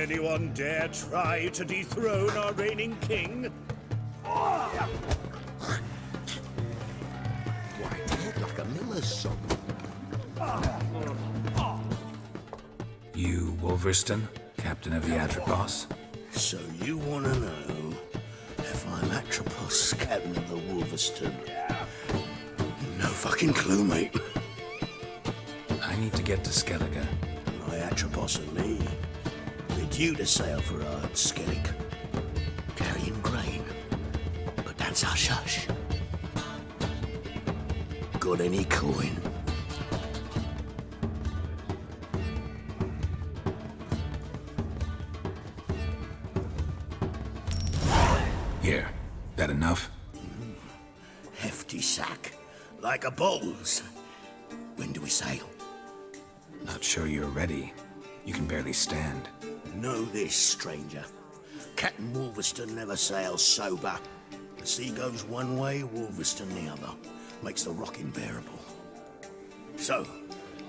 Anyone dare try to dethrone our reigning king? Why, head like a miller's son. You, Wolverston, captain of the Atropos? So you want to know if I'm Atropos, captain of the Wolverston? No fucking clue, mate. I need to get to Skellige. My Atropos and me, we're due to sail for Skellig, carrying grain. But that's hush-hush. Got any coin? Here. That enough? Hefty sack, like a bull's. When do we sail? Not sure you're ready. You can barely stand. Know this, stranger. Captain Wolverston never sails sober. The sea goes one way, Wolverston the other. Makes the rocking bearable. So,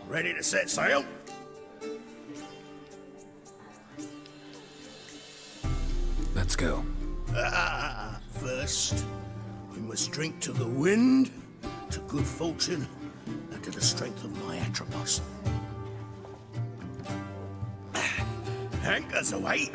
ready to set sail? Let's go. First, we must drink to the wind, to good fortune, and to the strength of my Atropos. Anchors away.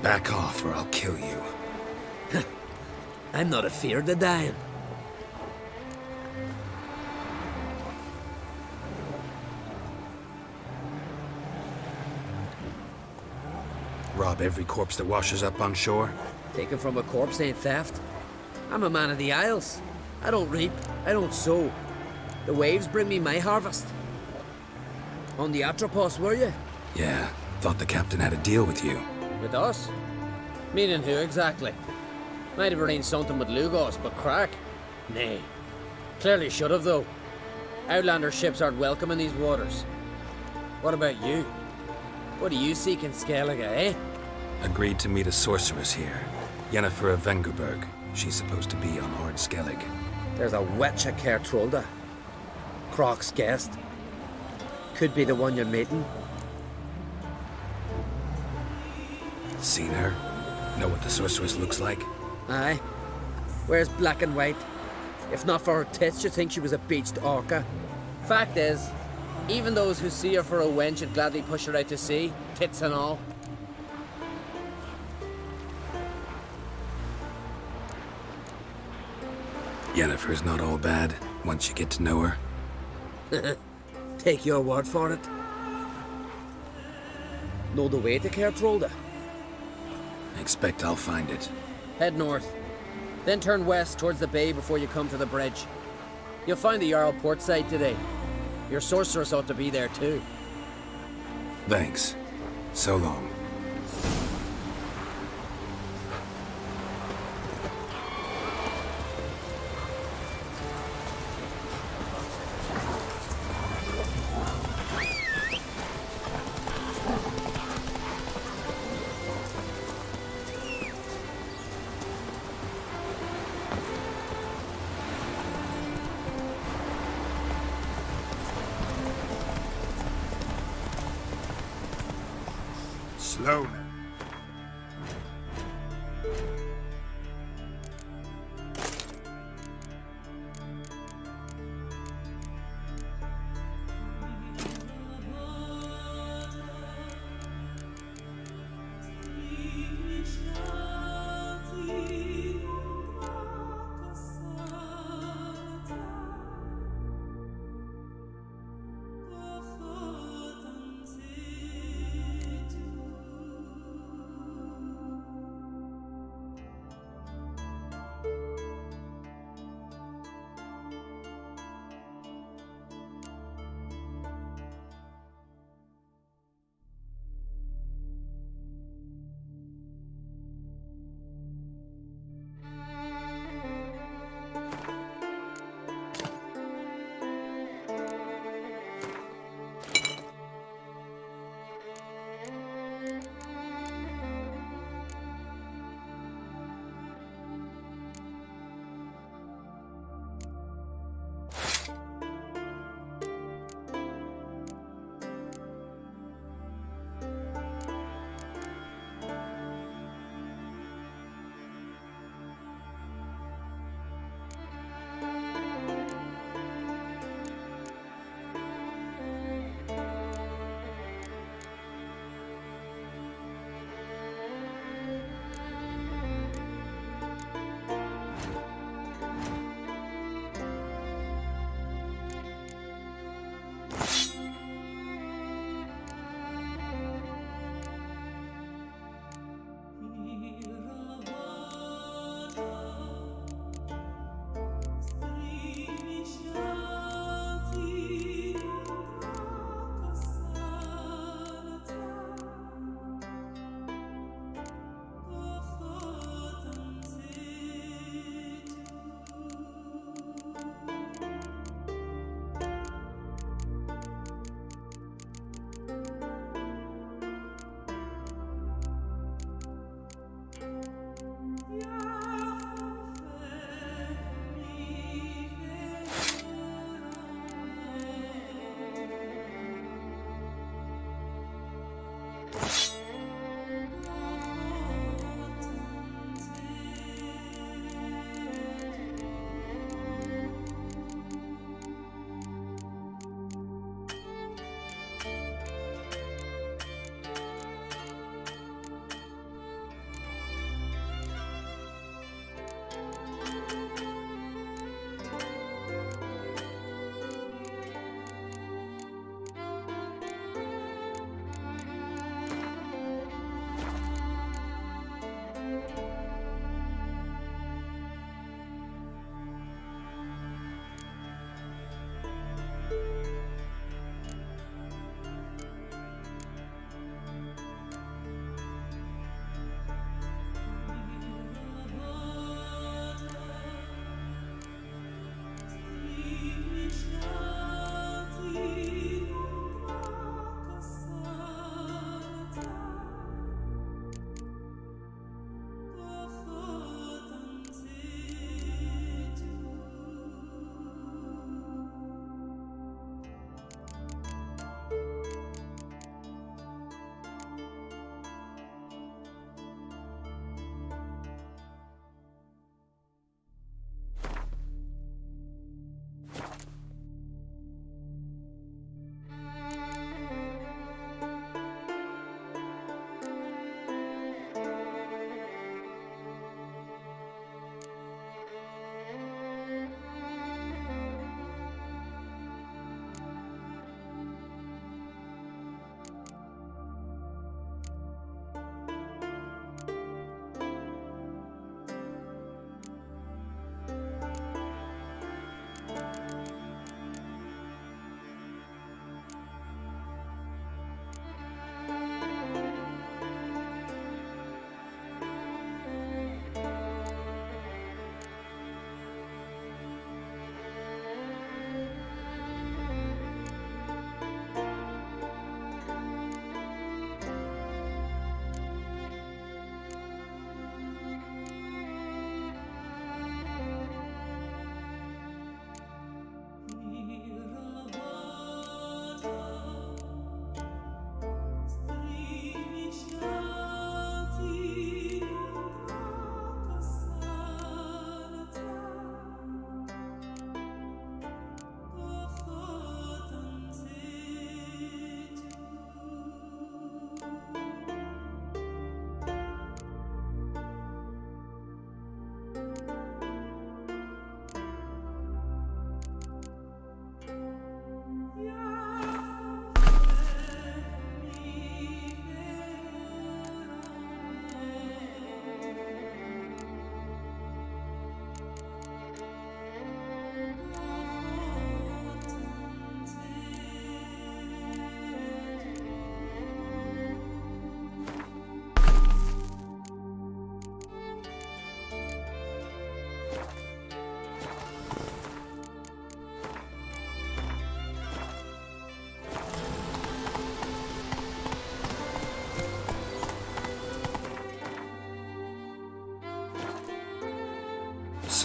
Back off or I'll kill you. I'm not afeard of dying. Rob every corpse that washes up on shore? Taken from a corpse ain't theft. I'm a man of the Isles. I don't reap, I don't sow. The waves bring me my harvest. On the Atropos, were you? Yeah, thought the captain had a deal with you. With us? Meaning who exactly? Might have arranged something with Lugos, but crack? Nay. Clearly should have, though. Outlander ships aren't welcome in these waters. What about you? What do you seek in Skellige, eh? Agreed to meet a sorceress here. Yennefer of Vengerberg. She's supposed to be on Ord Skellig. There's a witch at Kertrolda. Croc's guest. Could be the one you're meeting. Seen her? Know what the sorceress looks like? Aye. Wears black and white. If not for her tits, you'd think she was a beached orca. Fact is, even those who see her for a wench would gladly push her out to sea, tits and all. Yennefer's not all bad, once you get to know her. Take your word for it. Know the way to Kertrolda? Expect I'll find it. Head north. Then turn west towards the bay before you come to the bridge. You'll find the Jarl port side today. Your sorceress ought to be there too. Thanks. So long. Slow now.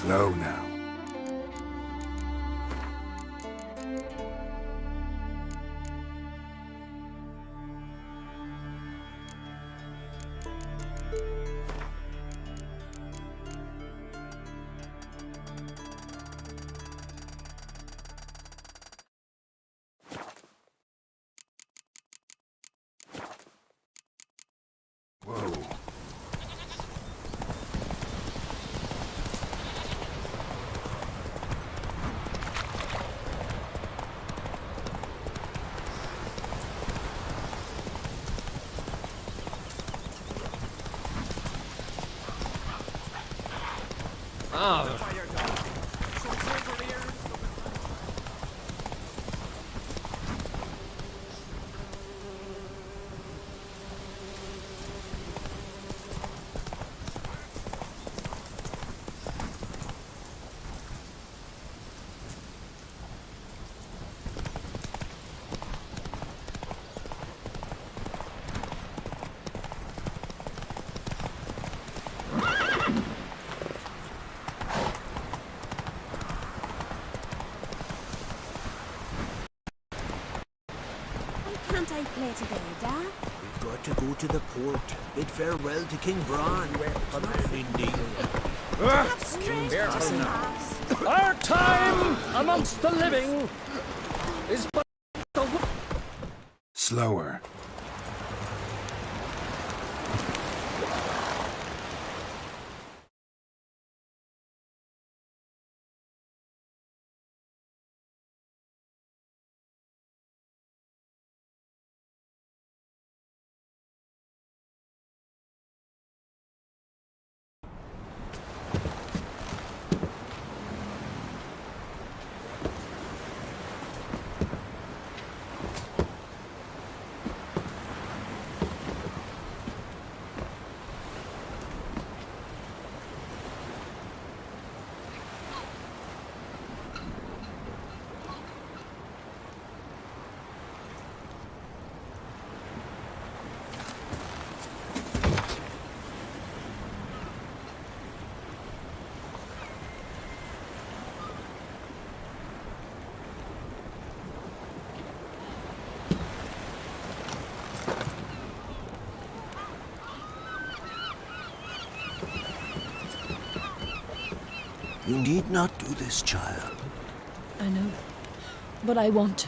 Slow now. Whoa. Can't I play today, Dad? We've got to go to the port. Bid farewell to King Bran. Have strange to see us. Our time amongst the living is but Slower. You need not do this, child. I know, but I want to.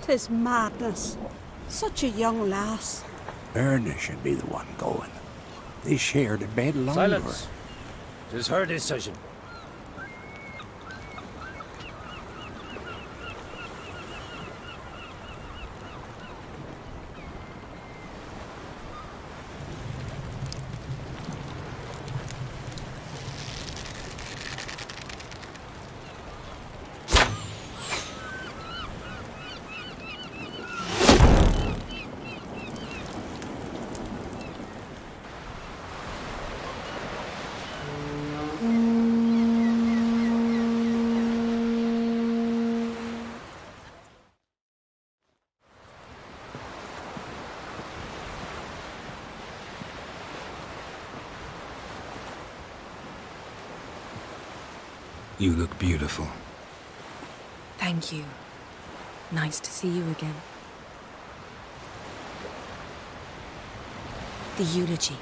Tis madness. Such a young lass. Erna should be the one going. They shared a bed longer. silence. 'Tis her decision. You look beautiful. Thank you. Nice to see you again. The eulogy.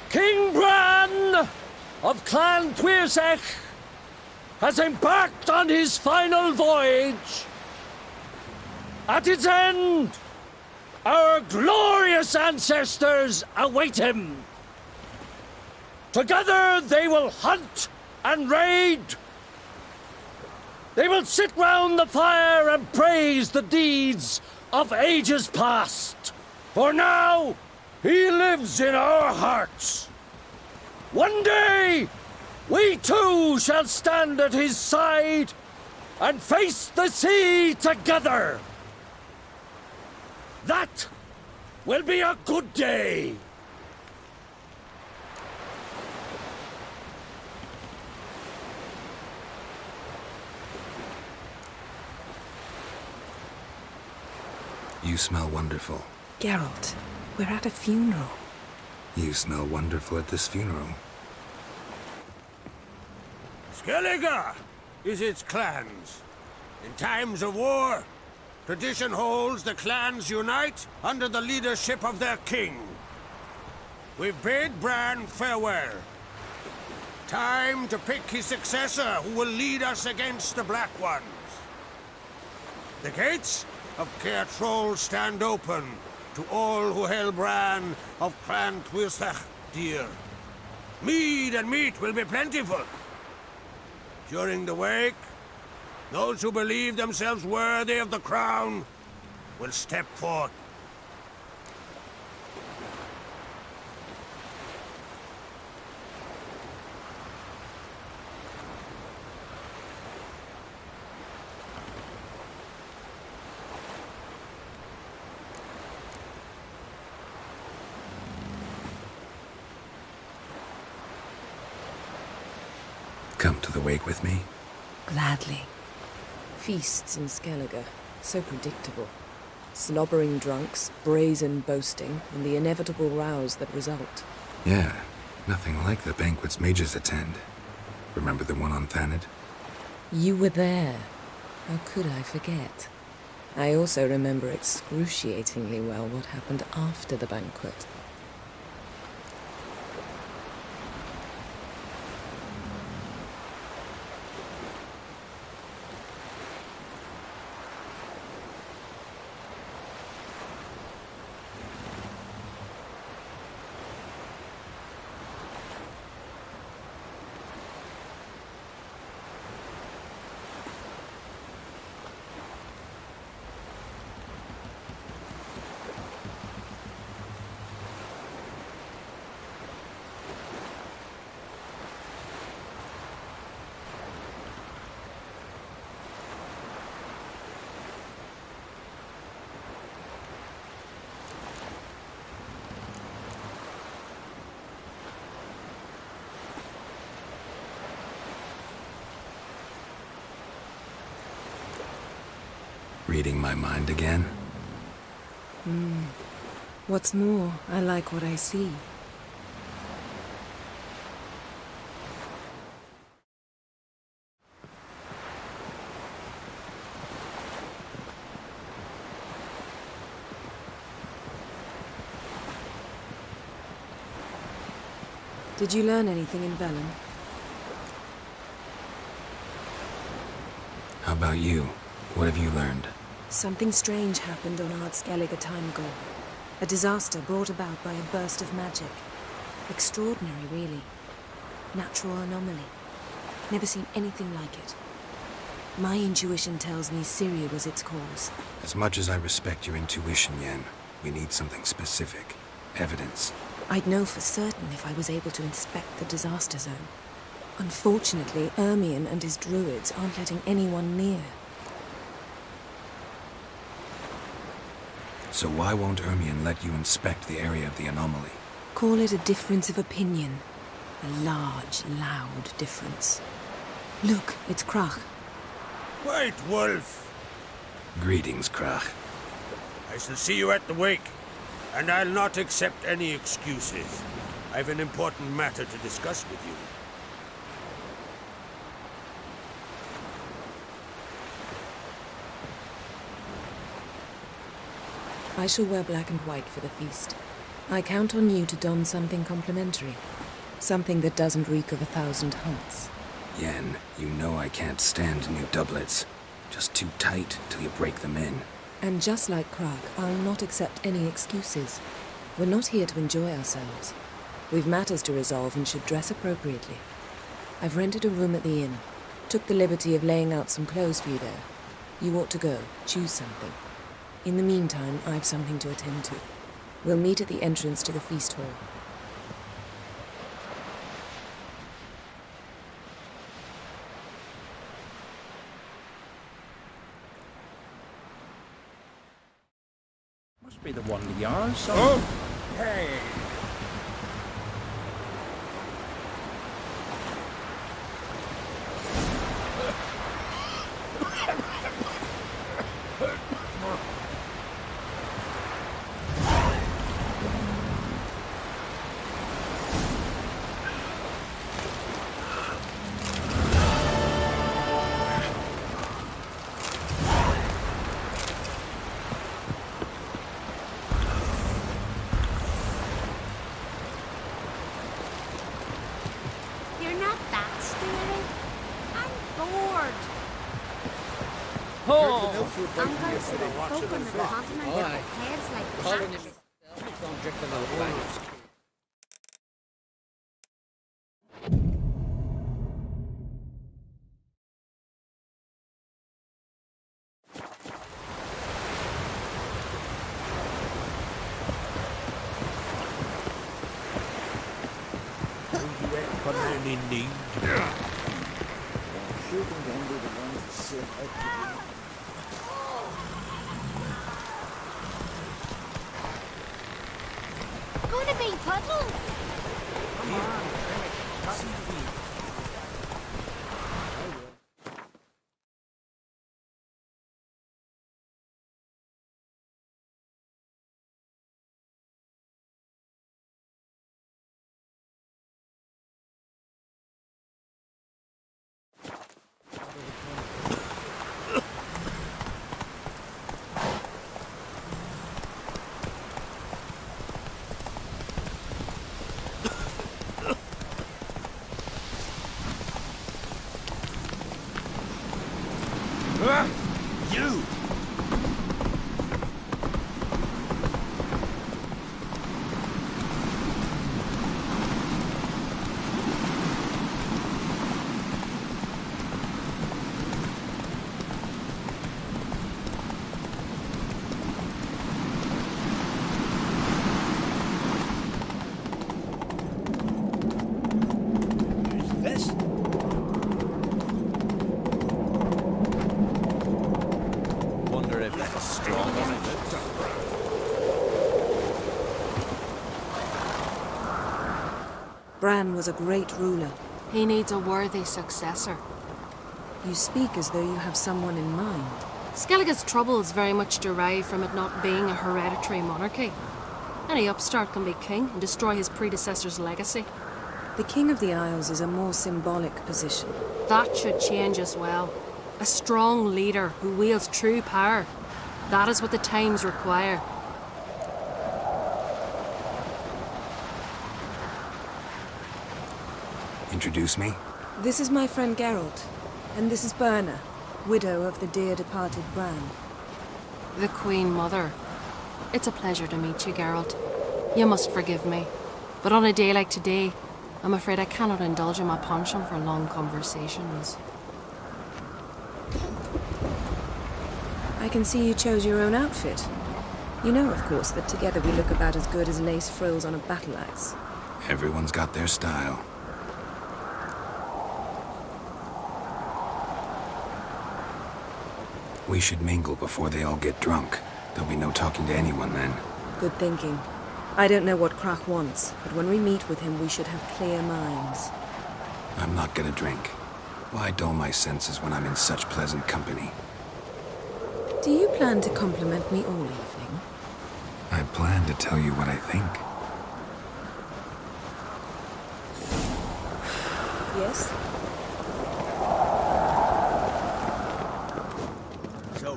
King Bran of Clan Tuirsech has embarked on his final voyage. At its end, our glorious ancestors await him. Together they will hunt and raid. They will sit round the fire and praise the deeds of ages past. For now, he lives in our hearts. One day, we too shall stand at his side and face the sea together. That will be a good day. You smell wonderful. Geralt, we're at a funeral. You smell wonderful at this funeral. Skellige is its clans. In times of war, tradition holds the clans unite under the leadership of their king. We bid Bran farewell. Time to pick his successor who will lead us against the Black Ones. The gates of Caer Troll stand open to all who hail Bran of Clan Twilstach dear. Mead and meat will be plentiful. During the wake, those who believe themselves worthy of the crown will step forth. Come to the wake with me? Gladly. Feasts in Skellige, so predictable. Slobbering drunks, brazen boasting, and the inevitable rows that result. Yeah, nothing like the banquets mages attend. Remember the one on Thanedd? You were there. How could I forget? I also remember excruciatingly well what happened after the banquet. Reading my mind again? What's more, I like what I see. Did you learn anything in Velen? How about you? What have you learned? Something strange happened on Ard Skellige a time ago. A disaster brought about by a burst of magic. Extraordinary, really. Natural anomaly. Never seen anything like it. My intuition tells me Syria was its cause. As much as I respect your intuition, Yen, we need something specific. Evidence. I'd know for certain if I was able to inspect the disaster zone. Unfortunately, Ermion and his druids aren't letting anyone near. So why won't Ermion let you inspect the area of the anomaly? Call it a difference of opinion. A large, loud difference. Look, it's Krach. White Wolf, Greetings, Krach. I shall see you at the wake, and I'll not accept any excuses. I've an important matter to discuss with you. I shall wear black and white for the feast. I count on you to don something complimentary. Something that doesn't reek of 1,000 hunts. Yen, you know I can't stand new doublets. Just too tight till you break them in. And just like Krach, I'll not accept any excuses. We're not here to enjoy ourselves. We've matters to resolve and should dress appropriately. I've rented a room at the inn. Took the liberty of laying out some clothes for you there. You ought to go. Choose something. In the meantime, I've something to attend to. We'll meet at the entrance to the feast hall. Oh, hey. You're not that scary. I'm bored. Oh! I'm going to the folk on the continent Aye. with heads like Calling that. yourself, don't drift a little back. Man in need. Gonna be puddles. You! Who's this? Wonder if that's strong on it. Bran was a great ruler. He needs a worthy successor. You speak as though you have someone in mind. Skellige's troubles very much derive from it not being a hereditary monarchy. Any upstart can be king and destroy his predecessor's legacy. The King of the Isles is a more symbolic position. That should change as well. A strong leader who wields true power. That is what the times require. Introduce me? This is my friend Geralt, and this is Berna, widow of the dear departed Bran. The Queen Mother. It's a pleasure to meet you, Geralt. You must forgive me, but on a day like today, I'm afraid I cannot indulge in my penchant for long conversations. I can see you chose your own outfit. You know, of course, that together we look about as good as lace frills on a battle axe. Everyone's got their style. We should mingle before they all get drunk. There'll be no talking to anyone then. Good thinking. I don't know what Krak wants, but when we meet with him, we should have clear minds. I'm not gonna drink. Why dull my senses when I'm in such pleasant company? Do you plan to compliment me all evening? I plan to tell you what I think. Yes? So,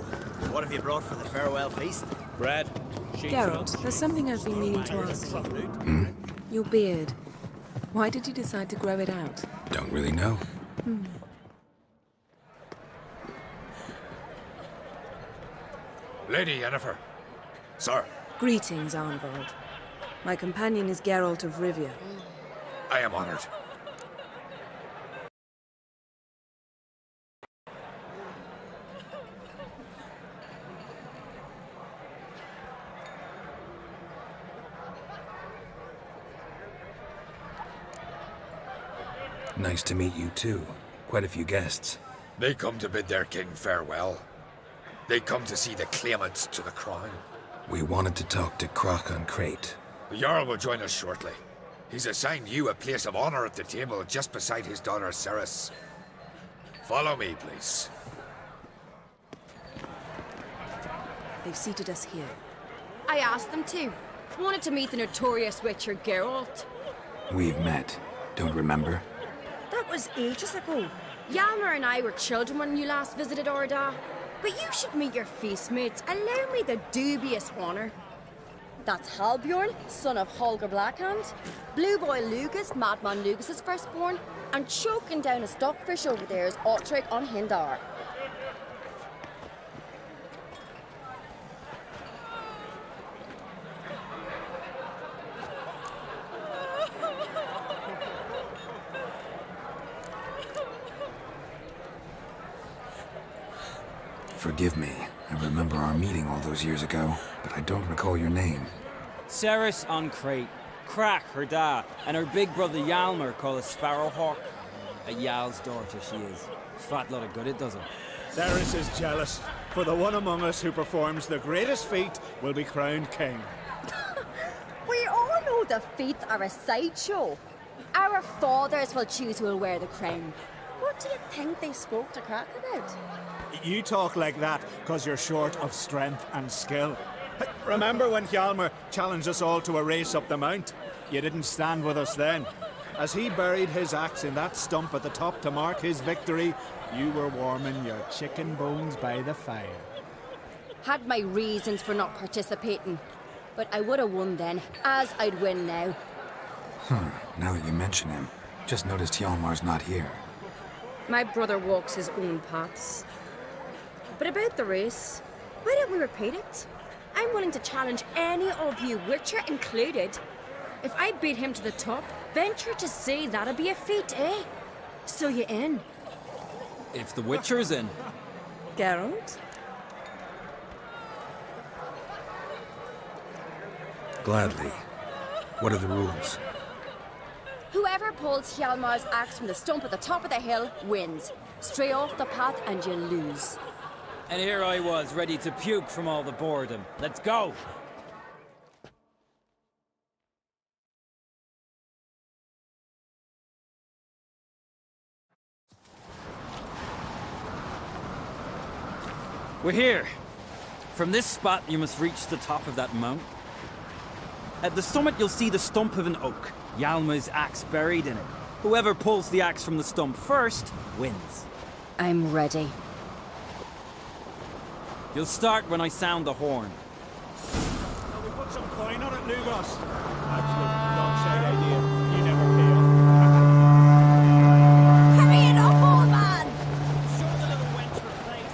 what have you brought for the farewell feast? Brad, Geralt, there's something I've been meaning to ask you. Your beard. Why did you decide to grow it out? Don't really know. Lady Yennefer. Sir, Greetings, Arnvald. My companion is Geralt of Rivia. I am honored. Nice to meet you too. Quite a few guests. They come to bid their king farewell. They come to see the claimants to the crown. We wanted to talk to Croc on Crate. The Jarl will join us shortly. He's assigned you a place of honor at the table just beside his daughter Ceres. Follow me, please. They've seated us here. I asked them to. Wanted to meet the notorious Witcher Geralt. We've met. Don't remember? That was ages ago. Yalmer and I were children when you last visited Orda. But you should meet your feast mates. Allow me the dubious honour. That's Halbjorn, son of Holger Blackhand. Blue Boy Lugas, Madman Lugas's firstborn. And choking down a stockfish over there is Otric on Hindar. Forgive me. I remember our meeting all those years ago, but I don't recall your name. Ceres on Crate, Crack her da, and her big brother Yalmer called a Sparrowhawk. A Yal's daughter she is. Fat lot of good it does her. Ceres is jealous, for the one among us who performs the greatest feat will be crowned king. We all know the feats are a sideshow. Our fathers will choose who will wear the crown. What do you think they spoke to Crack about? You talk like that because you're short of strength and skill. Remember when Hjalmar challenged us all to a race up the mount? You didn't stand with us then. As he buried his axe in that stump at the top to mark his victory, you were warming your chicken bones by the fire. Had my reasons for not participating, but I would have won then, as I'd win now. Now that you mention him, just noticed Hjalmar's not here. My brother walks his own paths. But about the race, why don't we repeat it? I'm willing to challenge any of you, Witcher included. If I beat him to the top, venture to say that'll be a feat, eh? So you in? If the Witcher's in. Geralt? Gladly. What are the rules? Whoever pulls Hjalmar's axe from the stump at the top of the hill wins. Stray off the path and you lose. And here I was, ready to puke from all the boredom. Let's go! We're here. From this spot, you must reach the top of that mount. At the summit, you'll see the stump of an oak. Yalma's axe buried in it. Whoever pulls the axe from the stump first, wins. I'm ready. You'll start when I sound the horn. Shall we put some coin on it, Lugos? Absolute dog-shite idea. You never pay up. Hurry it up, old man! Show the little wench her place.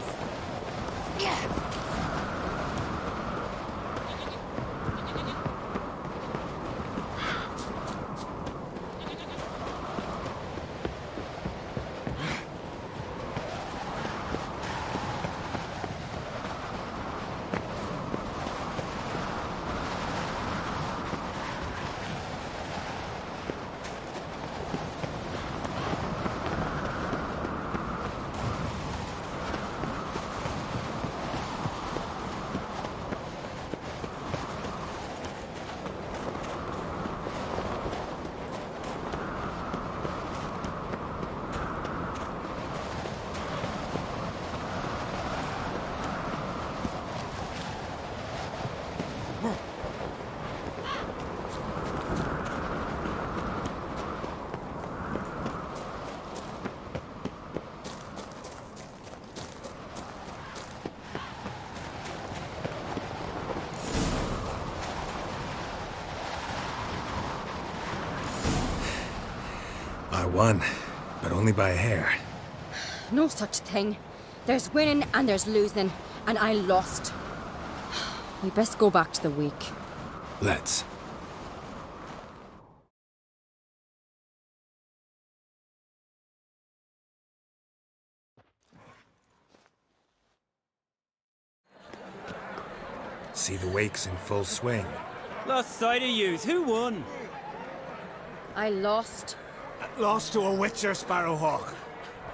I won, but only by a hair. No such thing. There's winning and there's losing, and I lost. We best go back to the week. Let's. See the wakes in full swing. Lost sight of yous. Who won? I lost. Lost to a Witcher Sparrowhawk.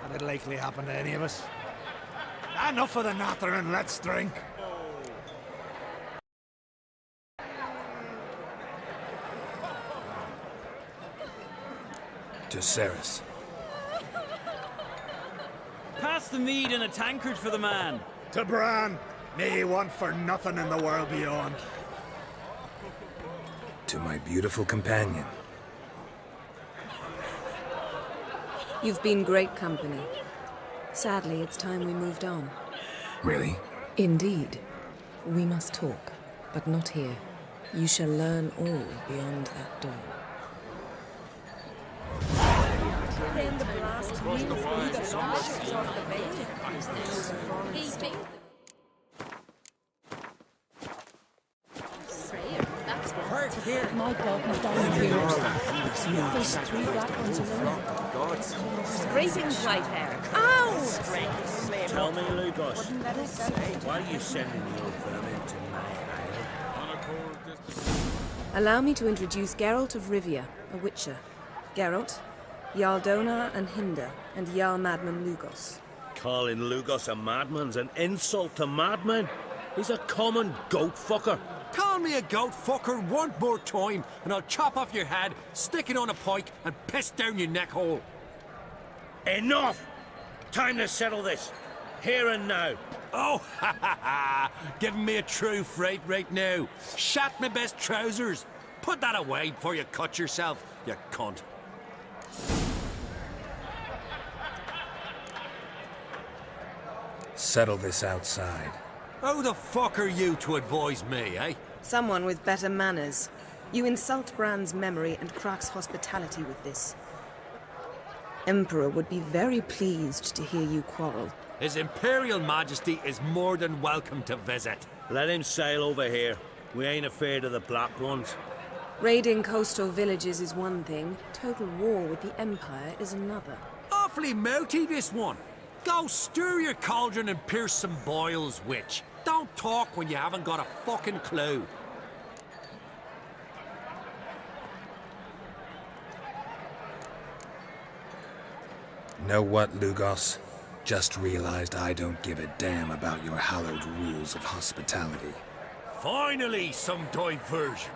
That'd likely happen to any of us. Enough of the natter and let's drink. To Ceres. Pass the mead in a tankard for the man. To Bran, may he want for nothing in the world beyond. To my beautiful companion. You've been great company. Sadly, it's time we moved on. Really? Indeed. We must talk, but not here. You shall learn all beyond that door. Then the blast blew the warships off the bay. My God, my darling heroes. There's 3 black ones alone. Greetings, Whitehair. Ow! Tell me, Lugos, why are you sending your vermin to my isle? Allow me to introduce Geralt of Rivia, a witcher. Geralt, Jarl Donar and Hinder, and Jarl Madman Lugos. Calling Lugos a madman's an insult to madmen. He's a common goat fucker. Call me a goat fucker one more time, and I'll chop off your head, stick it on a pike, and piss down your neck hole. Enough! Time to settle this. Here and now. Oh, ha ha ha! Giving me a true fright right now. Shat my best trousers. Put that away before you cut yourself, you cunt. Settle this outside. Who the fuck are you to advise me, eh? Someone with better manners. You insult Bran's memory and Krak's hospitality with this. Emperor would be very pleased to hear you quarrel. His Imperial Majesty is more than welcome to visit. Let him sail over here. We ain't afraid of the black ones. Raiding coastal villages is one thing, total war with the Empire is another. Awfully mouty, this one. Go stir your cauldron and pierce some boils, witch. Don't talk when you haven't got a fucking clue. Know what, Lugos? Just realized I don't give a damn about your hallowed rules of hospitality. Finally, some diversion.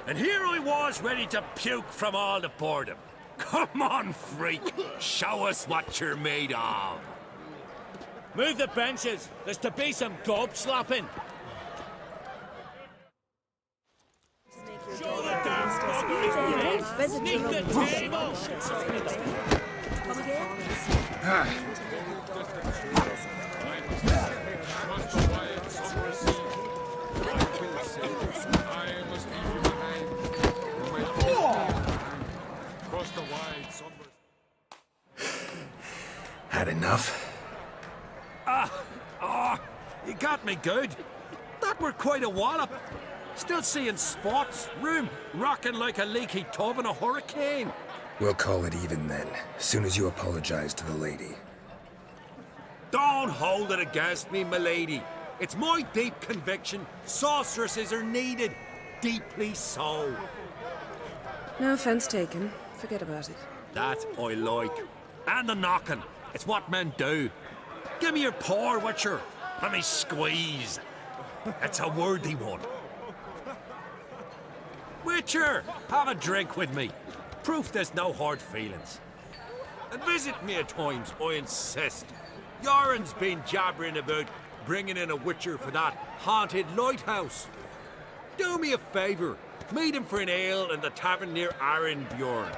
And here I was ready to puke from all the boredom. Come on, freak. Show us what you're made of. Move the benches. There's to be some gob slapping. Show the damn fuckery. Sneak the table. Had enough? You got me good. That were quite a wallop. Still seeing spots, room rocking like a leaky tub in a hurricane. We'll call it even then, soon as you apologize to the lady. Don't hold it against me, milady. It's my deep conviction sorceresses are needed. Deeply so. No offense taken. Forget about it. That I like. And the knocking. It's what men do. Give me your paw, Witcher. Let me squeeze. It's a worthy one. Witcher, have a drink with me. Proof there's no hard feelings. And visit me at times, I insist. Yoren's been jabbering about bringing in a Witcher for that haunted lighthouse. Do me a favour. Meet him for an ale in the tavern near Arenbjorn.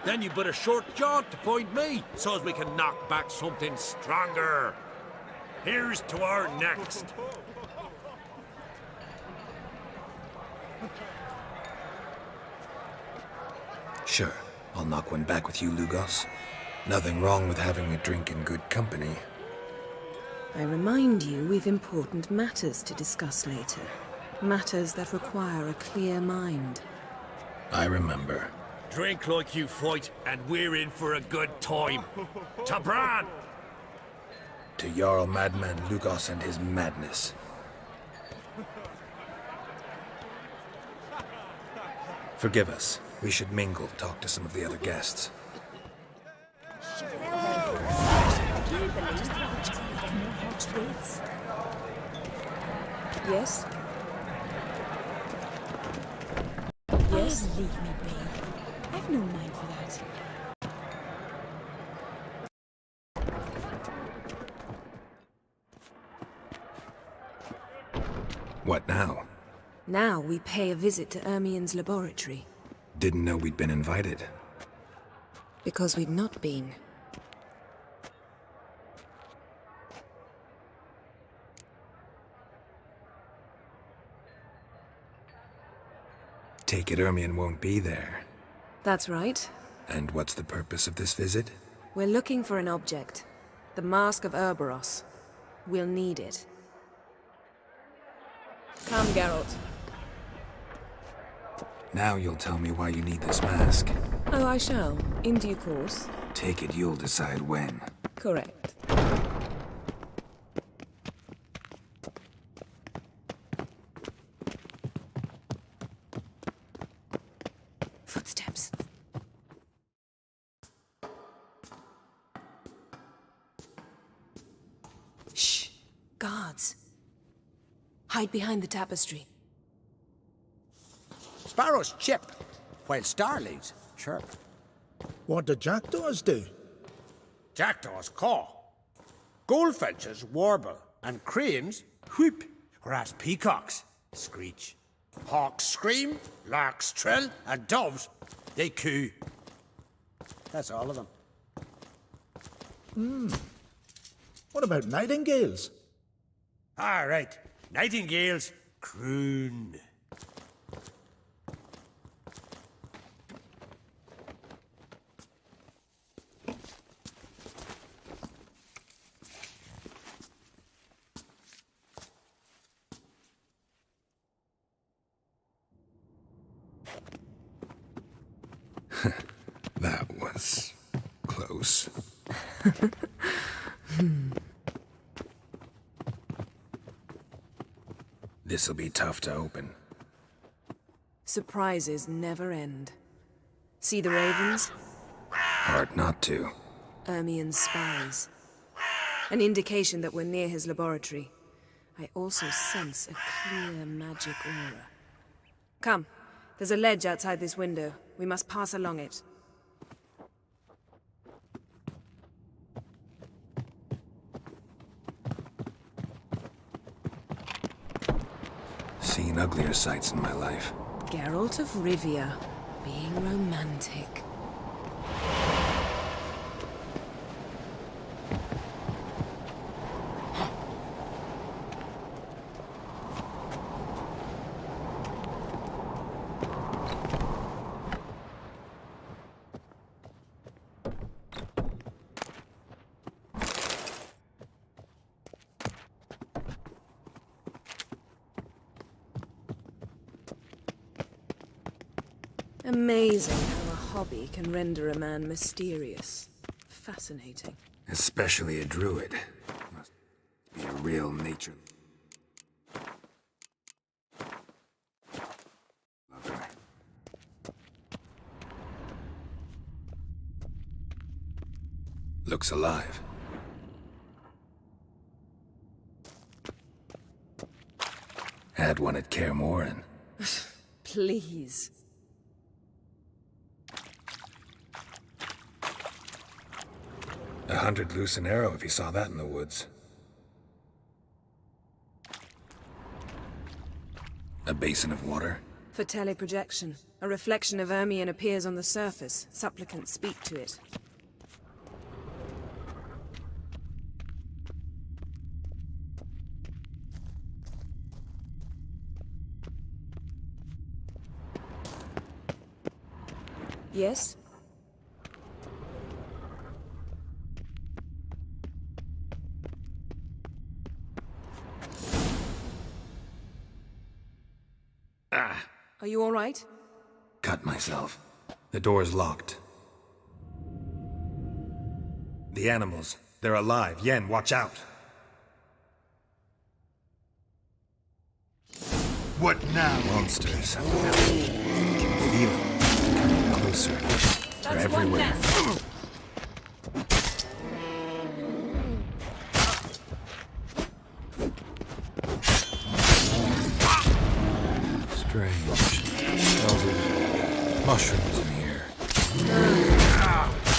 Then you but a short jaunt to find me, so as we can knock back something stronger. Here's to our next. Sure, I'll knock one back with you, Lugos. Nothing wrong with having a drink in good company. I remind you we've important matters to discuss later. Matters that require a clear mind. I remember. Drink like you fight, and we're in for a good time. To Bran! To Jarl Madman Lugos and his madness. Forgive us. We should mingle, talk to some of the other guests. Yes? Yes? Leave me be. I've no mind for that. What now? Now we pay a visit to Ermien's laboratory. Didn't know we'd been invited. Because we've not been. Take it Ermien won't be there. That's right. And what's the purpose of this visit? We're looking for an object. The Mask of Ouroboros. We'll need it. Come, Geralt. Now you'll tell me why you need this mask. Oh, I shall. In due course. Take it you'll decide when. Correct. Footsteps. Shh. Guards. Hide behind the tapestry. Sparrows chip, while starlings chirp. What do jackdaws do? Jackdaws caw. Goldfinches warble, and cranes whoop, whereas peacocks screech. Hawks scream, larks trill, and doves, they coo. That's all of them. What about nightingales? All right, nightingales croon. That was close. This'll be tough to open. Surprises never end. See the ravens? Hard not to. Ermien's spies. An indication that we're near his laboratory. I also sense a clear magic aura. Come. There's a ledge outside this window. We must pass along it. Seen uglier sights in my life. Geralt of Rivia, being romantic. Amazing how a hobby can render a man mysterious. Fascinating. Especially a druid. Must be a real nature lover. Looks alive. Had one at Kaer Morhen. Please. $100 loose an arrow if he saw that in the woods. A basin of water. For teleprojection. A reflection of Ermien appears on the surface. Supplicants speak to it. Yes? Are you all right? Cut myself. The door's locked. The animals. They're alive. Yen, watch out. What now? Monsters. I can feel them coming closer. They're everywhere. Strange. Smells of mushrooms in here.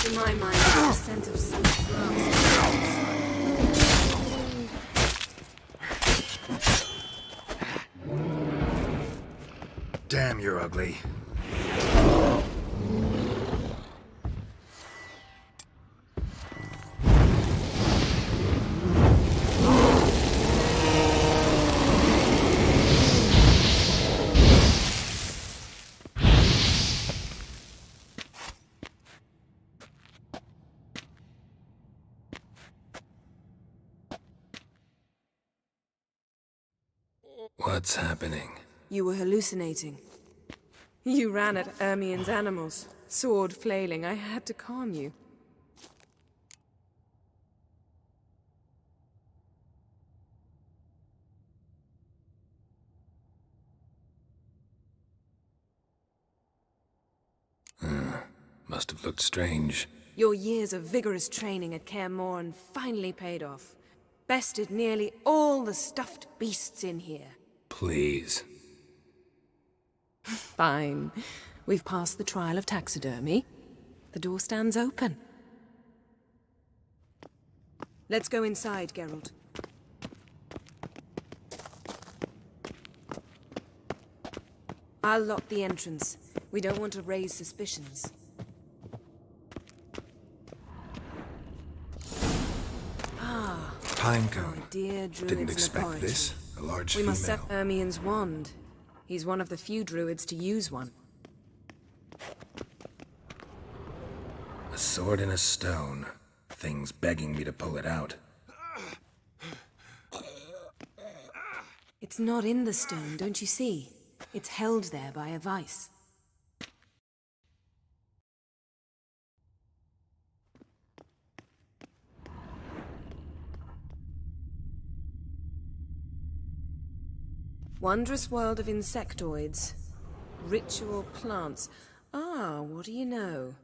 To my mind, it's the scent of sunflowers. Damn, you're ugly. What's happening? You were hallucinating. You ran at Ermien's animals, sword flailing. I had to calm you. Must have looked strange. Your years of vigorous training at Kaer Morhen finally paid off. Bested nearly all the stuffed beasts in here. Please. Fine. We've passed the trial of taxidermy. The door stands open. Let's go inside, Geralt. I'll lock the entrance. We don't want to raise suspicions. Ah. Pinecone. Dear druid's Didn't expect laboratory. this. A large We female. must set Ermien's wand. He's one of the few druids to use one. A sword and a stone. Thing's begging me to pull it out. It's not in the stone, don't you see? It's held there by a vice. Wondrous world of insectoids. Ritual plants. Ah, what do you know?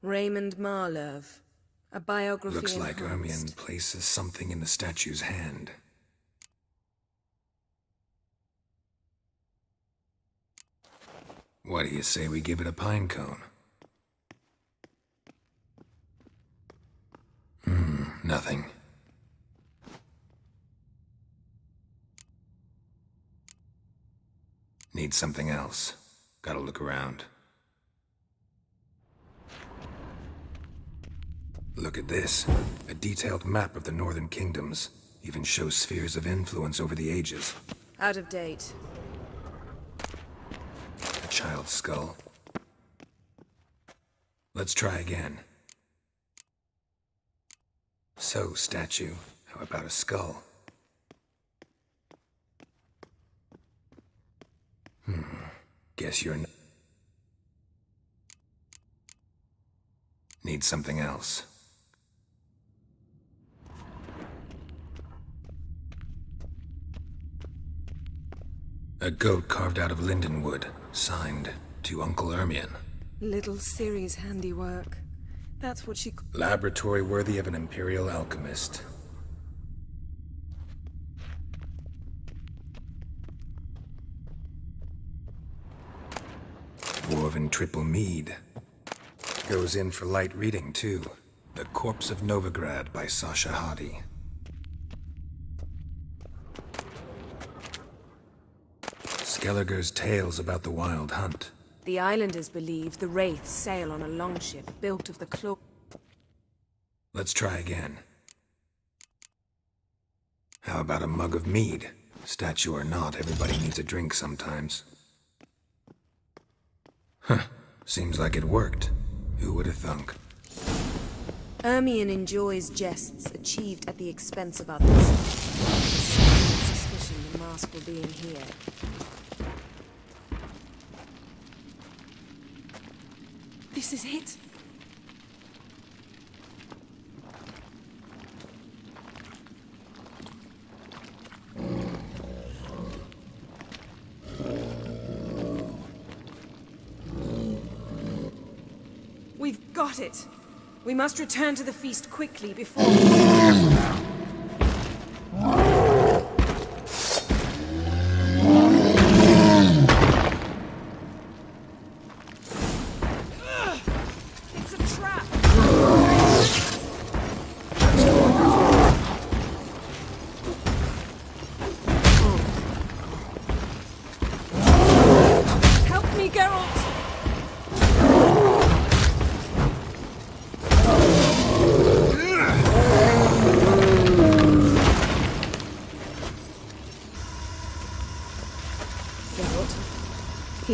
Raymond Marlove. A biography Looks like enhanced. Ermien places something in the statue's hand. What do you say we give it a pine cone? Nothing. Need something else. Gotta look around. Look at this. A detailed map of the Northern Kingdoms. Even shows spheres of influence over the ages. Out of date. A child's skull. Let's try again. So, statue, how about a skull? Guess you're Need something else. A goat carved out of lindenwood, signed to Uncle Ermien. Little Ciri's handiwork. That's what she... Laboratory worthy of an imperial alchemist. Woven triple mead. Goes in for light reading, too. The Corpse of Novigrad by Sasha Hadi. Skelliger's tales about the Wild Hunt. The islanders believe the wraiths sail on a longship built of the claw... Let's try again. How about a mug of mead? Statue or not, everybody needs a drink sometimes. Huh. Seems like it worked. Who would have thunk? Ermien enjoys jests achieved at the expense of others. Suspicion the mask will be in here. This is it. We've got it. We must return to the feast quickly before... It's a trap! Help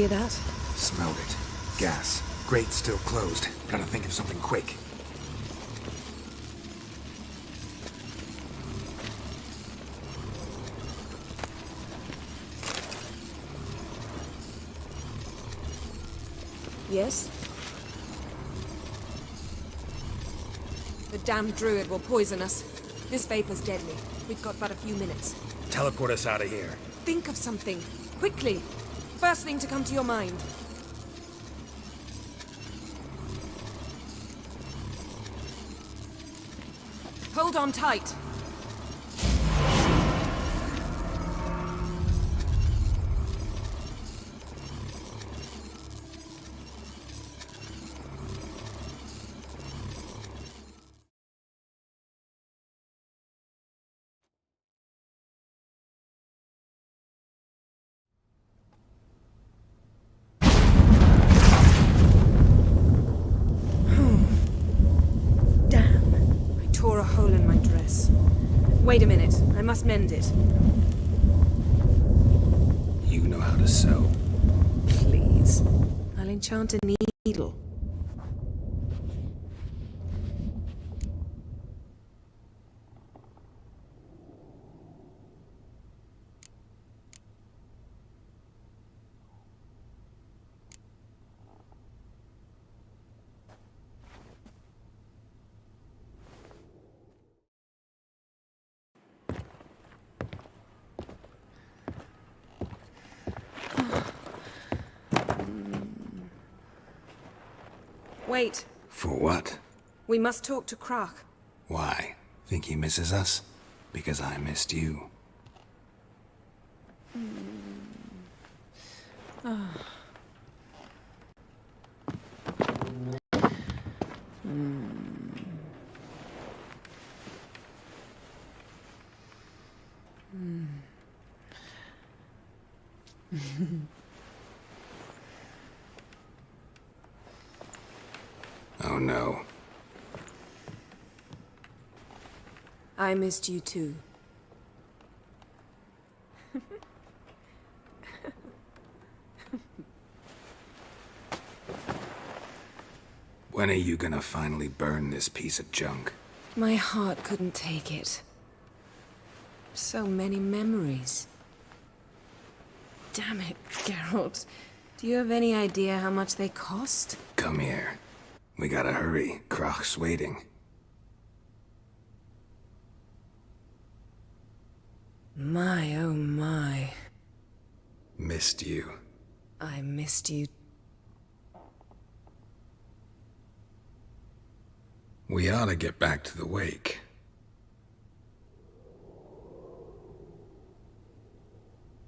hear that? Smelled it. Gas. Grate still closed. Gotta think of something quick. Yes? The damned druid will poison us. This vapor's deadly. We've got but a few minutes. Teleport us out of here. Think of something. Quickly. First thing to come to your mind. Hold on tight. Tore a hole in my dress. Wait a minute, I must mend it. You know how to sew. Please. I'll enchant a needle. Wait. For what? We must talk to Croc. Why? Think he misses us? Because I missed you. Oh no. I missed you too. When are you gonna finally burn this piece of junk? My heart couldn't take it. So many memories. Damn it, Geralt. Do you have any idea how much they cost? Come here. We gotta hurry. Croc's waiting. My, oh my. Missed you. I missed you. We ought to get back to the wake.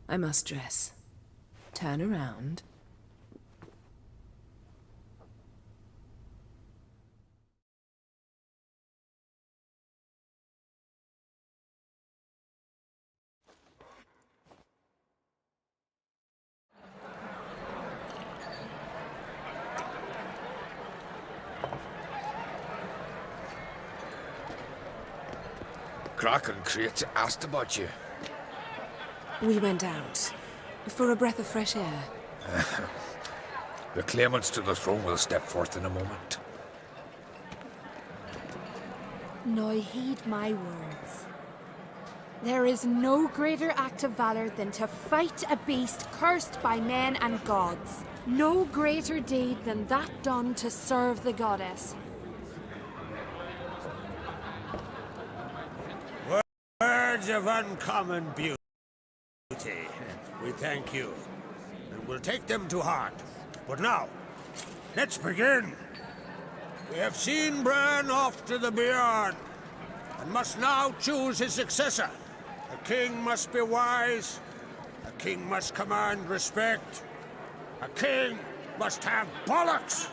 I must dress. Turn around. Croc and Crate asked about you. We went out. For a breath of fresh air. The claimants to the throne will step forth in a moment. Now heed my words. There is no greater act of valor than to fight a beast cursed by men and gods. No greater deed than that done to serve the goddess. Words of uncommon beauty. We thank you, and we'll take them to heart. But now, let's begin. We have seen Bran off to the beyond, and must now choose his successor. A king must be wise. A king must command respect. A king must have bollocks.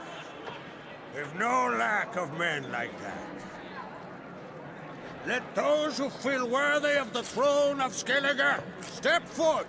We've no lack of men like that. Let those who feel worthy of the throne of Skellige step forth.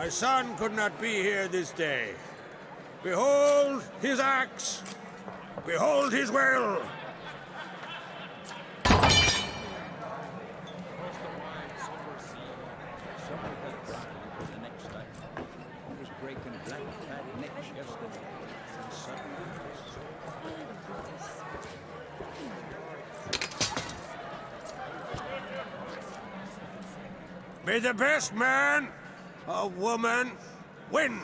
My son could not be here this day. Behold his axe! Behold his will! May the best man or woman win!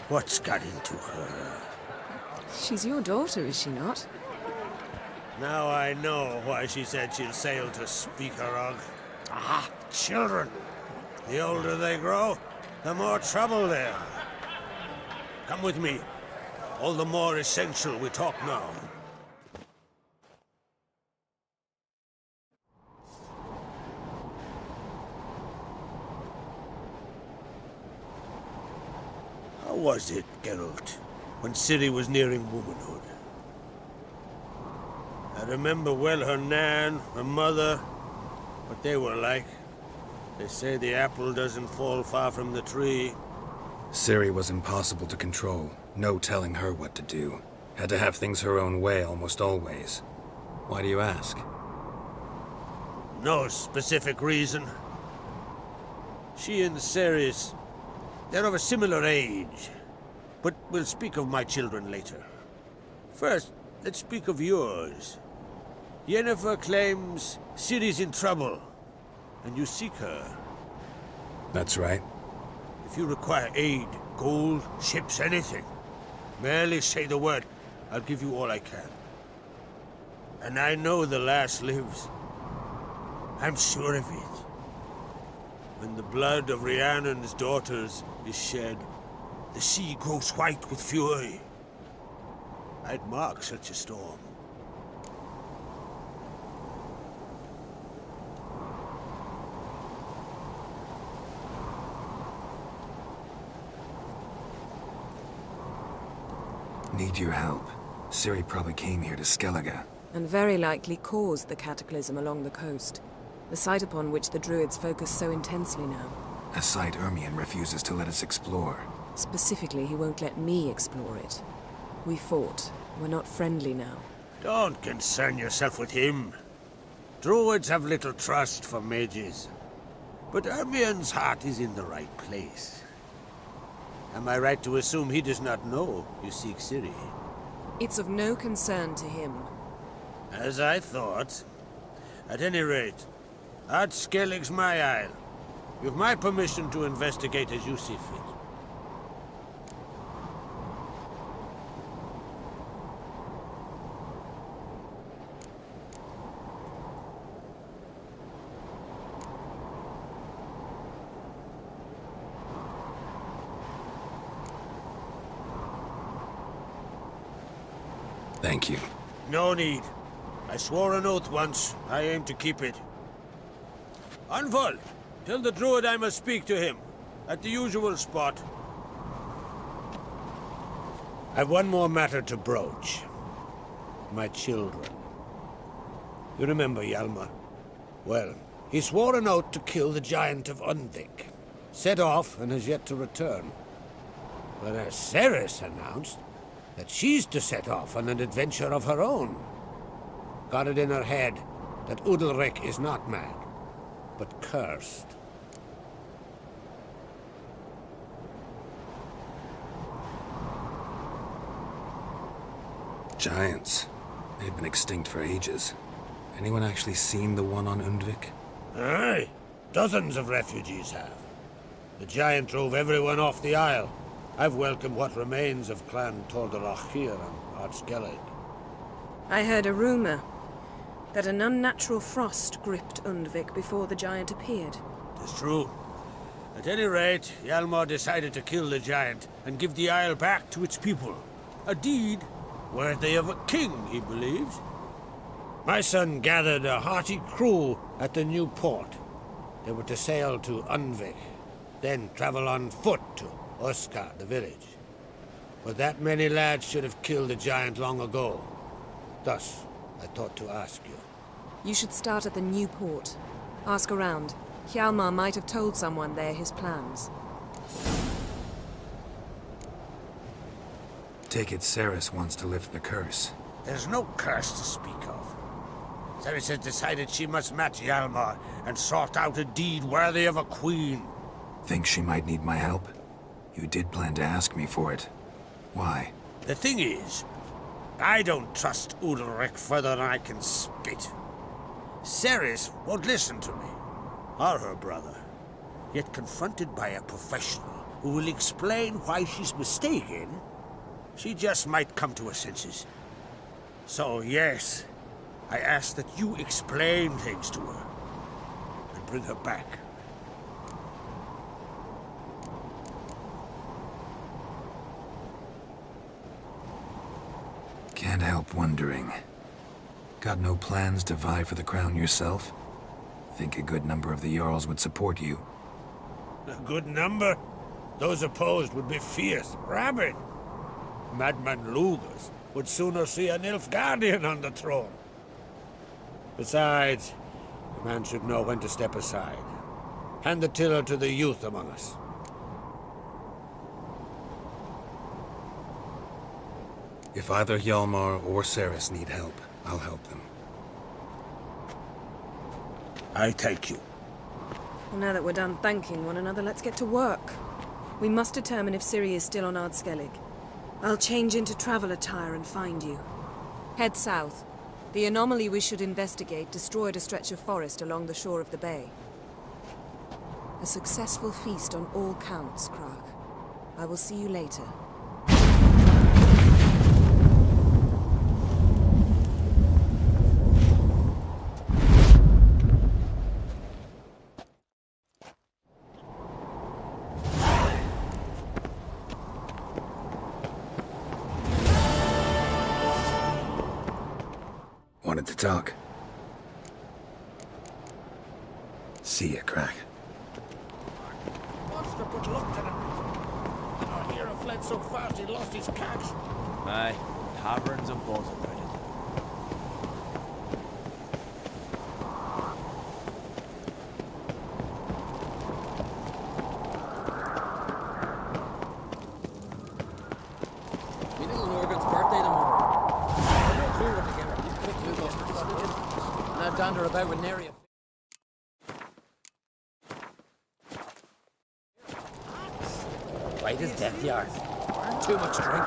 What's got into her? She's your daughter, is she not? Now I know why she said she'll sail to Speakerog. Ah, children. The older they grow, the more trouble they are. Come with me. All the more essential we talk now. How was it, Geralt, when Ciri was nearing womanhood? I remember well her nan, her mother, what they were like. They say the apple doesn't fall far from the tree. Ciri was impossible to control. No telling her what to do. Had to have things her own way almost always. Why do you ask? No specific reason. She and Ceres, they're of a similar age. But we'll speak of my children later. First, let's speak of yours. Yennefer claims Ciri's in trouble, and you seek her. That's right. If you require aid, gold, ships, anything, merely say the word. I'll give you all I can. And I know the lass lives. I'm sure of it. When the blood of Rhiannon's daughters is shed, the sea grows white with fury. I'd mark such a storm. Need your help. Ciri probably came here to Skellige. And very likely caused the cataclysm along the coast. The site upon which the Druids focus so intensely now. A site Ermion refuses to let us explore. Specifically, he won't let me explore it. We fought. We're not friendly now. Don't concern yourself with him. Druids have little trust for mages. But Ermion's heart is in the right place. Am I right to assume he does not know you seek Ciri? It's of no concern to him. As I thought. At any rate, Ard Skellig's my isle. You've my permission to investigate as you see fit. Thank you. No need. I swore an oath once. I aim to keep it. Anvol, tell the druid I must speak to him. At the usual spot. I've one more matter to broach. My children. You remember Hjalmar? Well, he swore an oath to kill the giant of Undvik. Set off and has yet to return. But as Ceres announced that she's to set off on an adventure of her own. Got it in her head that Udalric is not mad, but cursed. Giants. They've been extinct for ages. Anyone actually seen the one on Undvik? Aye. Dozens of refugees have. The giant drove everyone off the isle. I've welcomed what remains of Clan Tordarach here and Ard Skellig. I heard a rumor that an unnatural frost gripped Undvik before the giant appeared. It's true. At any rate, Hjalmar decided to kill the giant and give the isle back to its people. A deed worthy of a king, he believes. My son gathered a hearty crew at the new port. They were to sail to Undvik, then travel on foot to Oskar, the village. But that many lads should have killed the giant long ago. Thus, I thought to ask you. You should start at the new port. Ask around. Hjalmar might have told someone there his plans. Take it Ceres wants to lift the curse. There's no curse to speak of. Ceres has decided she must match Hjalmar and sort out a deed worthy of a queen. Think she might need my help? You did plan to ask me for it. Why? The thing is, I don't trust Udalrek further than I can spit. Ceres won't listen to me, or her brother. Yet confronted by a professional who will explain why she's mistaken, she just might come to her senses. So yes, I ask that you explain things to her and bring her back. Can't help wondering. Got no plans to vie for the crown yourself? Think a good number of the Jarls would support you. A good number? Those opposed would be fierce, rabid. Madman Lugas would sooner see an Nilfgaardian on the throne. Besides, a man should know when to step aside. Hand the tiller to the youth among us. If either Hjalmar or Ceres need help, I'll help them. I thank you. Well, now that we're done thanking one another, let's get to work. We must determine if Ciri is still on Ardskellig. I'll change into travel attire and find you. Head south. The anomaly we should investigate destroyed a stretch of forest along the shore of the bay. A successful feast on all counts, Krag. I will see you later. Wanted to talk. See ya, Krag. Monster put luck to them. Our hero fled so fast he lost his catch. Aye, taverns and boats about it. My little Morgan's birthday tomorrow. I've no clue what to get her. These quick Lugos. Now dander about with nary a... White as death, yard. Too much drink.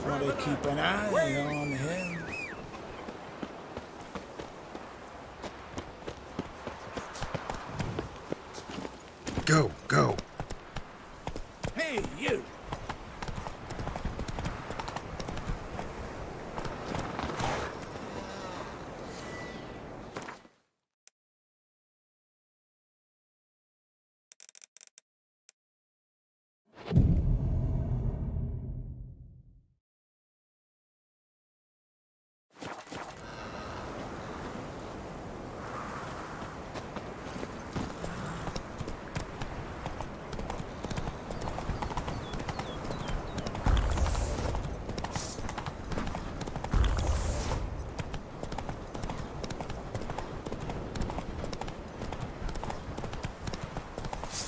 Want to keep an eye on him. Go, go. Hey, you!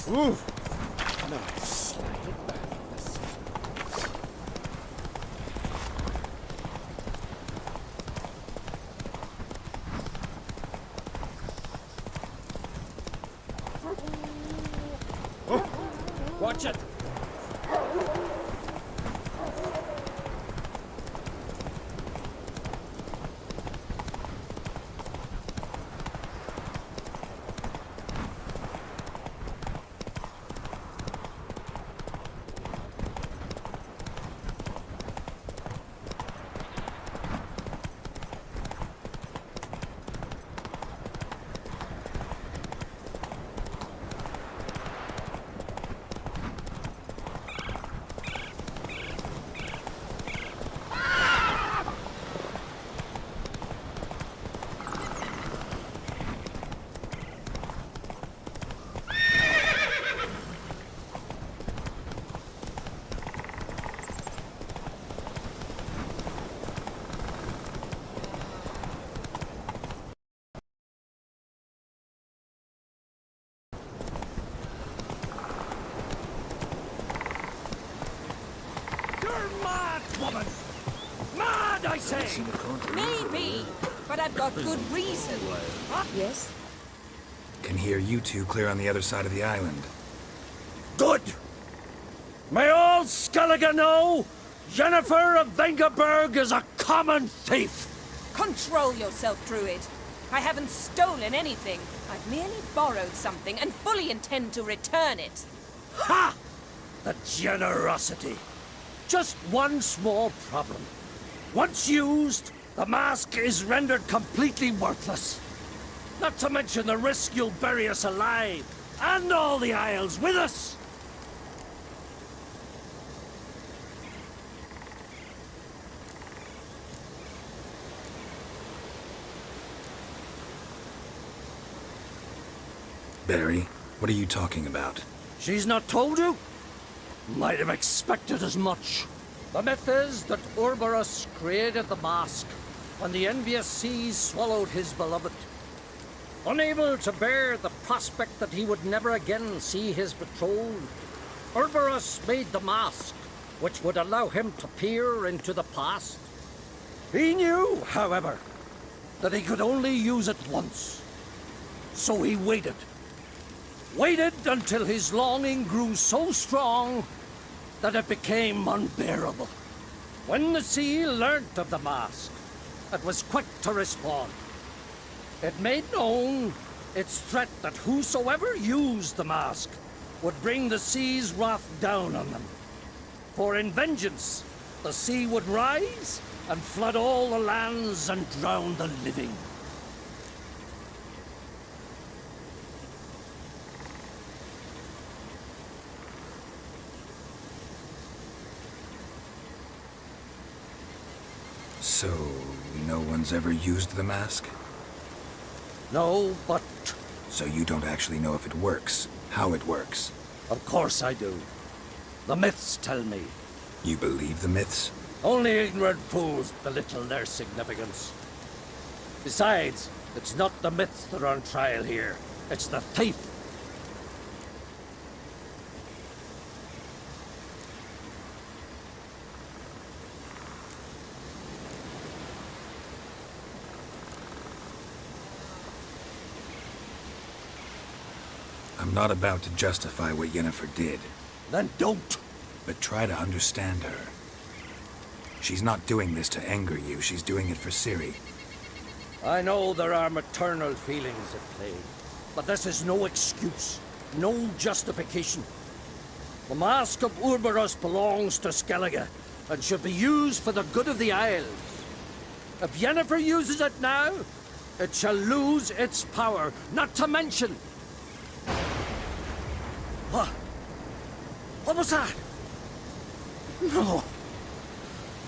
Ooh. Nice. Watch it! say? Maybe, but I've got good reason. Yes? Can hear you two clear on the other side of the island. Good! May all Skellige know Jennifer of Vengerberg is a common thief! Control yourself, Druid. I haven't stolen anything. I've merely borrowed something and fully intend to return it. Ha! The generosity. Just one small problem. Once used, the mask is rendered completely worthless. Not to mention the risk you'll bury us alive, and all the Isles with us! Barry, what are you talking about? She's not told you? Might have expected as much. The myth is that Ouroboros created the mask when the envious seas swallowed his beloved. Unable to bear the prospect that he would never again see his betrothed, Ouroboros made the mask, which would allow him to peer into the past. He knew, however, that he could only use it once. So he waited. Waited until his longing grew so strong that it became unbearable. When the sea learnt of the mask, it was quick to respond. It made known its threat that whosoever used the mask would bring the sea's wrath down on them. For in vengeance, the sea would rise and flood all the lands and drown the living. So, no one's ever used the mask? No, but... So you don't actually know if it works, how it works? Of course I do. The myths tell me. You believe the myths? Only ignorant fools belittle their significance. Besides, it's not the myths that are on trial here. It's the thief. I'm not about to justify what Yennefer did. Then don't. But try to understand her. She's not doing this to anger you, she's doing it for Ciri. I know there are maternal feelings at play, but this is no excuse, no justification. The Mask of Ouroboros belongs to Skellige, and should be used for the good of the Isles. If Yennefer uses it now, it shall lose its power, not to mention... What? What was that? No.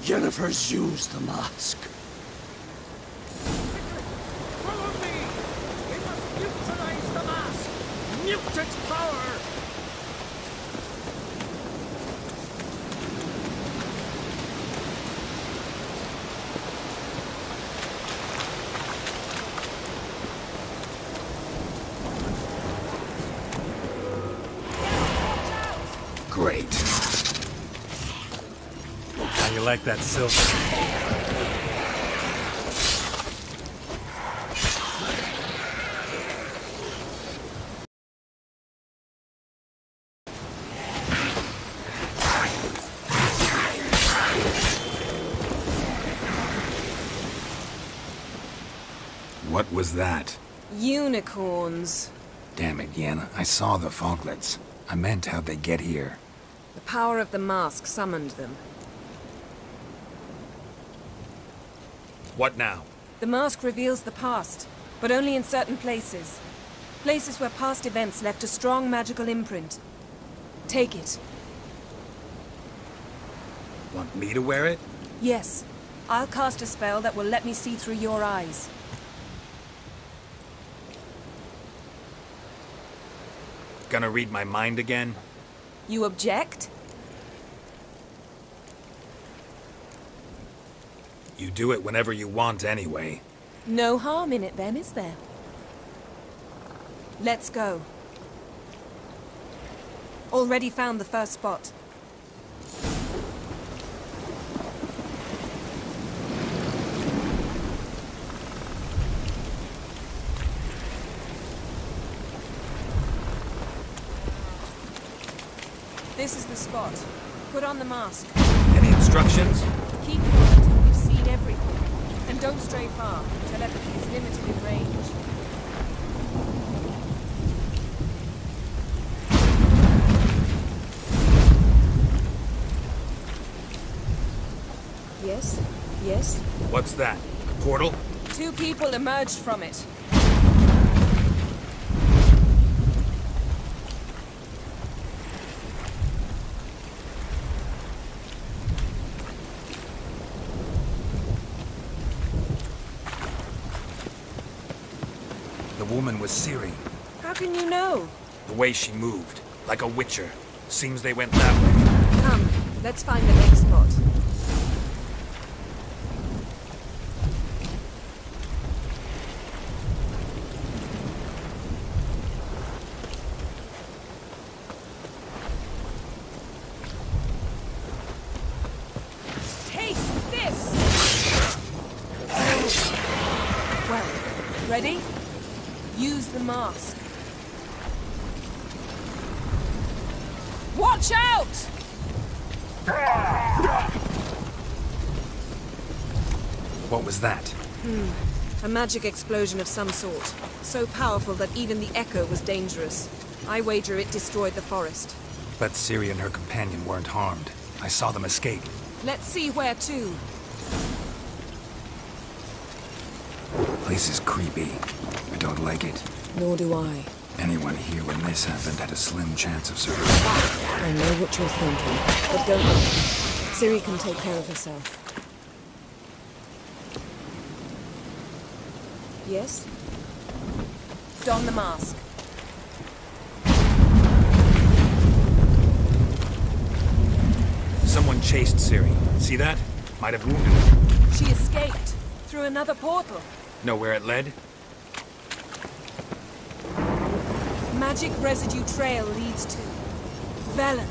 Yennefer's used the mask. Follow me! We must neutralize the mask! Mute its power! Great. How you like that silver? What was that? Unicorns. Damn it, Yen. I saw the foglets. I meant how'd they get here. The power of the mask summoned them. What now? The mask reveals the past, but only in certain places. Places where past events left a strong magical imprint. Take it. Want me to wear it? Yes. I'll cast a spell that will let me see through your eyes. Gonna read my mind again? You object? You do it whenever you want anyway. No harm in it then, is there? Let's go. Already found the first spot. This is the spot. Put on the mask. Any instructions? Keep quiet until we've seen everything. And don't stray far. Telepathy is limited in range. Yes? Yes? What's that? A portal? 2 people emerged from it. The woman was Ciri. How can you know? The way she moved, like a witcher. Seems they went that way. Come, let's find the next spot. Taste this! Well, ready? Use the mask. Watch out! What was that? A magic explosion of some sort. So powerful that even the echo was dangerous. I wager it destroyed the forest. But Ciri and her companion weren't harmed. I saw them escape. Let's see where to. Place is creepy. I don't like it. Nor do I. Anyone here when this happened had a slim chance of survival. I know what you're thinking, but don't worry. Ciri can take care of herself. Yes? Don the mask. Someone chased Ciri. See that? Might have wounded her. She escaped through another portal. Know where it led? Magic residue trail leads to Velen.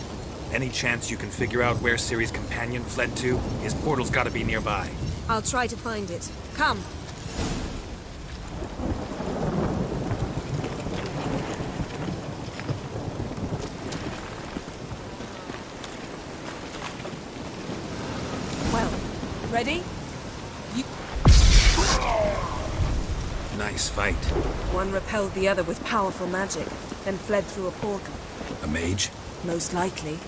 Any chance you can figure out where Ciri's companion fled to? His portal's gotta be nearby. I'll try to find it. Come. Well, ready? Nice fight. One repelled the other with powerful magic, then fled through a portal. A mage? Most likely.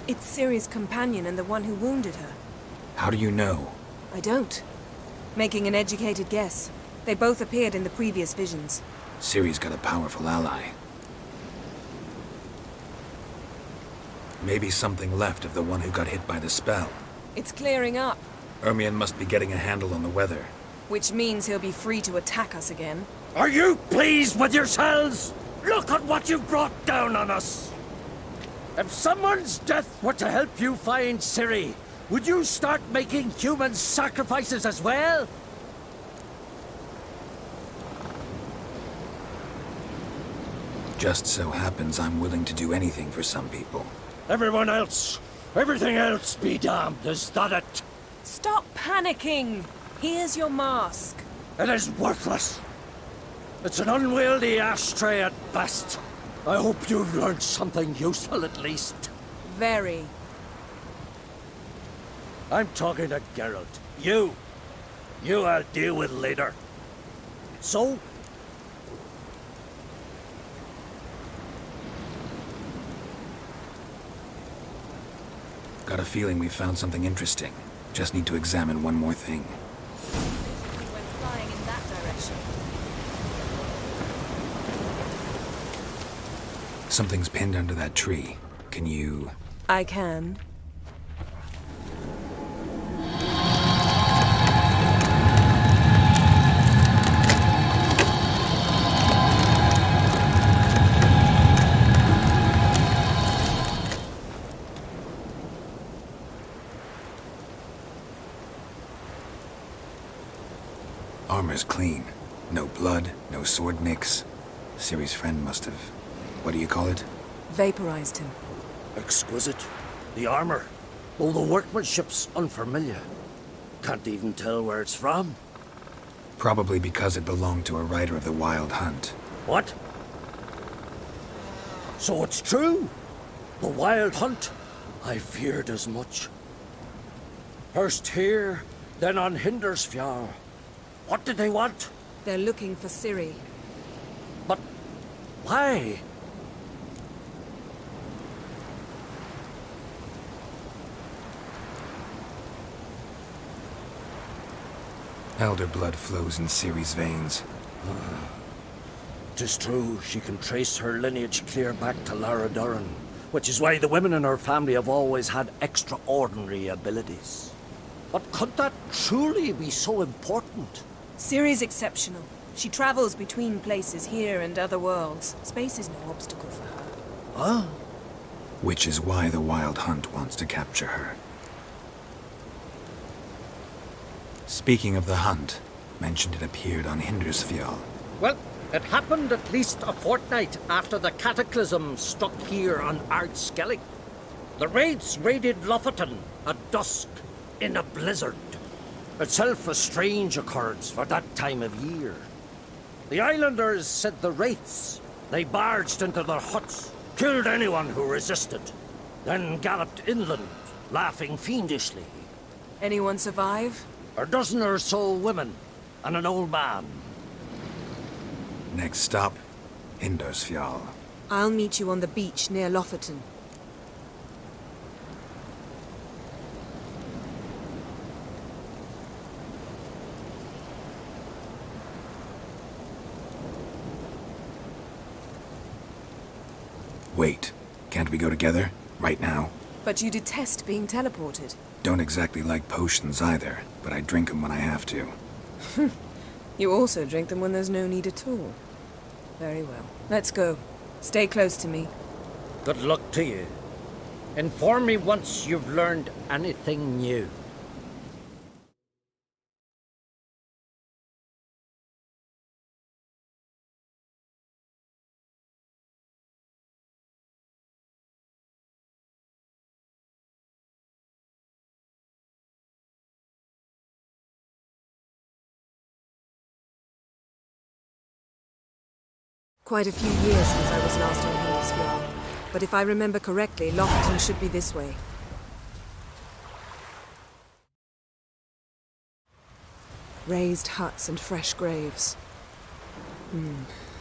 It's Ciri's companion and the one who wounded her. How do you know? I don't. Making an educated guess. They both appeared in the previous visions. Ciri's got a powerful ally. Maybe something left of the one who got hit by the spell. It's clearing up, Ermion must be getting a handle on the weather. which means he'll be free to attack us again. Are you pleased with yourselves? Look at what you've brought down on us! If someone's death were to help you find Ciri, would you start making human sacrifices as well? Just so happens I'm willing to do anything for some people. Everyone else, everything else be damned, is that it? Stop panicking! Here's your mask. It is worthless. It's an unwieldy ashtray at best. I hope you've learned something useful at least. Very. I'm talking to Geralt. You I'll deal with later. So? Got a feeling we found something interesting. Just need to examine one more thing. We went flying in that direction. Something's pinned under that tree. Can you... I can. Armor's clean. No blood, no sword nicks. Ciri's friend must have... what do you call it? Vaporized him. Exquisite. The armor. Though the workmanship's unfamiliar. Can't even tell where it's from. Probably because it belonged to a rider of the Wild Hunt. What? So it's true? The Wild Hunt? I feared as much. First here, then on Hindersfjall. What did they want? They're looking for Ciri. But why? Elder blood flows in Ciri's veins. 'Tis true, she can trace her lineage clear back to Lara Duran, which is why the women in her family have always had extraordinary abilities. But could that truly be so important? Ciri's exceptional. She travels between places here and other worlds. Space is no obstacle for her. Huh? Which is why the Wild Hunt wants to capture her. Speaking of the hunt, mentioned it appeared on Hindersfjall. Well, it happened at least a fortnight after the cataclysm struck here on Ardskellig. The raids raided Lofoten at dusk in a blizzard. Itself a strange occurrence for that time of year. The islanders said the wraiths. They barged into their huts, killed anyone who resisted, then galloped inland, laughing fiendishly. Anyone survive? A dozen or so women, and an old man. Next stop, Hindersfjall. I'll meet you on the beach near Lofoten. Wait, can't we go together? Right now? But you detest being teleported. Don't exactly like potions either, but I drink them when I have to. You also drink them when there's no need at all. Very well. Let's go. Stay close to me. Good luck to you. Inform me once you've learned anything new. Quite a few years since I was last on Hindersfjall, but if I remember correctly, Lofoten should be this way. Raised huts and fresh graves.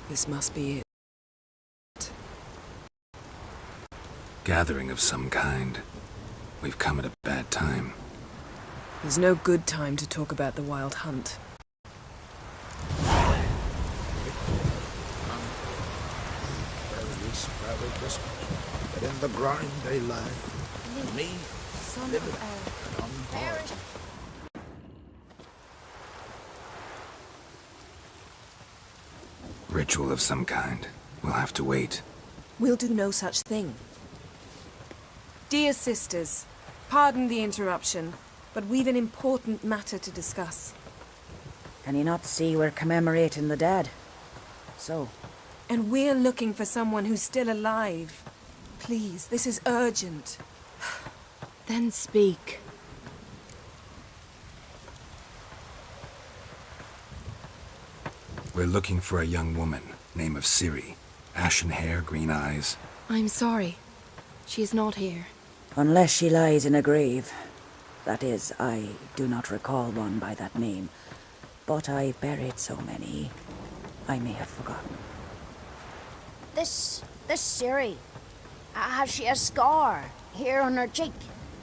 This must be it. Gathering of some kind. We've come at a bad time. There's no good time to talk about the Wild Hunt. But in the grind they lie. Me, Son living of unborn. Ritual of some kind. We'll have to wait. We'll do no such thing. Dear sisters, pardon the interruption, but we've an important matter to discuss. Can you not see we're commemorating the dead? So? And we're looking for someone who's still alive. Please, this is urgent. Then speak. We're looking for a young woman, name of Ciri. Ashen hair, green eyes. I'm sorry. She is not here. Unless she lies in a grave. That is, I do not recall one by that name. But I've buried so many, I may have forgotten. This Ciri, has she a scar here on her cheek?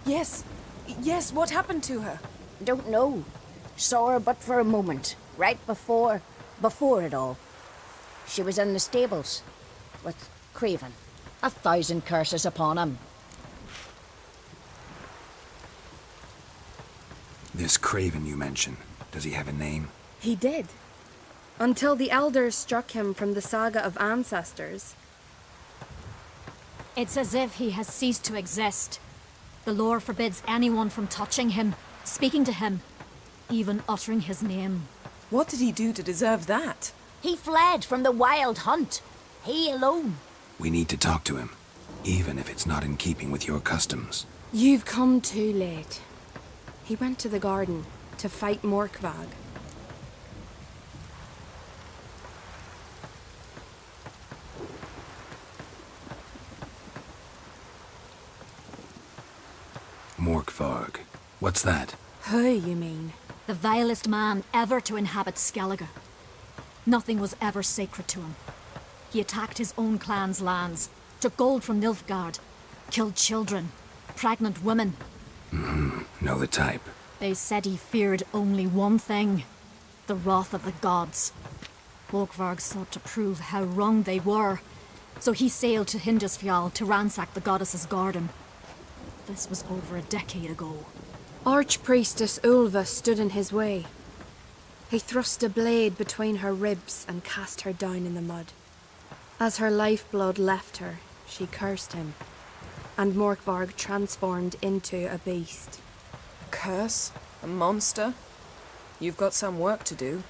Yes, what happened to her? Don't know. Saw her but for a moment, right before it all. She was in the stables with Craven. 1,000 curses upon him. This Craven you mention, does he have a name? He did. Until the elders struck him from the saga of ancestors. It's as if he has ceased to exist. The lore forbids anyone from touching him, speaking to him, even uttering his name. What did he do to deserve that? He fled from the Wild Hunt. He alone. We need to talk to him, even if it's not in keeping with your customs. You've come too late. He went to the garden to fight Morkvag. What's that? Who, you mean? The vilest man ever to inhabit Skellige. Nothing was ever sacred to him. He attacked his own clan's lands, took gold from Nilfgaard, killed children, pregnant women. Know the type. They said he feared only one thing, the wrath of the gods. Wolfvarg sought to prove how wrong they were, so he sailed to Hindisfjall to ransack the goddess's garden. This was over a decade ago. Archpriestess Ulva stood in his way. He thrust a blade between her ribs and cast her down in the mud. As her lifeblood left her, she cursed him, and Morkvarg transformed into a beast. A curse? A monster? You've got some work to do.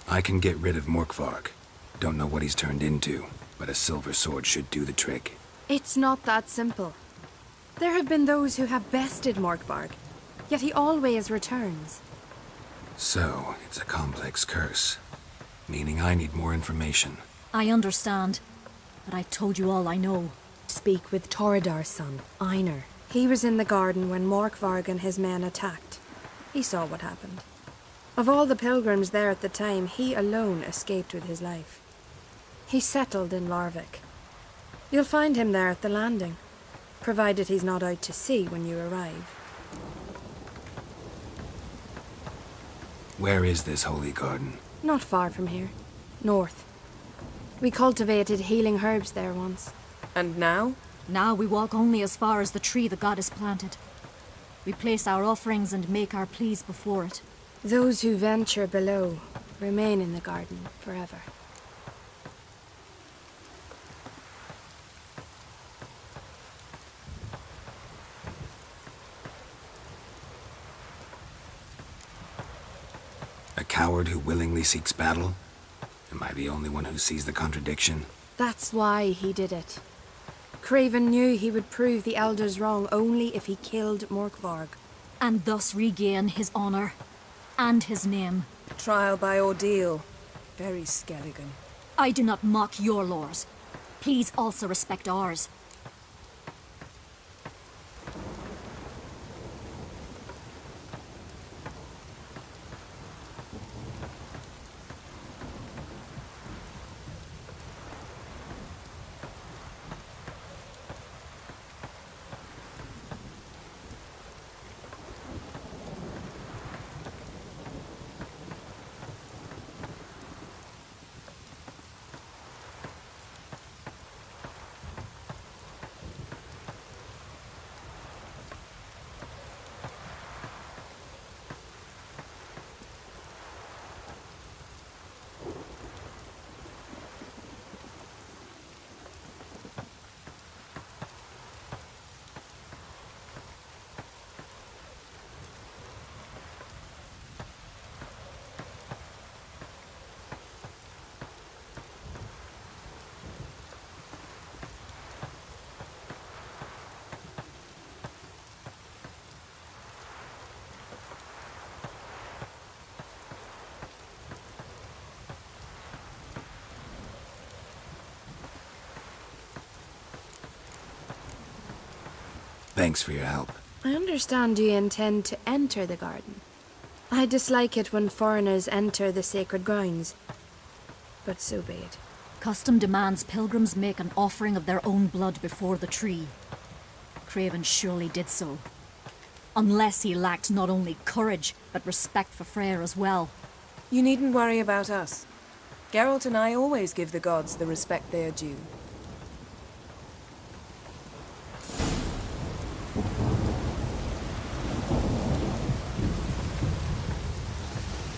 I can get rid of Morkvarg. Don't know what he's turned into, but a silver sword should do the trick. It's not that simple. There have been those who have bested Morkvarg, yet he always returns. So, it's a complex curse. Meaning I need more information. I understand, but I've told you all I know. Speak with Toredar's son, Einar. He was in the garden when Morkvarg and his men attacked. He saw what happened. Of all the pilgrims there at the time, he alone escaped with his life. He settled in Larvik. You'll find him there at the landing, provided he's not out to sea when you arrive. Where is this holy garden? Not far from here. North. We cultivated healing herbs there once. And now? Now we walk only as far as the tree the goddess planted. We place our offerings and make our pleas before it. Those who venture below remain in the garden forever. A coward who willingly seeks battle? Am I the only one who sees the contradiction? That's why he did it. Craven knew he would prove the elders wrong only if he killed Morkvarg. And thus regain his honor. And his name. Trial by ordeal. Very Skelligan. I do not mock your laws. Please also respect ours. Thanks for your help. I understand you intend to enter the garden. I dislike it when foreigners enter the sacred grounds. But so be it. Custom demands pilgrims make an offering of their own blood before the tree. Craven surely did so. Unless he lacked not only courage, but respect for Freyr as well. You needn't worry about us. Geralt and I always give the gods the respect they are due.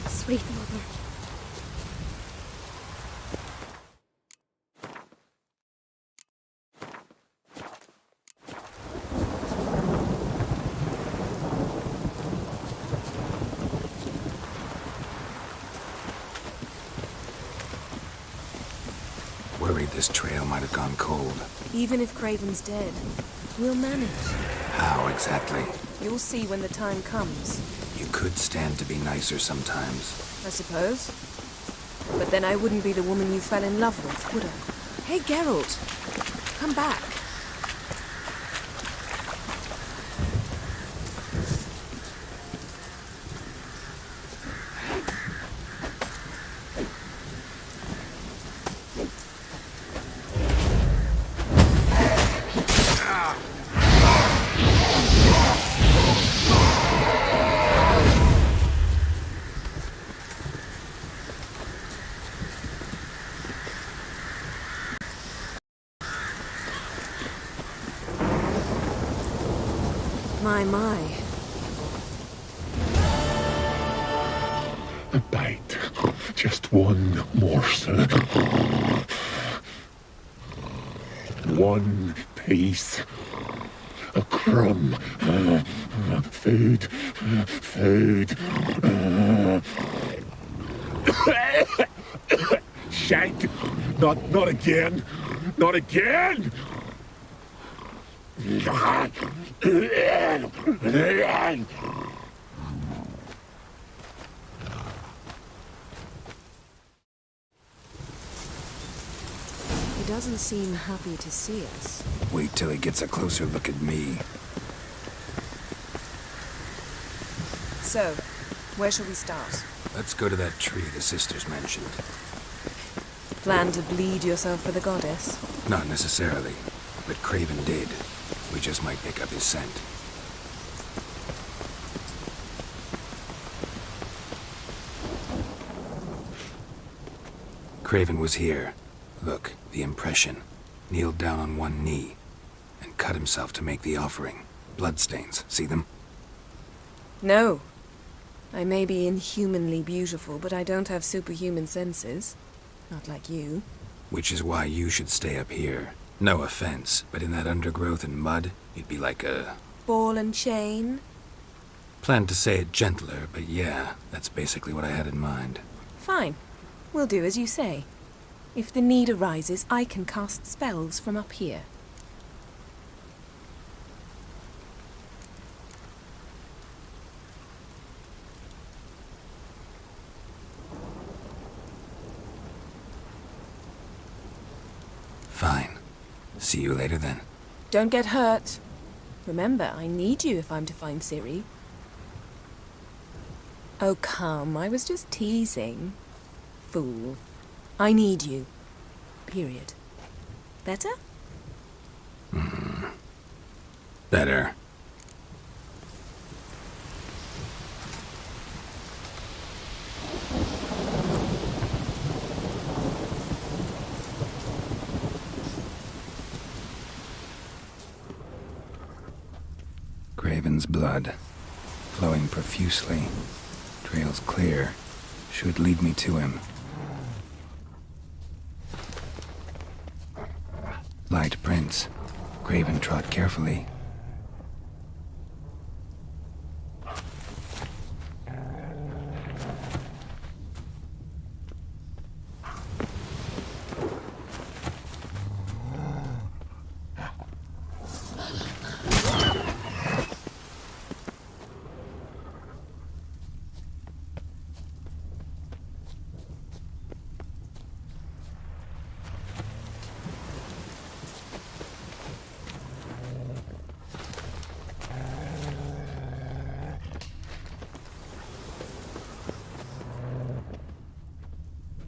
Sweet mother. Worried this trail might have gone cold. Even if Craven's dead, we'll manage. How exactly? You'll see when the time comes. You could stand to be nicer sometimes. I suppose. But then I wouldn't be the woman you fell in love with, would I? Hey, Geralt. Come back. My. A bite. Just one morsel. One piece. A crumb. Food. Food. Shank! Not again! Not again! He doesn't seem happy to see us. Wait till he gets a closer look at me. So, where shall we start? Let's go to that tree the sisters mentioned. Plan to bleed yourself for the goddess? Not necessarily, but Craven did. We just might pick up his scent. Craven was here. Look, the impression. Kneeled down on one knee and cut himself to make the offering. Bloodstains, see them? No. I may be inhumanly beautiful, but I don't have superhuman senses. Not like you. Which is why you should stay up here. No offense, but in that undergrowth and mud, you'd be like a... Ball and chain? Planned to say it gentler, but yeah, that's basically what I had in mind. Fine. We'll do as you say. If the need arises, I can cast spells from up here. Fine. See you later then. Don't get hurt. Remember, I need you if I'm to find Ciri. Oh, come. I was just teasing. Fool. I need you. Period. Better? Better. Craven's blood, flowing profusely, trails clear, should lead me to him. Light prints. Craven trod carefully.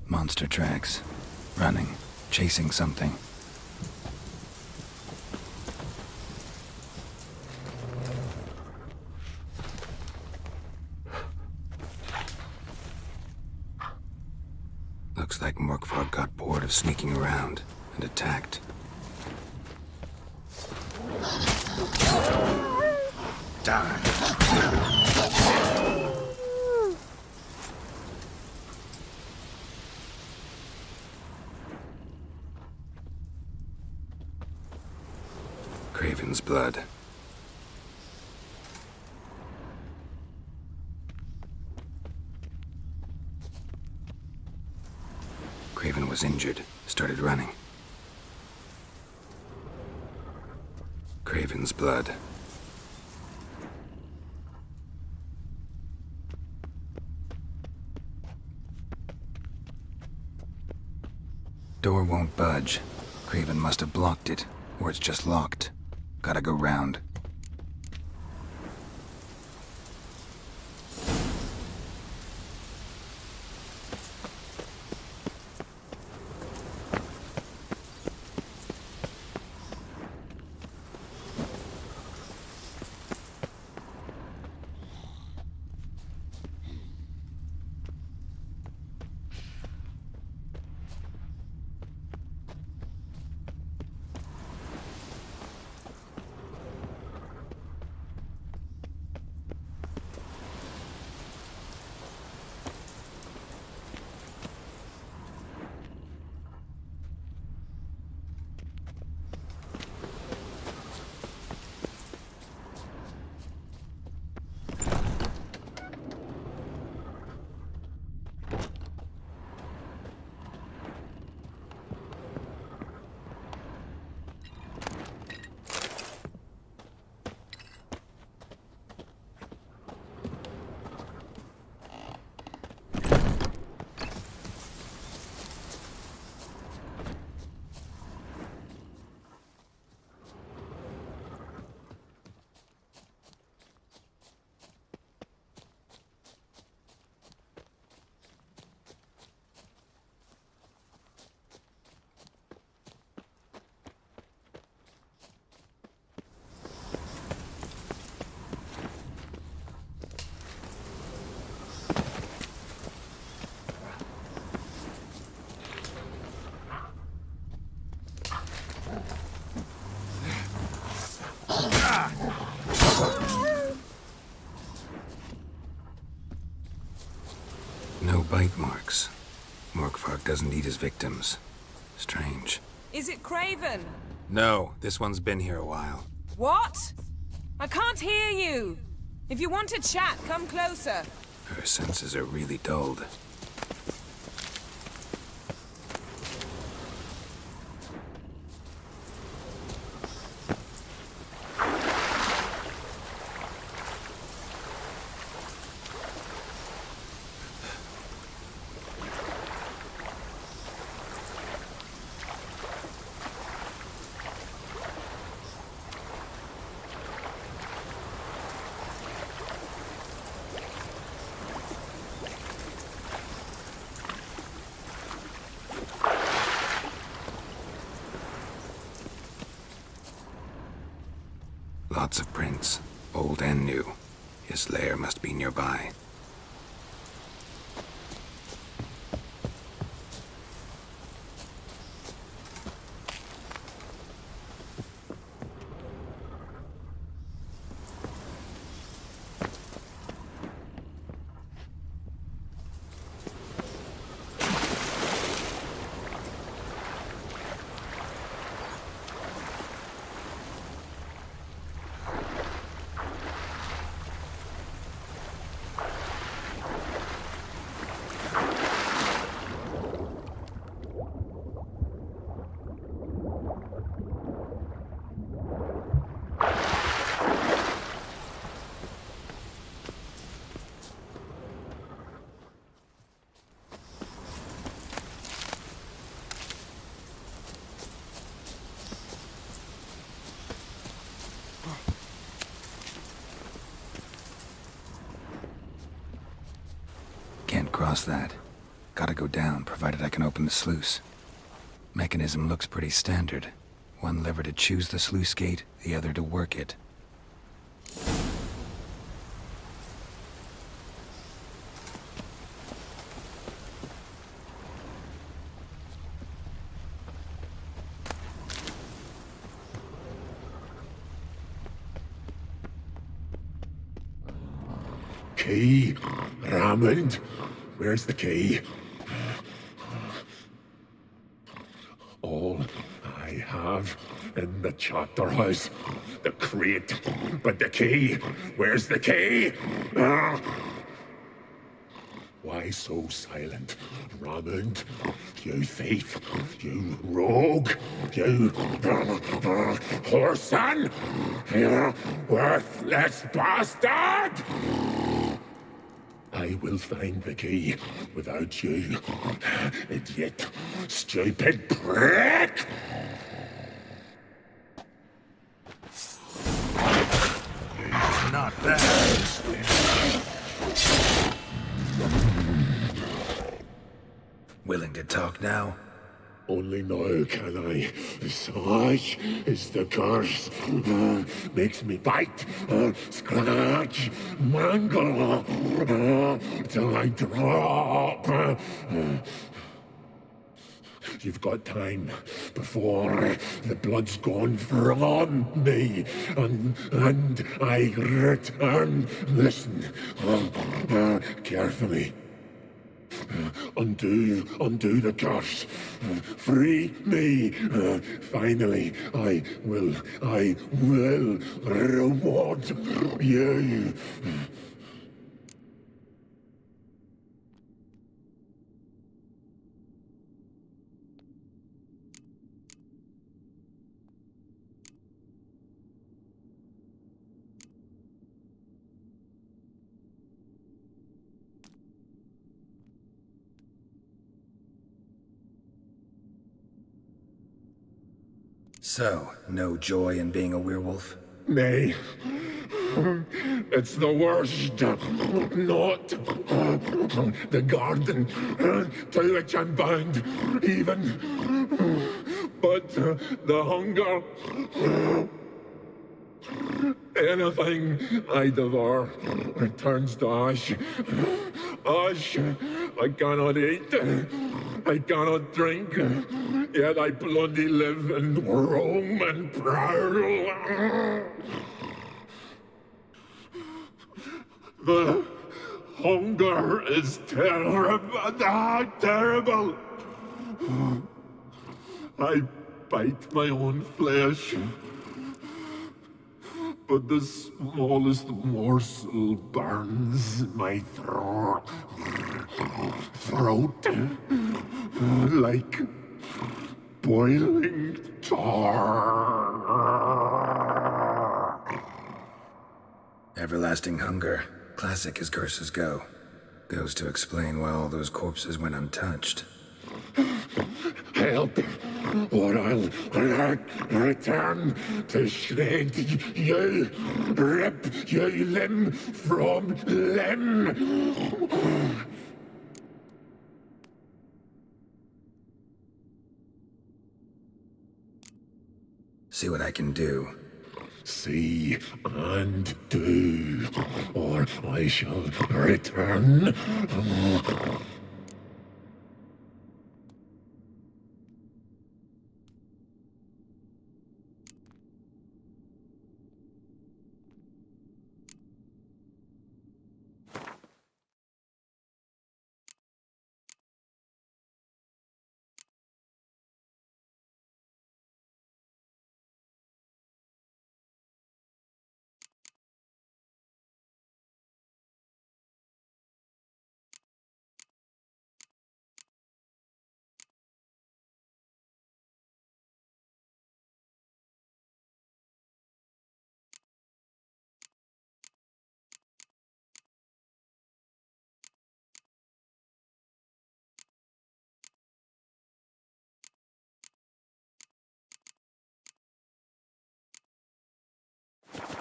Monster tracks. Running. Chasing something. Looks like Morkvarg got bored of sneaking around and attacked. Die. Craven's blood. Craven was injured, started running. Craven's blood. Door won't budge. Craven must have blocked it, or it's just locked. Gotta go round. bite marks. Morkvark doesn't eat his victims. Strange. Is it Craven? No, this one's been here a while. What? I can't hear you. If you want to chat, come closer. Her senses are really dulled. Lots of prints, old and new. His lair must be nearby. Can't cross that. Gotta go down, provided I can open the sluice. Mechanism looks pretty standard. One lever to choose the sluice gate, the other to work it. Key? Raymond? Where's the key? All I have in the chapter house, the crate, but the key? Where's the key? Why so silent, Raymond? You thief, you rogue, you whoreson, you worthless bastard! I will find the key without you, idiot, stupid prick! Not bad. Willing to talk now? Only now can I. Such is the curse. Makes me bite, scratch, mangle, till I drop. You've got time before the blood's gone from me, and I return. Listen, carefully. Undo the curse. Free me. Finally, I will reward you. So, no joy in being a werewolf? Nay. It's the worst. Not the garden to which I'm bound, even. But the hunger. Anything I devour turns to ash. Ash. I cannot eat. I cannot drink. Yet I bloody live and roam and prowl. The Hunger is terrible, terrible. I bite my own flesh, but the smallest morsel burns my throat like boiling tar. Everlasting hunger, classic as curses go. Goes to explain why all those corpses went untouched. Help, or I'll return to shred you, rip you limb from limb. See what I can do. See and do, or I shall return.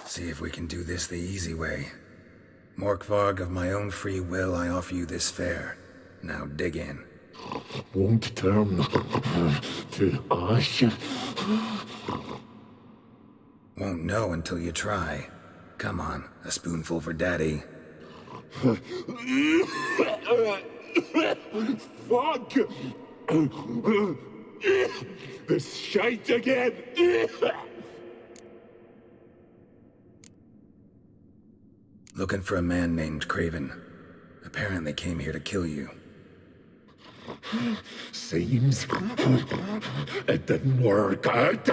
See if we can do this the easy way. Morkvarg, of my own free will, I offer you this fare. Now dig in. Won't turn to ash. Won't know until you try. Come on, a spoonful for Daddy. Fuck! This shite again! Looking for a man named Craven. Apparently came here to kill you. Seems it didn't work out.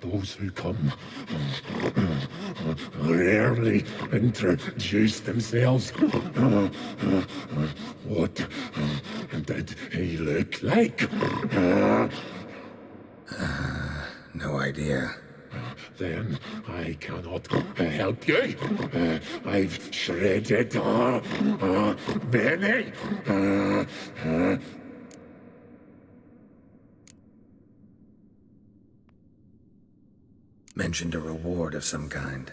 Those who come rarely introduce themselves. What did he look like? No idea. Then I cannot help you. I've shredded many. Mentioned a reward of some kind.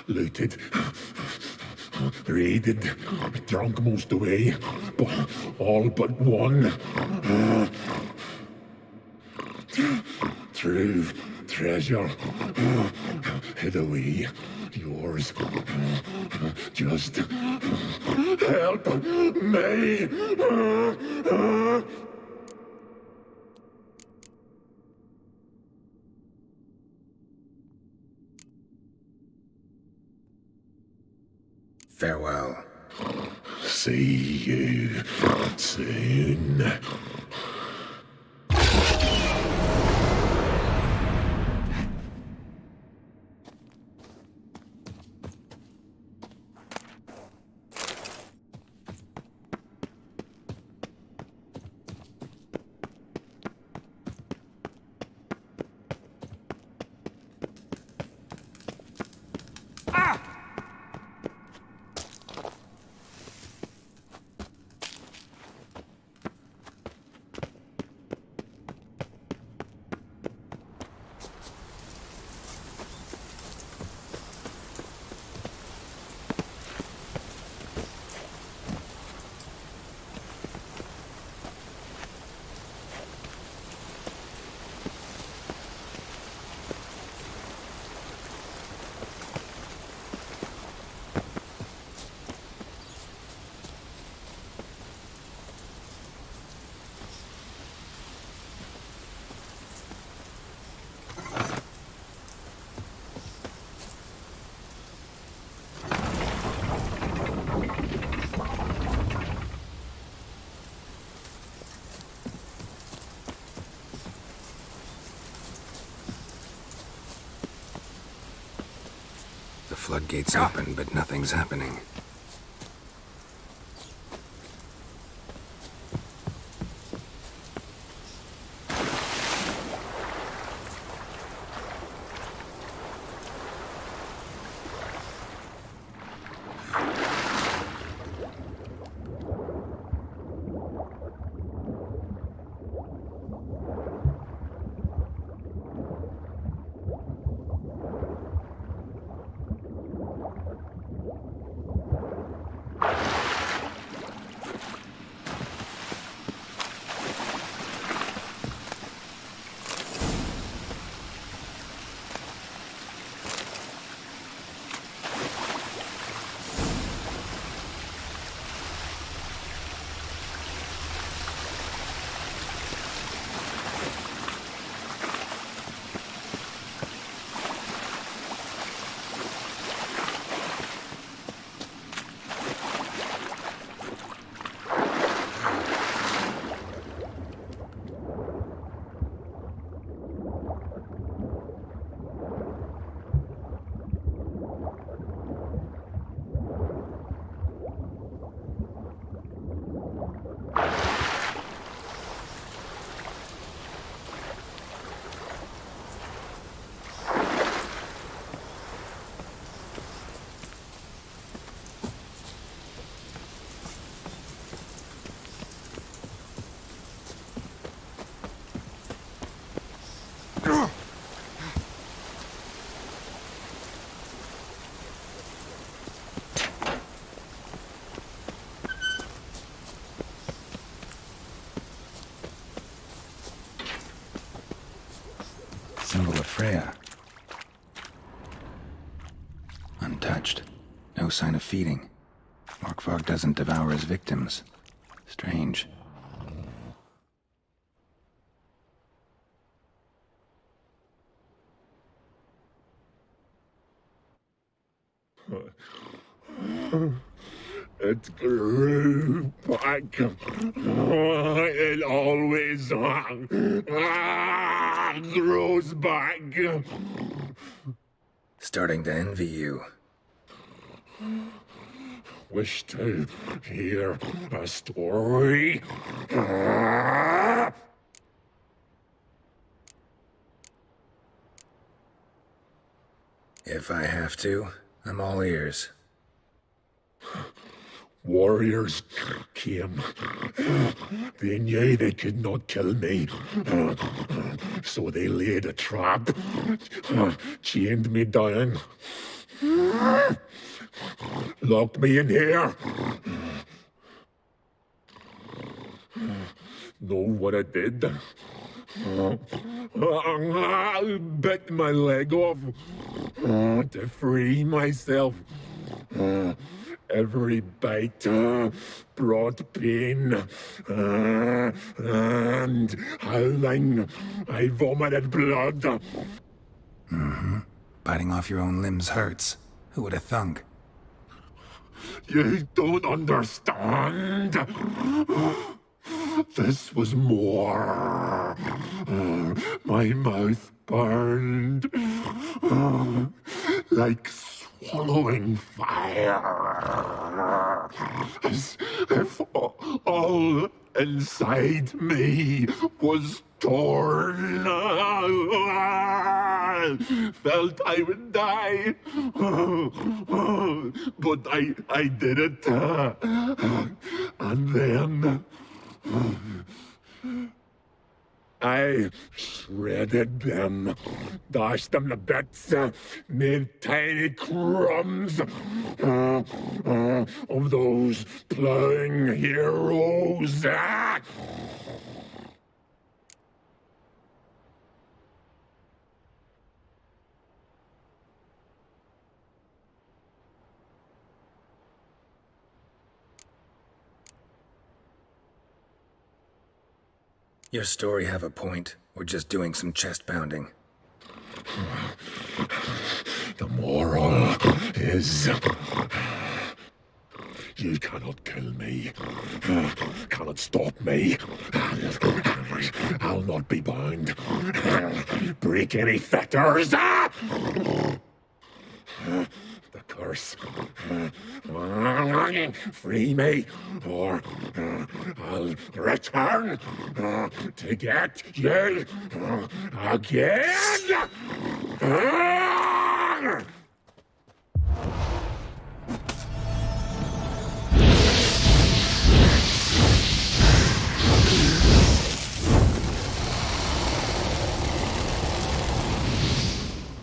Looted, raided, drunk most away, all but one. True treasure hid away. Yours. Just help me. Farewell. See you soon. Floodgates open, but nothing's happening. Symbol of Freya. Untouched. No sign of feeding. Morkvarg doesn't devour his victims. Strange. It grew back. It always grows back. Starting to envy you. Wish to hear a story? If I have to, I'm all ears. Warriors came. They knew they could not kill me. So they laid a trap. Chained me down. Locked me in here. Know what I did? I bit my leg off to free myself. Every bite brought pain, and howling, I vomited blood. Mm-hmm. Biting off your own limbs hurts. Who would have thunk? You don't understand. This was more. My mouth burned like swallowing fire, as if all inside me was torn. Felt I would die, but I did it, and then I shredded them, dashed them to bits, made tiny crumbs of those plowing heroes. Your story have a point. We're just doing some chest pounding. The moral is... you cannot kill me. Cannot stop me. I'll not be bound. Break any fetters. The brothers. Free me, or I'll return to get you again.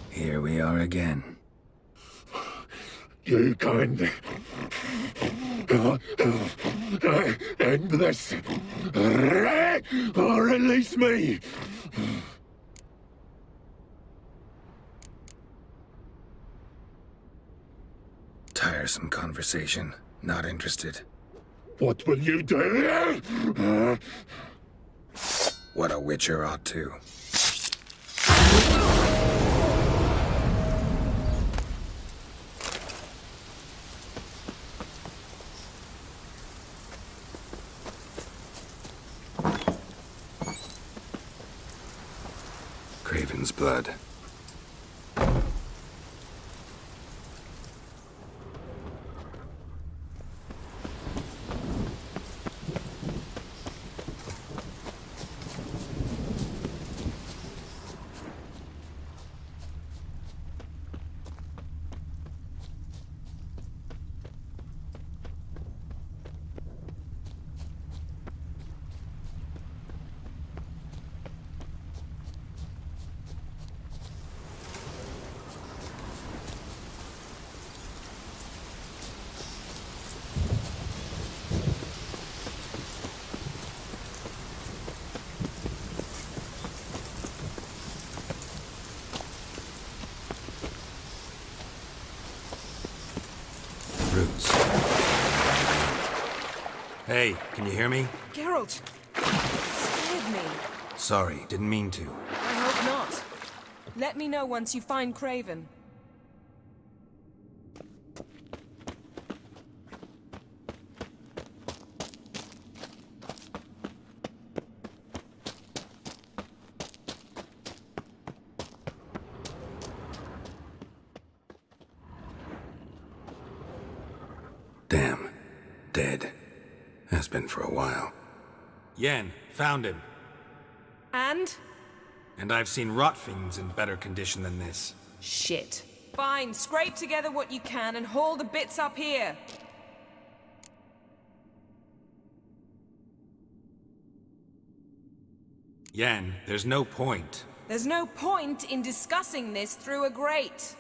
Here we are again. You can end this, or release me. Tiresome conversation. Not interested. What will you do? What a witcher ought to. Craven's blood. Hey, can you hear me? Geralt, scared me. Sorry, didn't mean to. I hope not. Let me know once you find Craven. Damn. Dead. Has been for a while. Yen, found him. And? And I've seen rot fiends in better condition than this. Shit. Fine, scrape together what you can and haul the bits up here. Yen, there's no point. There's no point in discussing this through a grate.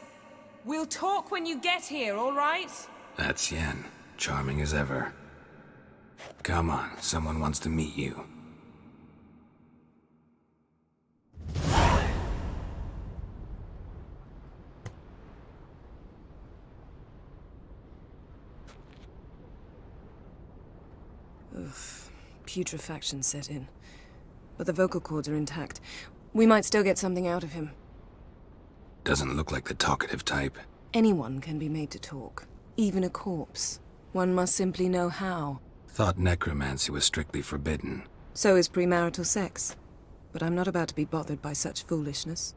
We'll talk when you get here, all right? That's Yen. Charming as ever. Come on, someone wants to meet you. Oof. Putrefaction set in. But the vocal cords are intact. We might still get something out of him. Doesn't look like the talkative type. Anyone can be made to talk. Even a corpse. One must simply know how. Thought necromancy was strictly forbidden. So is premarital sex. But I'm not about to be bothered by such foolishness.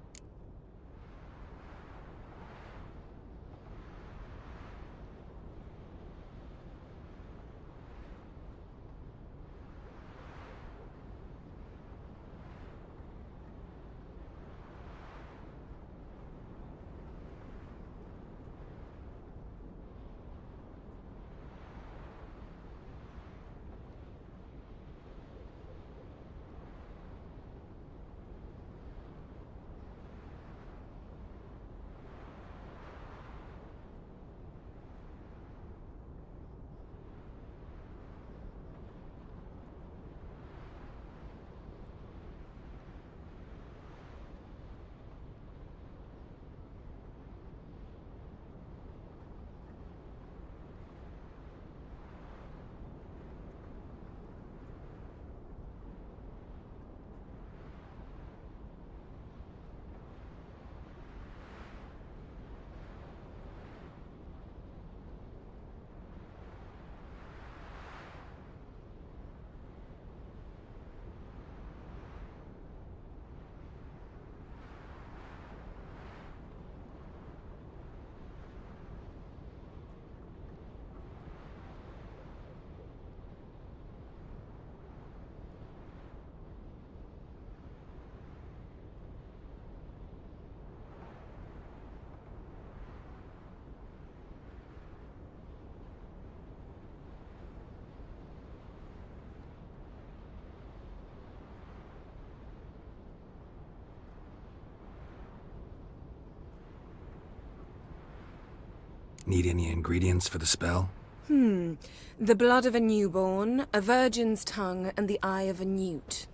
Need any ingredients for the spell? The blood of a newborn, a virgin's tongue, and the eye of a newt.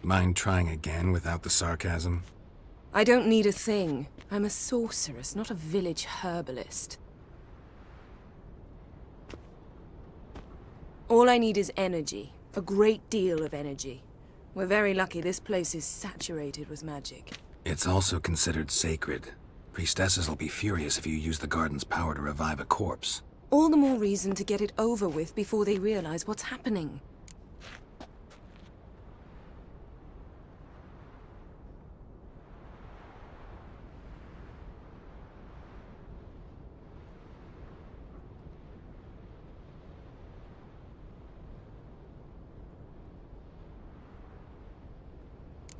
Mind trying again without the sarcasm? I don't need a thing. I'm a sorceress, not a village herbalist. All I need is energy. A great deal of energy. We're very lucky this place is saturated with magic. It's also considered sacred. Priestesses will be furious if you use the garden's power to revive a corpse. All the more reason to get it over with before they realize what's happening.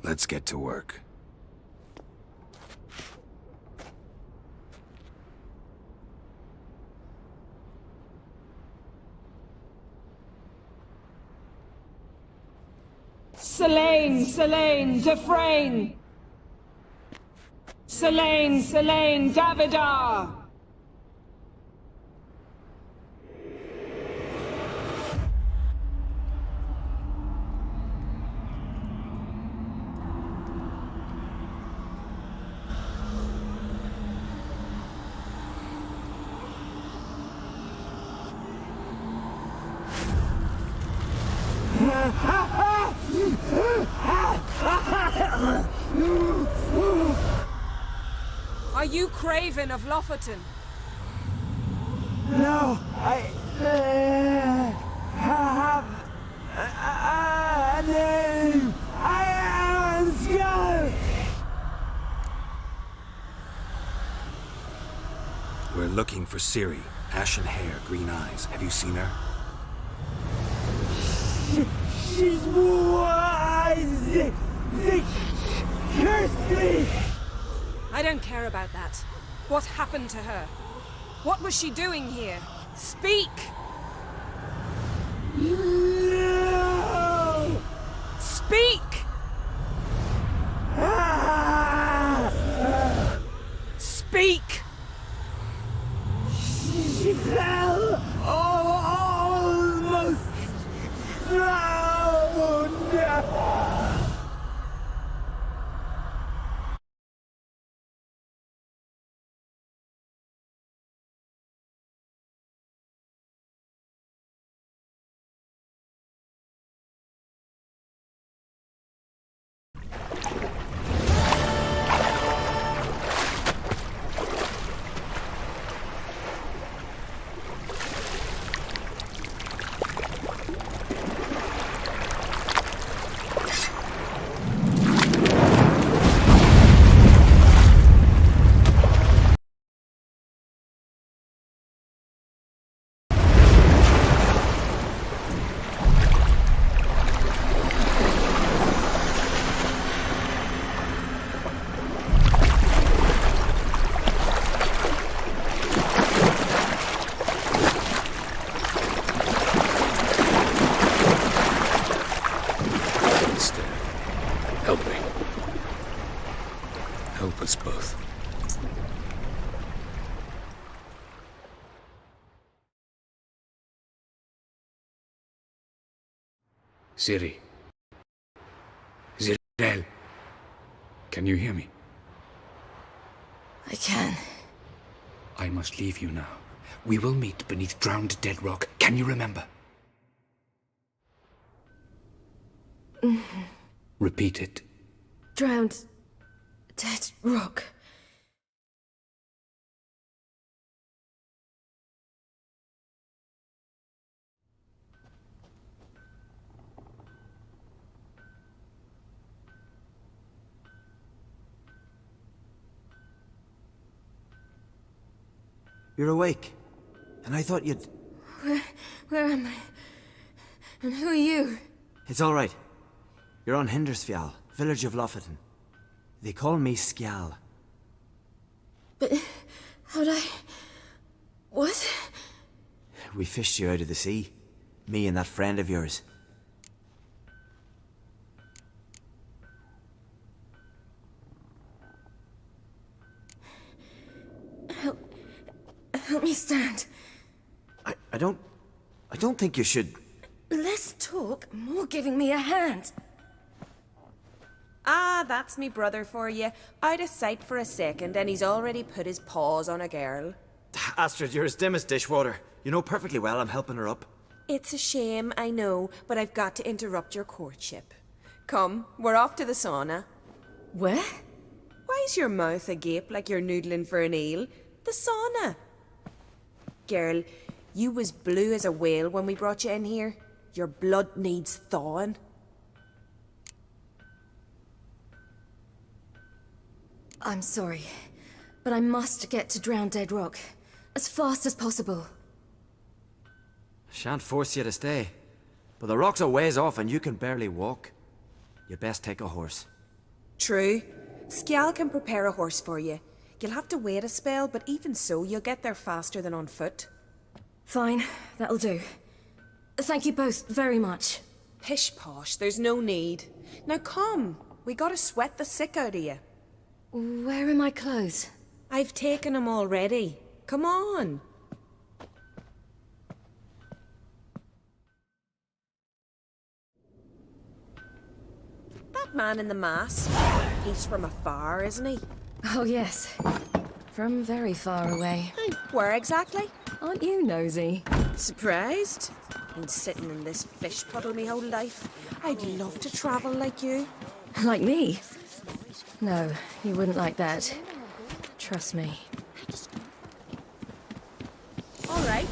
Let's get to work. Selene, Selene, Dufresne! Selene, Selene, Davidar! Are you Craven of Lofoten? No, I have a name. I am Skull. We're looking for Ciri. Ashen hair, green eyes. Have you seen her? She's wise. They cursed me. I don't care about that. What happened to her? What was she doing here? Speak! No! Speak! Speak! She fell almost drowned. Help me. Help us both. Ciri. Zirel. Can you hear me? I can. I must leave you now. We will meet beneath drowned dead rock. Can you remember? Repeat it. Drowned. Dead rock. You're awake. And I thought you'd... Where am I? And who are you? It's all right. You're on Hindersfjall, village of Lofoten. They call me Skjal. But how'd I... What? We fished you out of the sea. Me and that friend of yours. I don't think you should... Less talk, more giving me a hand. Ah, that's me brother for you. Out of sight for a second, and he's already put his paws on a girl. Astrid, you're as dim as dishwater. You know perfectly well I'm helping her up. It's a shame, I know, but I've got to interrupt your courtship. Come, we're off to the sauna. Where? Why's your mouth agape like you're noodling for an eel? The sauna. Girl, you was blue as a whale when we brought you in here. Your blood needs thawing. I'm sorry, but I must get to Drowned Dead Rock as fast as possible. Shan't force you to stay. But the rock's a ways off and you can barely walk. You best take a horse. True. Skjal can prepare a horse for you. You'll have to wait a spell, but even so, you'll get there faster than on foot. Fine, that'll do. Thank you both very much. Pish posh, there's no need. Now come, we gotta sweat the sick out of you. Where are my clothes? I've taken them already. Come on. That man in the mask, he's from afar, isn't he? Oh yes, from very far away. Where exactly? Aren't you nosy? Surprised? Been sitting in this fish puddle me whole life. I'd love to travel like you. Like me? No, you wouldn't like that. Trust me. All right,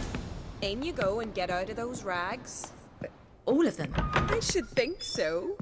in you go and get out of those rags. All of them? I should think so.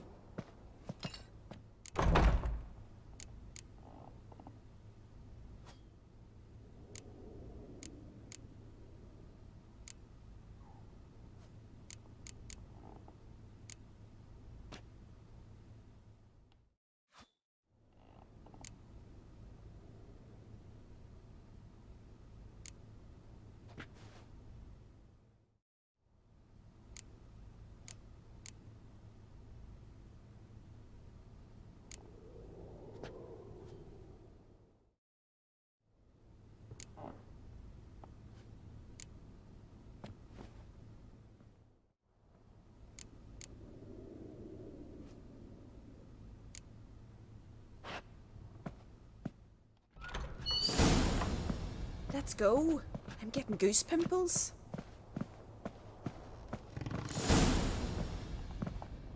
Let's go. I'm getting goose pimples.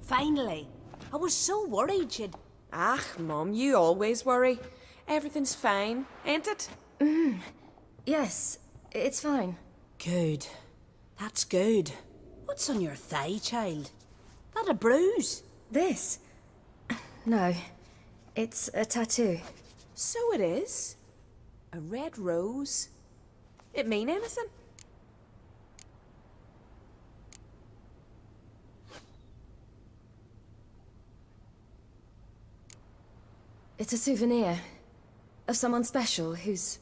Finally. I was so worried you'd... Ah, Mum, you always worry. Everything's fine, ain't it? Yes, it's fine. Good. That's good. What's on your thigh, child? That a bruise? This? No, it's a tattoo. So it is. A red rose. It mean anything? It's a souvenir of someone special who's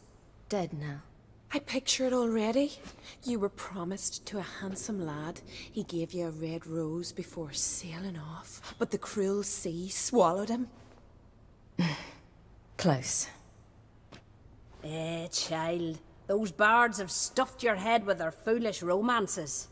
dead now. I picture it already. You were promised to a handsome lad. He gave you a red rose before sailing off, but the cruel sea swallowed him. Close. Child. Those bards have stuffed your head with their foolish romances.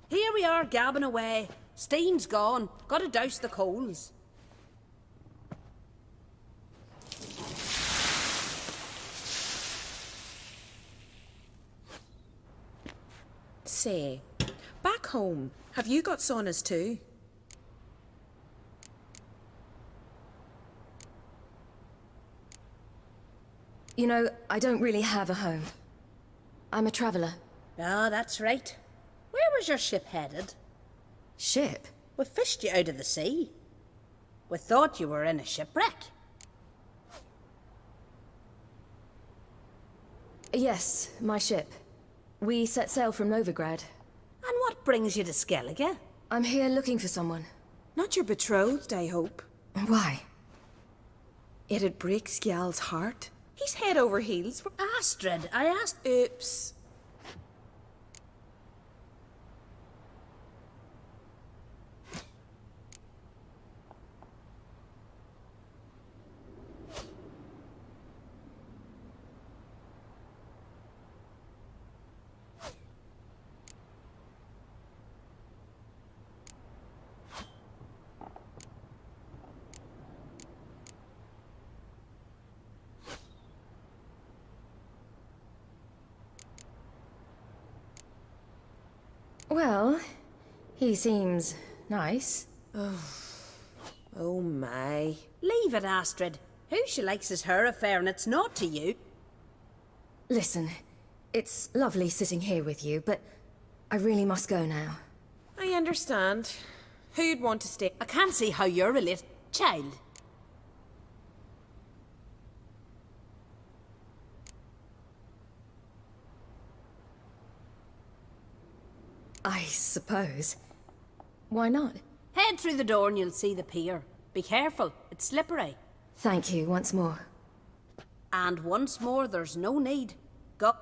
Here we are, gabbing away. Steam's gone. Gotta douse the coals. Say, back home, have you got saunas too? You know, I don't really have a home. I'm a traveller. Ah, that's right. Where was your ship headed? Ship? We fished you out of the sea. We thought you were in a shipwreck. Yes, my ship. We set sail from Novigrad. And what brings you to Skellige? I'm here looking for someone. Not your betrothed, I hope. Why? It'd break Skjal's heart. He's head over heels for... Astrid, I asked... Oops. Well, he seems nice. Oh my. Leave it, Astrid. Who she likes is her affair, and it's not to you. Listen, it's lovely sitting here with you, but I really must go now. I understand. Who'd want to stay? I can't see how you're a little child. I suppose. Why not? Head through the door and you'll see the pier. Be careful, it's slippery. Thank you once more. And once more, there's no need. Go.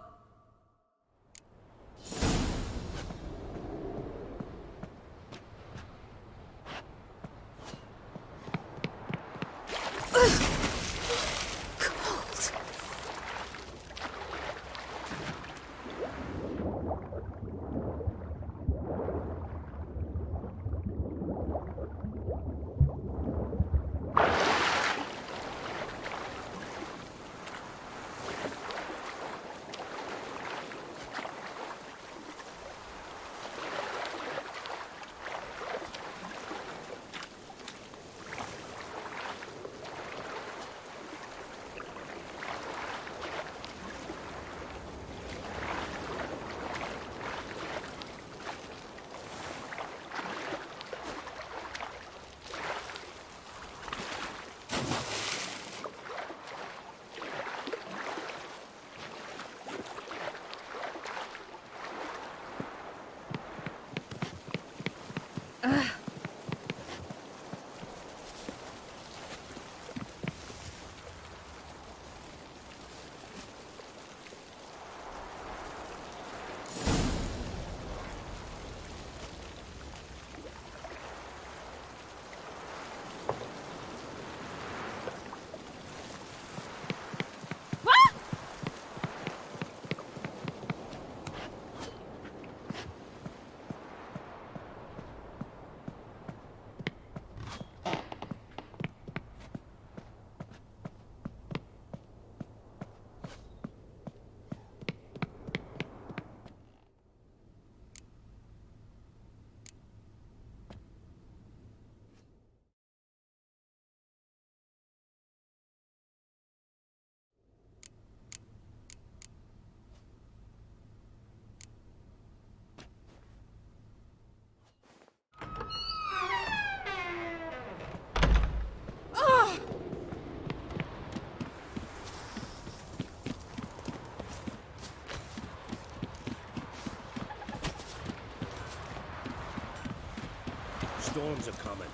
Storms are coming.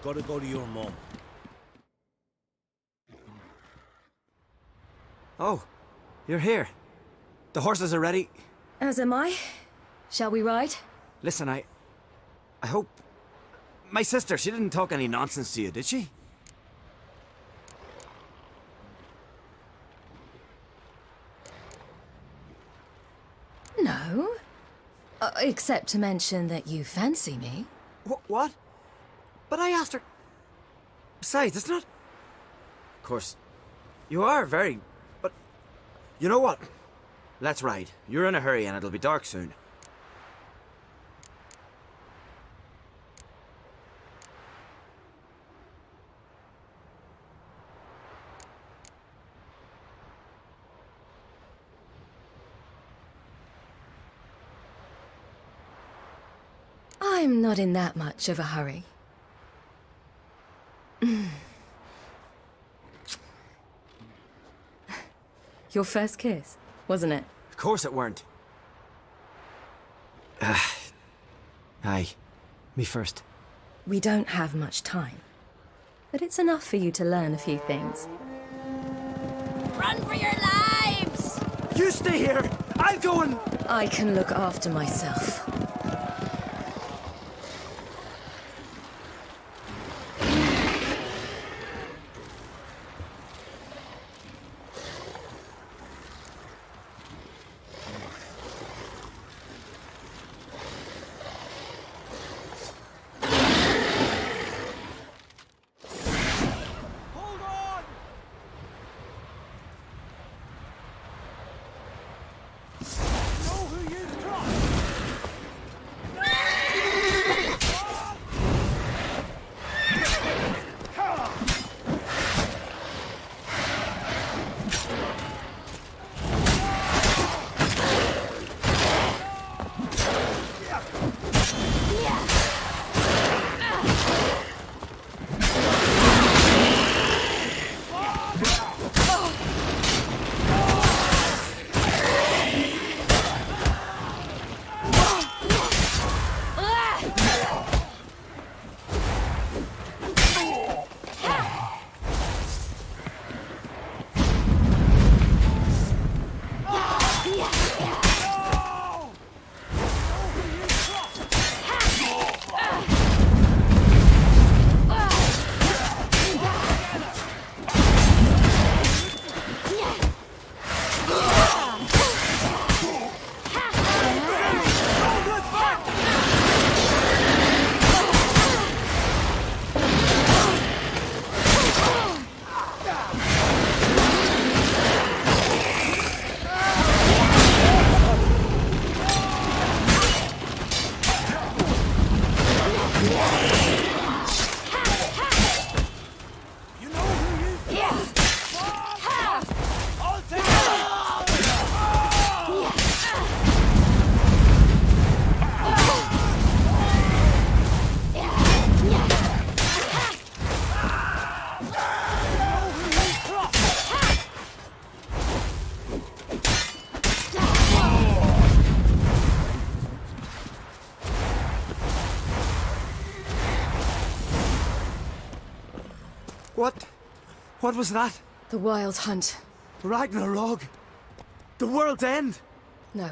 Gotta go to your mum. Oh, you're here. The horses are ready. As am I. Shall we ride? Listen, I hope... My sister, she didn't talk any nonsense to you, did she? No. Except to mention that you fancy me. What? But I asked her... Besides, it's not... Of course, you are very... But... You know what? Let's ride. You're in a hurry and it'll be dark soon. I'm not in that much of a hurry. Your first kiss, wasn't it? Of course it weren't. Aye. Me first. We don't have much time. But it's enough for you to learn a few things. Run for your lives! You stay here! I'll go and... I can look after myself. What was that? The Wild Hunt. Ragnarok? The world's end? No,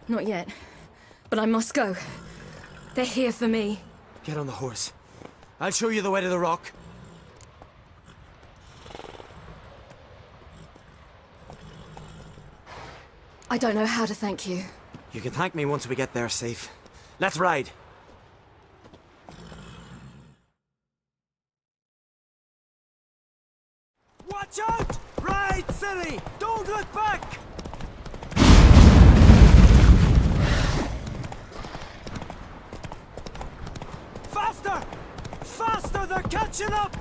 not yet. But I must go. They're here for me. Get on the horse. I'll show you the way to the rock. I don't know how to thank you. You can thank me once we get there safe. Let's ride. Watch out! Ride, silly! Don't look back! Faster! Faster! They're catching up!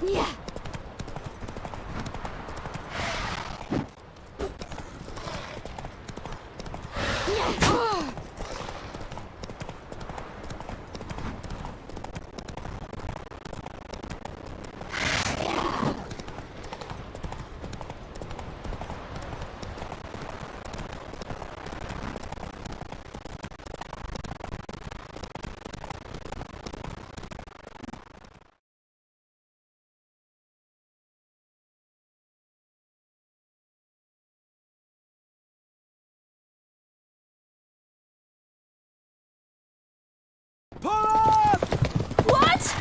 Yeah. Pull up! What?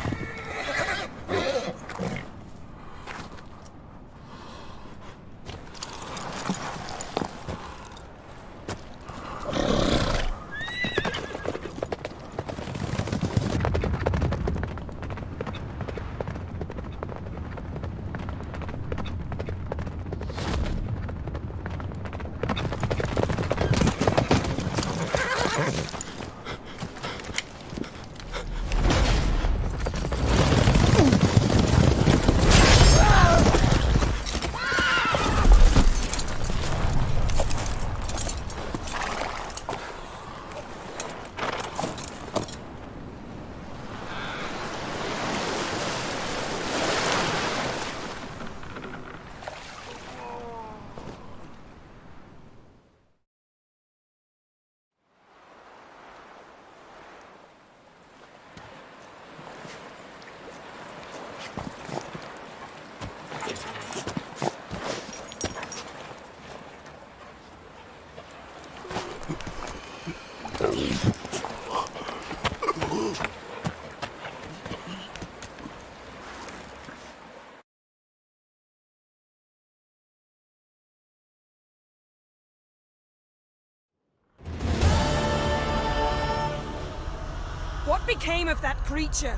What became of that creature?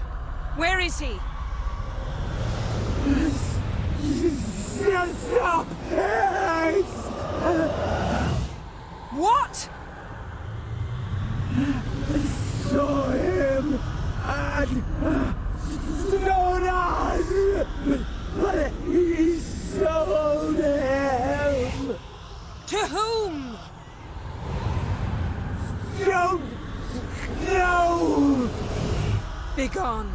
Where is he? Stop! What? I saw him at Snowdon, but he sold him. To whom? Don't know. Begone.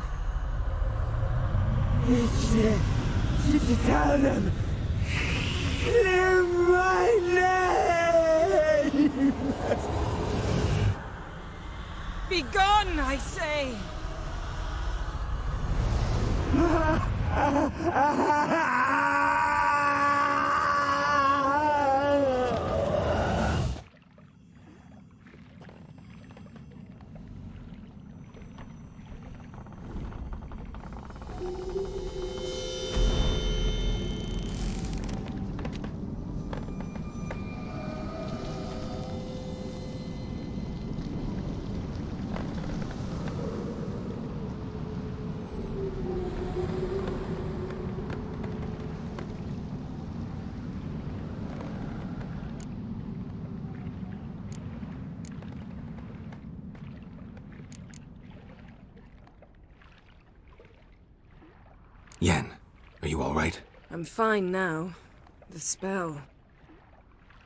Tell them. Clear my name. Begone, I say! Yen, are you all right? I'm fine now. The spell.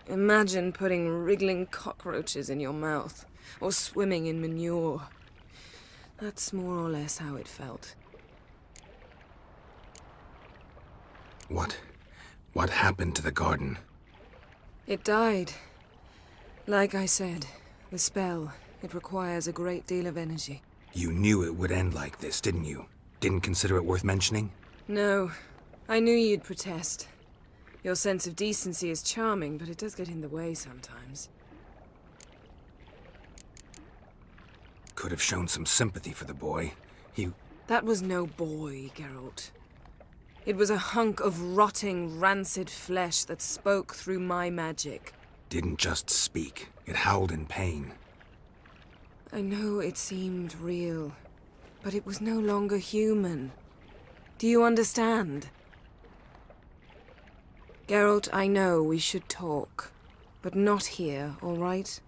Imagine putting wriggling cockroaches in your mouth, or swimming in manure. That's more or less how it felt. What happened to the garden? It died. Like I said, the spell, it requires a great deal of energy. You knew it would end like this, didn't you? Didn't consider it worth mentioning? No. I knew you'd protest. Your sense of decency is charming, but it does get in the way sometimes. Could have shown some sympathy for the boy. That was no boy, Geralt. It was a hunk of rotting, rancid flesh that spoke through my magic. Didn't just speak. It howled in pain. I know it seemed real, but it was no longer human. Do you understand? Geralt, I know we should talk, but not here, all right?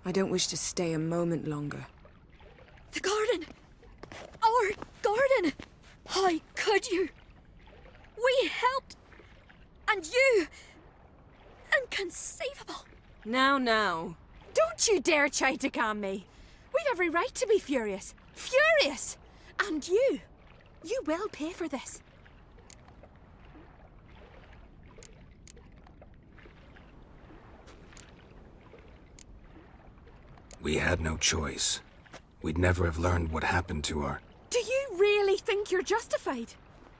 I don't wish to stay a moment longer. The garden! Our garden! How could you? We helped! And you! Inconceivable! Now. Don't you dare try to calm me. We've every right to be furious. Furious! And you will pay for this. We had no choice. We'd never have learned what happened to our... Do you really think you're justified?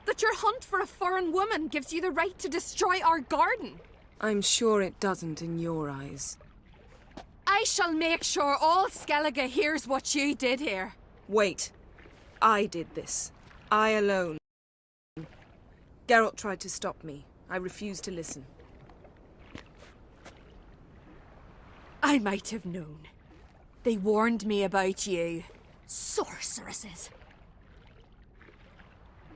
That your hunt for a foreign woman gives you the right to destroy our garden? I'm sure it doesn't in your eyes. I shall make sure all Skellige hears what you did here. Wait. I did this. I alone. Geralt tried to stop me. I refused to listen. I might have known. They warned me about you. Sorceresses.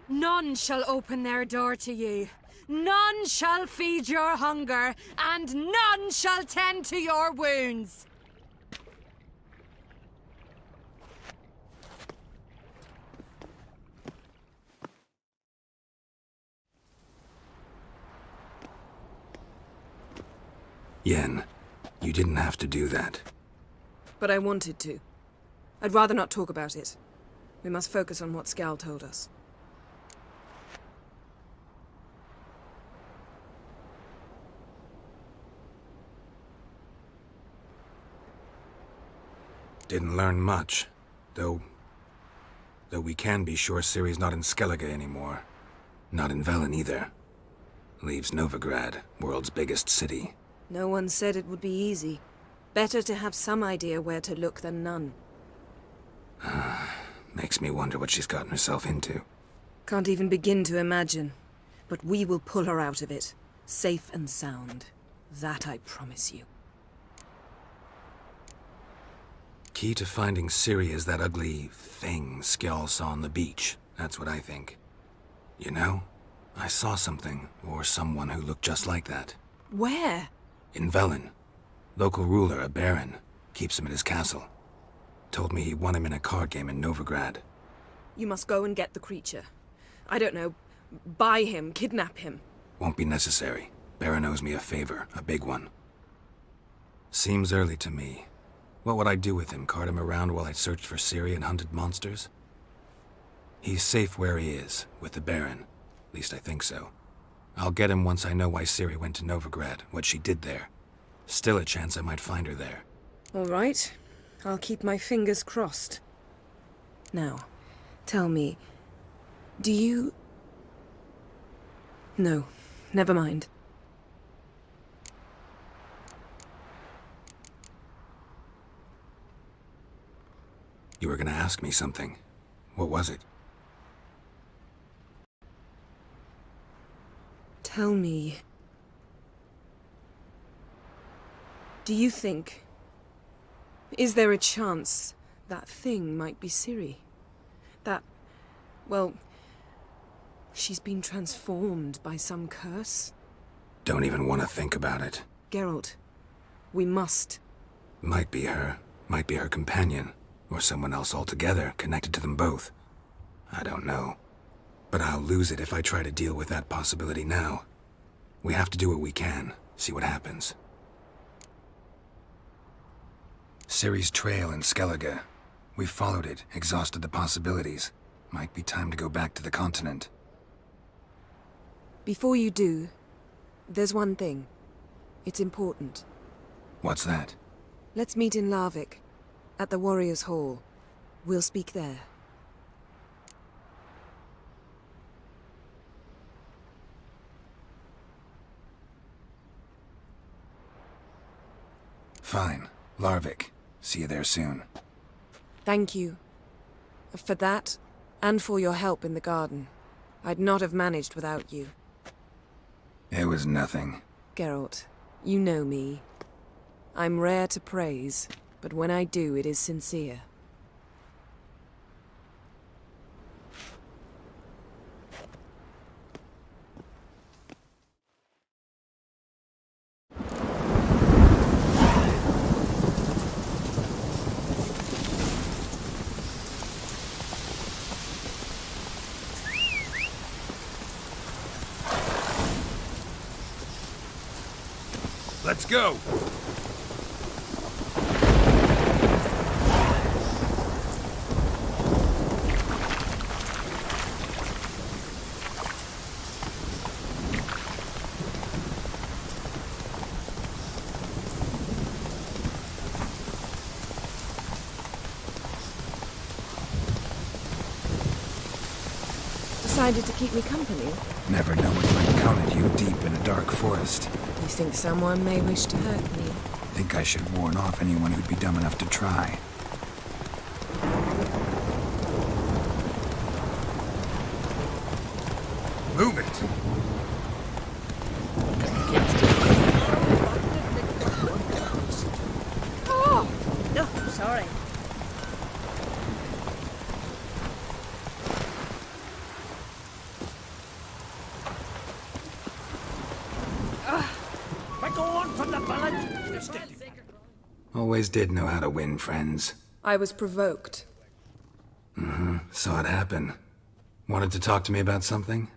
None shall open their door to you. None shall feed your hunger, and none shall tend to your wounds. Yen, you didn't have to do that. But I wanted to. I'd rather not talk about it. We must focus on what Skal told us. Didn't learn much, though we can be sure Ciri's not in Skellige anymore. Not in Velen either. Leaves Novigrad, world's biggest city. No one said it would be easy. Better to have some idea where to look than none. Makes me wonder what she's gotten herself into. Can't even begin to imagine. But we will pull her out of it. Safe and sound. That I promise you. Key to finding Ciri is that ugly thing Skjall saw on the beach. That's what I think. You know, I saw something, or someone who looked just like that. Where? In Velen. Local ruler, a baron, keeps him at his castle. Told me he won him in a card game in Novigrad. You must go and get the creature. I don't know, buy him, kidnap him. Won't be necessary. Baron owes me a favor, a big one. Seems early to me. What would I do with him? Cart him around while I searched for Ciri and hunted monsters? He's safe where he is, with the Baron. At least I think so. I'll get him once I know why Ciri went to Novigrad, what she did there. Still a chance I might find her there. All right. I'll keep my fingers crossed. Now, tell me, do you... No, never mind. You were gonna ask me something. What was it? Tell me... Do you think... Is there a chance that thing might be Ciri? That... well... she's been transformed by some curse? Don't even want to think about it. Geralt, we must. Might be her companion, or someone else altogether, connected to them both. I don't know. But I'll lose it if I try to deal with that possibility now. We have to do what we can, see what happens. Ciri's trail in Skellige. We followed it, exhausted the possibilities. Might be time to go back to the continent. Before you do, there's one thing. It's important. What's that? Let's meet in Larvik, at the Warriors' Hall. We'll speak there. Fine. Larvik. See you there soon. Thank you. For that, and for your help in the garden. I'd not have managed without you. It was nothing. Geralt, you know me. I'm rare to praise, but when I do, it is sincere. Let's go! Decided to keep me company? Never know what might come at you deep in a dark forest. You think someone may wish to hurt me? Think I should warn off anyone who'd be dumb enough to try. Move it! Oh! No, sorry. Always did know how to win friends. I was provoked. Saw it happen. Wanted to talk to me about something?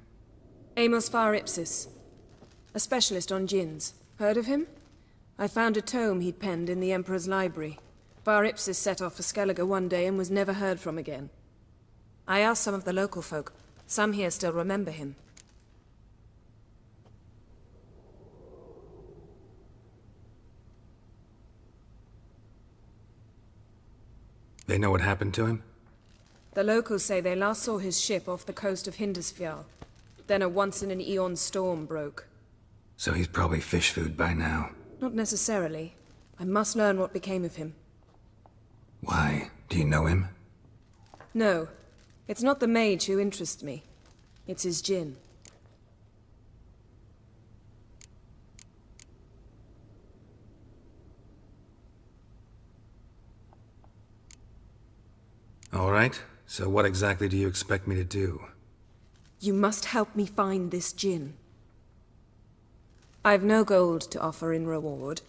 Amos Far Ipsis. A specialist on djinns. Heard of him? I found a tome he'd penned in the Emperor's library. Far Ipsis set off for Skellige one day and was never heard from again. I asked some of the local folk. Some here still remember him. They know what happened to him? The locals say they last saw his ship off the coast of Hindisfjall. Then a once-in-an-eon storm broke. So he's probably fish food by now. Not necessarily. I must learn what became of him. Why? Do you know him? No. It's not the mage who interests me. It's his djinn. All right. So what exactly do you expect me to do? You must help me find this djinn. I've no gold to offer in reward,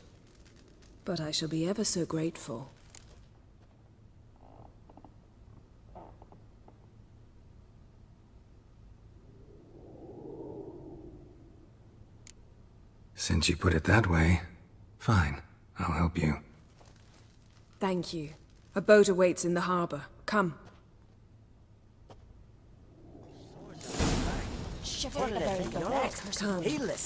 but I shall be ever so grateful. Since you put it that way, fine. I'll help you. Thank you. A boat awaits in the harbor. Come. Come.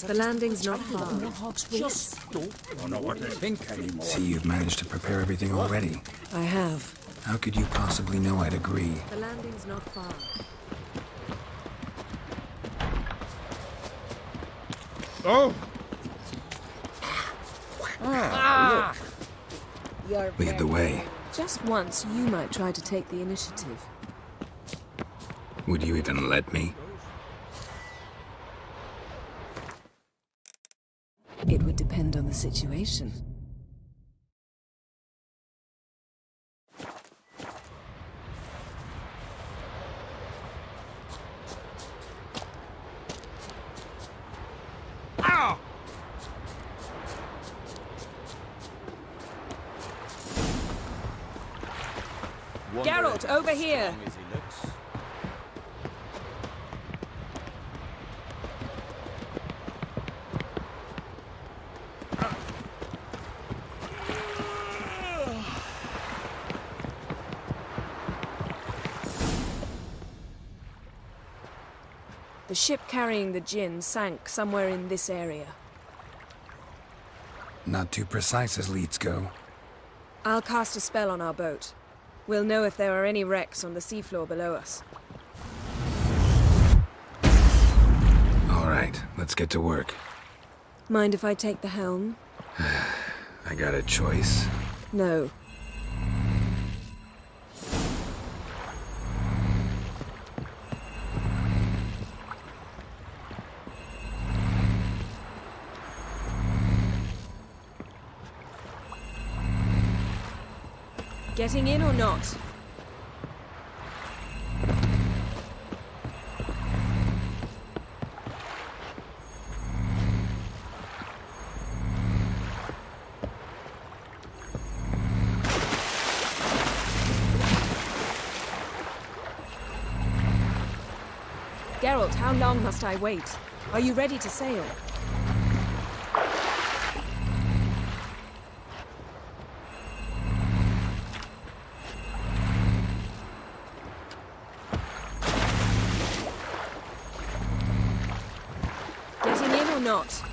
The landing's not far. Don't know what to think anymore. See, you've managed to prepare everything already. I have. How could you possibly know I'd agree? The landing's not far. Oh! Lead the way. Just once, you might try to take the initiative. Would you even let me? It would depend on the situation. Geralt, over here! The ship carrying the djinn sank somewhere in this area. Not too precise as leads go. I'll cast a spell on our boat. We'll know if there are any wrecks on the seafloor below us. All right, let's get to work. Mind if I take the helm? I got a choice. No. Getting in or not? Geralt, how long must I wait? Are you ready to sail? Getting in or not?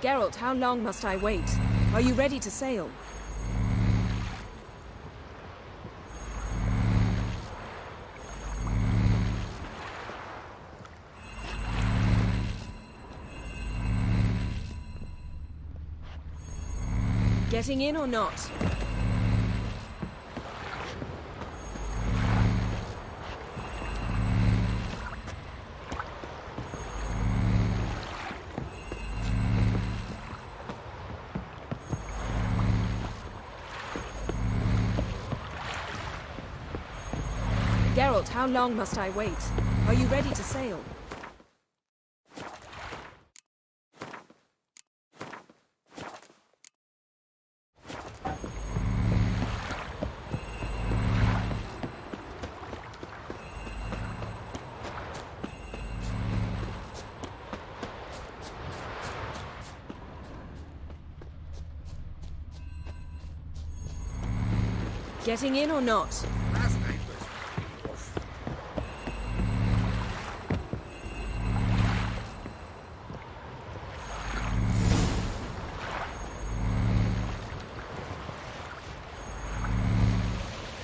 Geralt, how long must I wait? Are you ready to sail? Getting in or not? Geralt, how long must I wait? Are you ready to sail? Getting in or not?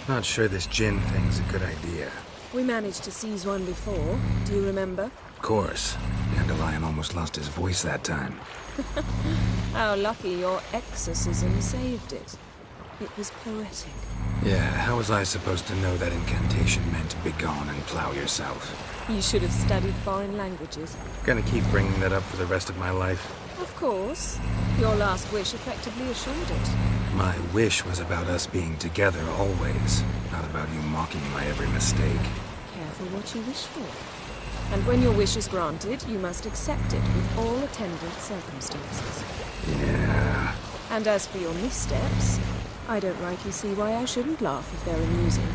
Not sure this gin thing's a good idea. We managed to seize one before. Do you remember? Of course. Dandelion almost lost his voice that time. How lucky your exorcism saved it. It was poetic. Yeah, how was I supposed to know that incantation meant begone and plow yourself? You should have studied foreign languages. Gonna keep bringing that up for the rest of my life. Of course. Your last wish effectively assured it. My wish was about us being together always, not about you mocking my every mistake. Careful what you wish for. And when your wish is granted, you must accept it with all attendant circumstances. Yeah. And as for your missteps, I don't rightly see why I shouldn't laugh if they're amusing.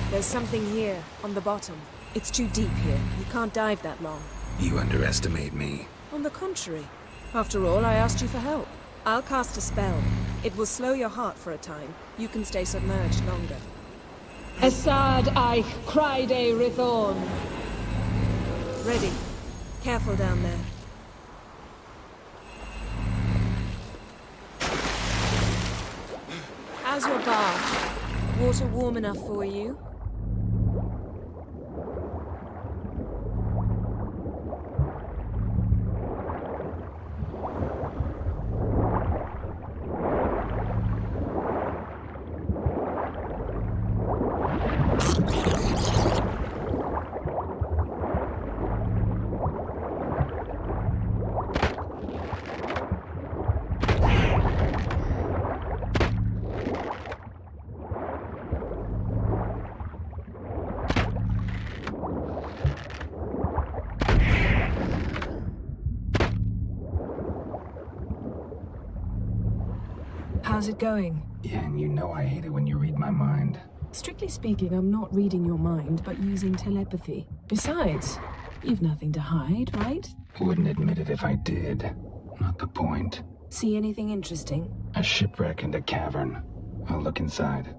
There's something here, on the bottom. It's too deep here. You can't dive that long. You underestimate me. On the contrary. After all, I asked you for help. I'll cast a spell. It will slow your heart for a time. You can stay submerged longer. Assad I cried a Rithorn. Ready. Careful down there. How's your bath? Water warm enough for you? How's it going? Yeah, and you know I hate it when you read my mind. Strictly speaking, I'm not reading your mind, but using telepathy. Besides, you've nothing to hide, right? Wouldn't admit it if I did. Not the point. See anything interesting? A shipwreck and a cavern. I'll look inside.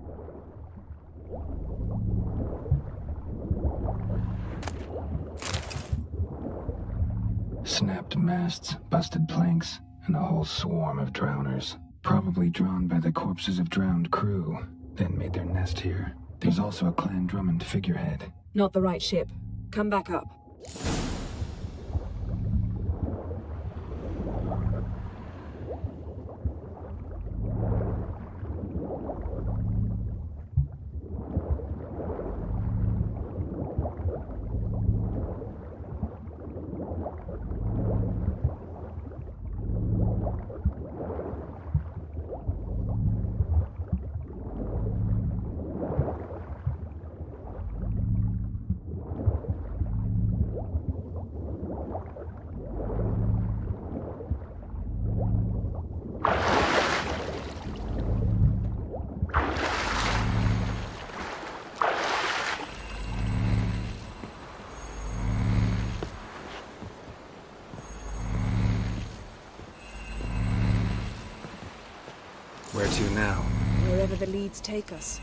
Snapped masts, busted planks, and a whole swarm of drowners. Probably drawn by the corpses of drowned crew, then made their nest here. There's also a Clan Drummond figurehead. Not the right ship. Come back up. Where to now? Wherever the leads take us.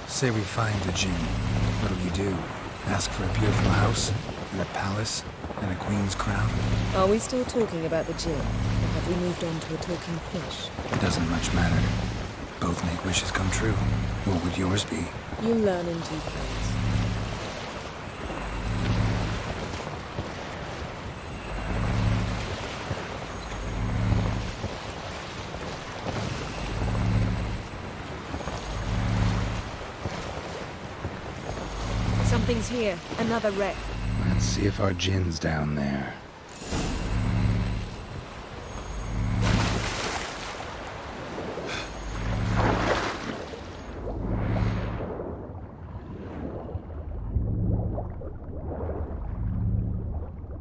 Say we find the djinn. What'll you do? Ask for a beautiful house? And a palace? And a queen's crown? Are we still talking about the djinn? Or have we moved on to a talking fish? It doesn't much matter. Both make wishes come true. What would yours be? You learn in due place. Something's here. Another wreck. Let's see if our djinn's down there.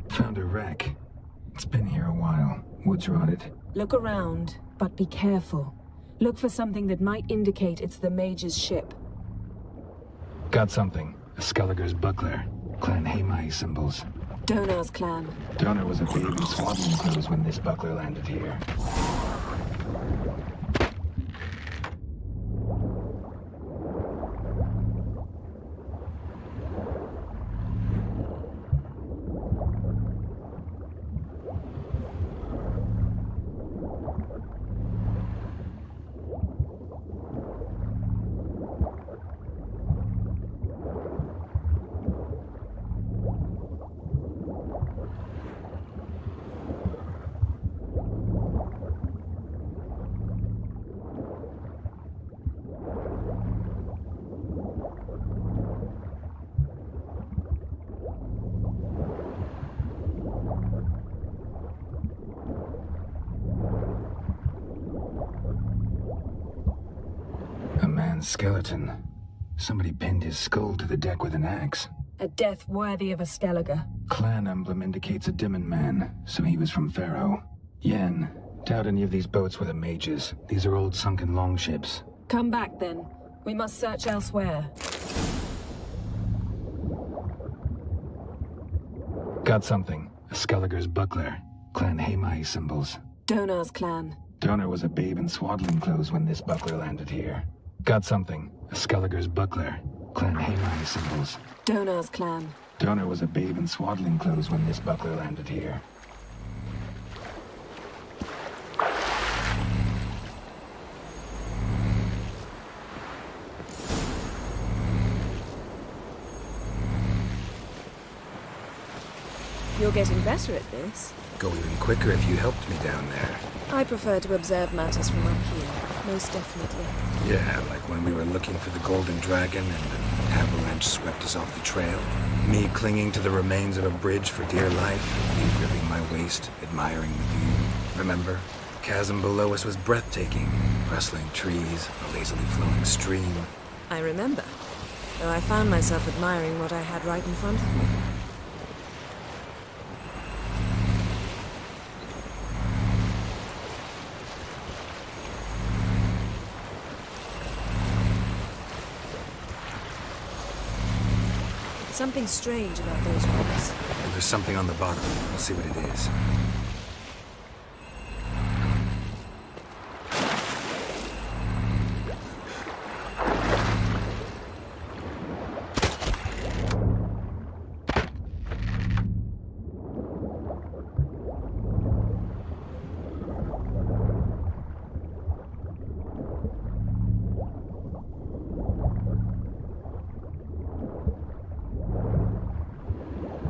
Found a wreck. It's been here a while. Wood's rotted. Look around, but be careful. Look for something that might indicate it's the Mage's ship. Got something. A Skelliger's buckler. Clan Hamai symbols. Donar's clan. Donar was a babe in swaddling clothes when this buckler landed here. Skeleton. Somebody pinned his skull to the deck with an axe. A death worthy of a Skelliger. Clan emblem indicates a Dimmen man, so he was from Pharaoh. Yen, doubt any of these boats were the mages. These are old sunken longships. Come back then. We must search elsewhere. Got something. A Skelliger's buckler. Clan Hamai symbols. Donar's clan. Donar was a babe in swaddling clothes when this buckler landed here. Got something. A Skelliger's buckler. Clan Hamai symbols. Donar's clan. Donar was a babe in swaddling clothes when this buckler landed here. You're getting better at this. Go even quicker if you helped me down there. I prefer to observe matters from up here, most definitely. Yeah, like when we were looking for the Golden Dragon and an avalanche swept us off the trail. Me clinging to the remains of a bridge for dear life, you gripping my waist, admiring the view. Remember? The chasm below us was breathtaking. Rustling trees, a lazily flowing stream. I remember. though I found myself admiring what I had right in front of me. Something strange about those rocks. And there's something on the bottom. We'll see what it is.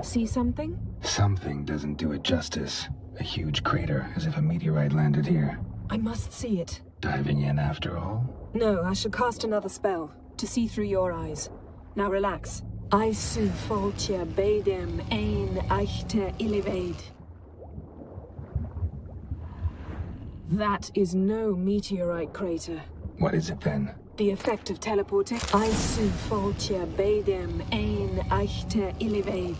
See something? Something doesn't do it justice. A huge crater, as if a meteorite landed here. I must see it. Diving in after all? No, I shall cast another spell, to see through your eyes. Now relax. I su foltje bedem ein echte illivaid. That is no meteorite crater. What is it then? The effect of teleporting. I su foltje bedem ein echte illivaid.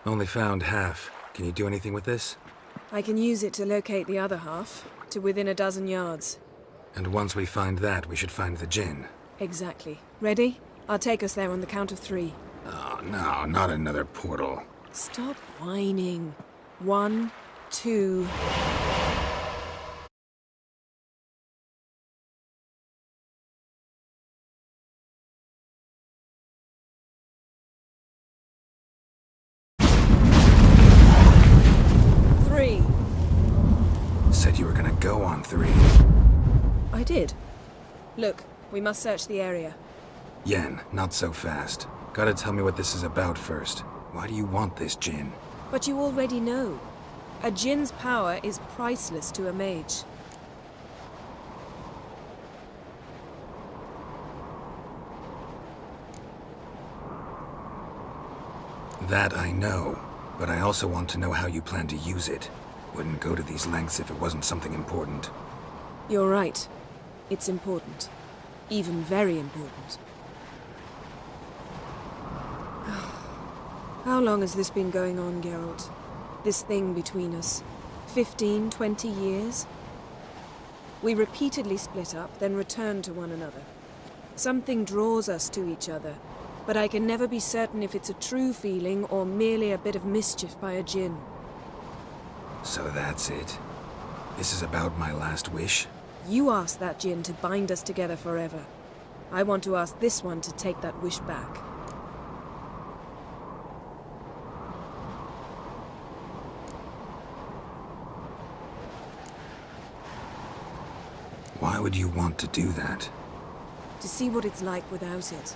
Only found half. Can you do anything with this? I can use it to locate the other half, to within a dozen yards. And once we find that, we should find the gin. Exactly. Ready? I'll take us there on the count of 3. Oh, no, not another portal. Stop whining. 1, 2... Said you were gonna go on 3. I did. Look, we must search the area. Yen, not so fast. Gotta tell me what this is about first. Why do you want this gin? But you already know. A djinn's power is priceless to a mage. That I know, but I also want to know how you plan to use it. Wouldn't go to these lengths if it wasn't something important. You're right. It's important. Even very important. How long has this been going on, Geralt? This thing between us? 15, 20 years? We repeatedly split up, then returned to one another. Something draws us to each other, but I can never be certain if it's a true feeling or merely a bit of mischief by a djinn. So that's it. This is about my last wish? You asked that djinn to bind us together forever. I want to ask this one to take that wish back. Why would you want to do that? To see what it's like without it.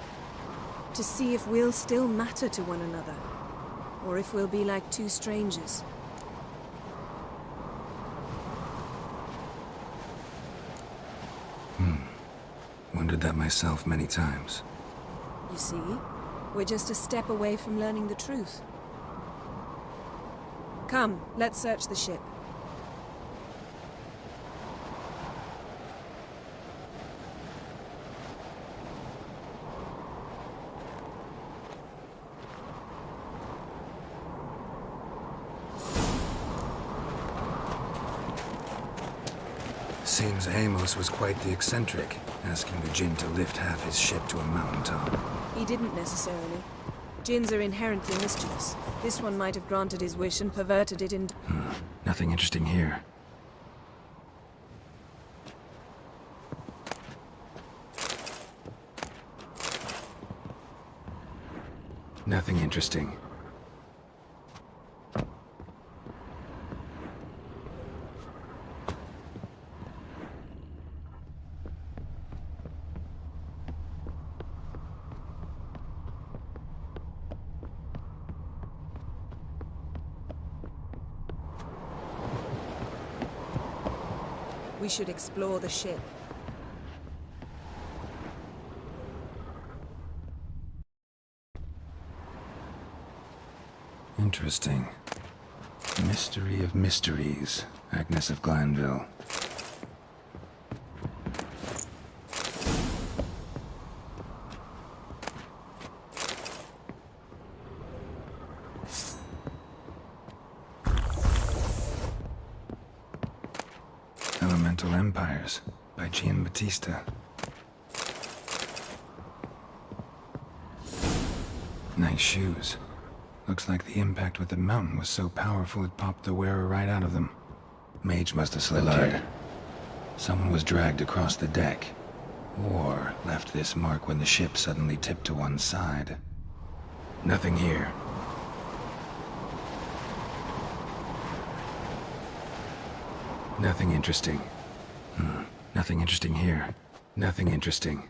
To see if we'll still matter to one another. Or if we'll be like two strangers. Wondered that myself many times. You see, we're just a step away from learning the truth. Come, let's search the ship. Seems Amos was quite the eccentric, asking the Jinn to lift half his ship to a mountaintop. He didn't necessarily. Jinns are inherently mischievous. This one might have granted his wish and perverted it into... Nothing interesting here. Nothing interesting. We should explore the ship. Interesting. Mystery of mysteries, Agnes of Glanville. Elemental Empires by Giambattista. Nice shoes. Looks like the impact with the mountain was so powerful it popped the wearer right out of them. Mage must have slipped here. Someone was dragged across the deck. Or left this mark when the ship suddenly tipped to one side. Nothing here. Nothing interesting. Nothing interesting here. Nothing interesting.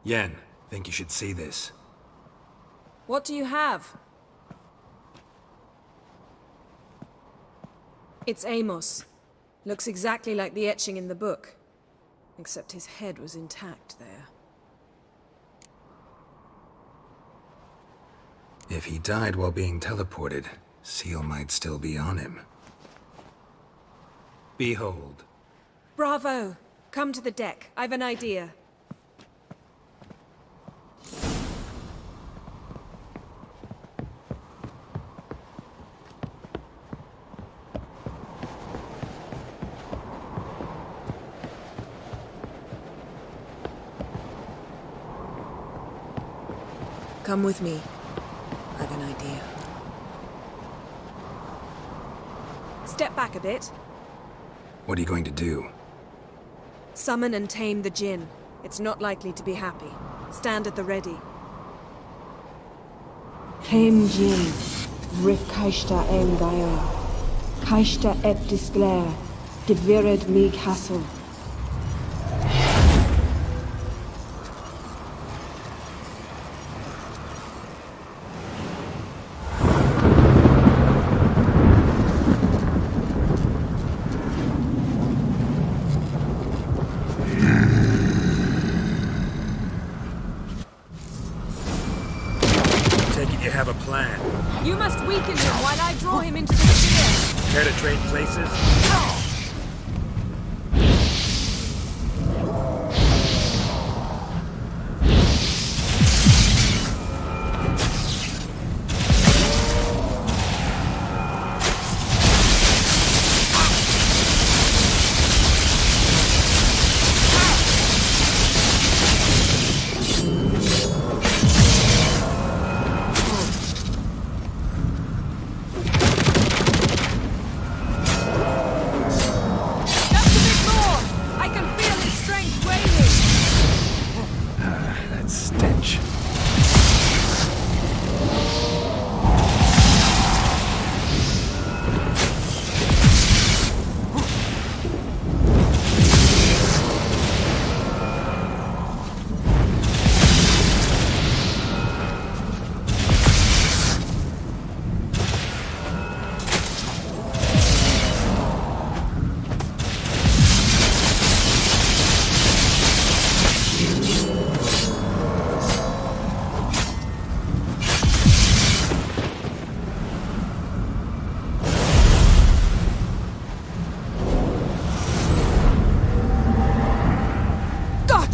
Yen, think you should see this. What do you have? It's Amos. Looks exactly like the etching in the book. Except his head was intact there. If he died while being teleported, Seal might still be on him. Behold. Bravo! Come to the deck. I've an idea. Come with me. I've an idea. Step back a bit. What are you going to do? Summon and tame the Jinn. It's not likely to be happy. Stand at the ready. Tame Jinn, Rif Kaishta en Gaia, Kaishta et Disclair, Devired me Castle. You have a plan. You must weaken him while I draw him into the sphere. Care to trade places?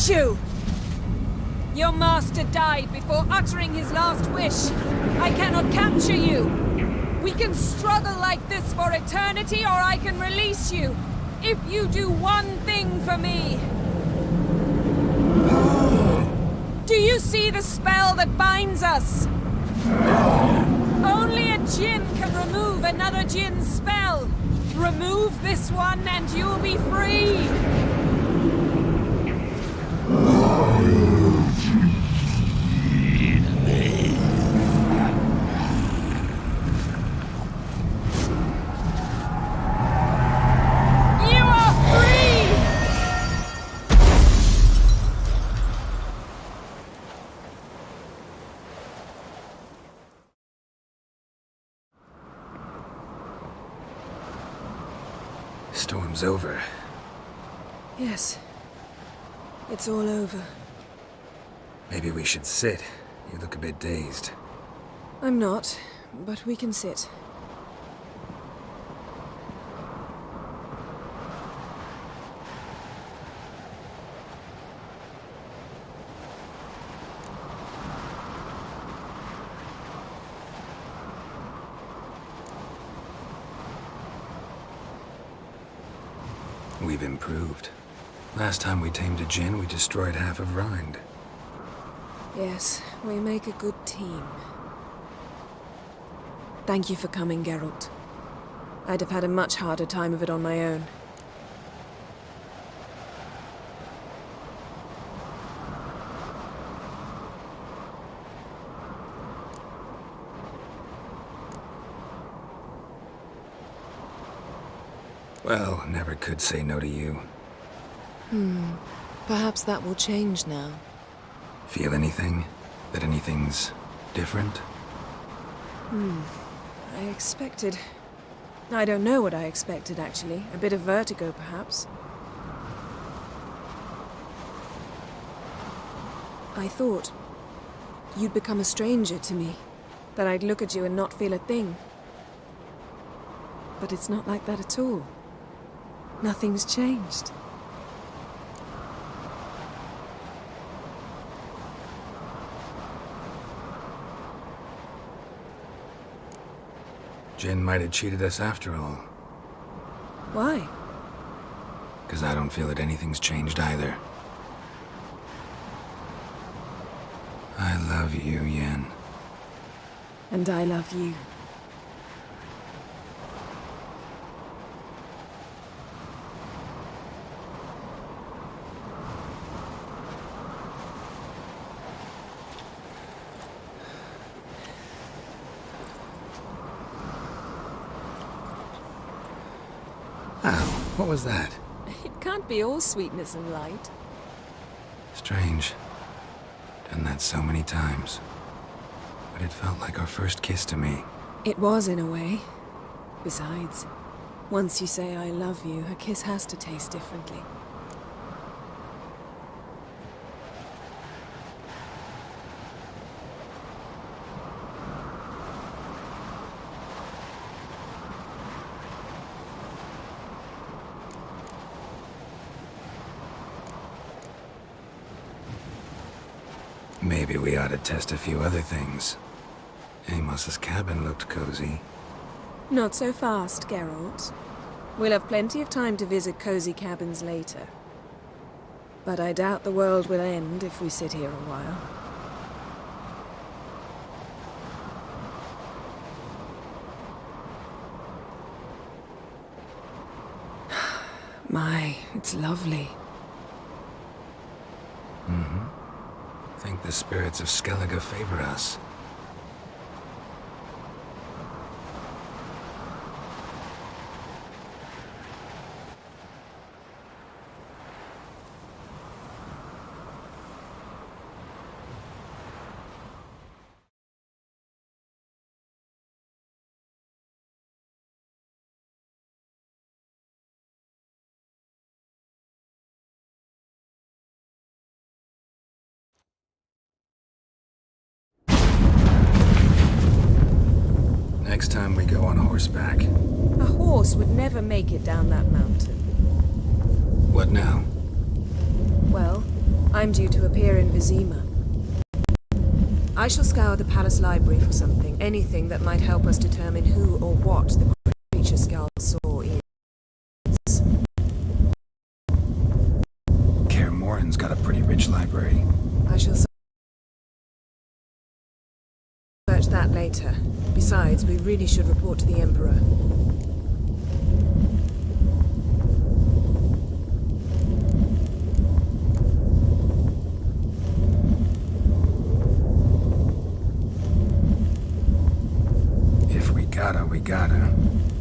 hate you! Your master died before uttering his last wish. I cannot capture you. We can struggle like this for eternity, or I can release you. If you do one thing for me. Do you see the spell that binds us? Only a djinn can remove another djinn's spell. Remove this one and you'll be free. Storm's over. Yes. It's all over. Maybe we should sit. You look a bit dazed. I'm not, but we can sit. We've improved. Last time we tamed a djinn, we destroyed half of Rind. Yes, we make a good team. Thank you for coming, Geralt. I'd have had a much harder time of it on my own. Well, never could say no to you. Perhaps that will change now. Feel anything? That anything's different? I expected... I don't know what I expected, actually. A bit of vertigo, perhaps. I thought you'd become a stranger to me. That I'd look at you and not feel a thing. But it's not like that at all. Nothing's changed. Jinn might have cheated us after all. Why? 'Cause I don't feel that anything's changed either. I love you, Yen. And I love you. What was that? It can't be all sweetness and light. Strange. Done that so many times. But it felt like our first kiss to me. It was, in a way. Besides, once you say I love you, a kiss has to taste differently. Maybe we ought to test a few other things. Amos's cabin looked cozy. Not so fast, Geralt. We'll have plenty of time to visit cozy cabins later. But I doubt the world will end if we sit here a while. My, it's lovely. I think the spirits of Skellige favor us. Next time we go on horseback. A horse would never make it down that mountain. What now? Well, I'm due to appear in Vizima. I shall scour the palace library for something, anything that might help us determine who or what the creature skull saw is. Kaer Morhen's got a pretty rich library. I shall search that later. Besides, we really should report to the Emperor. We gotta.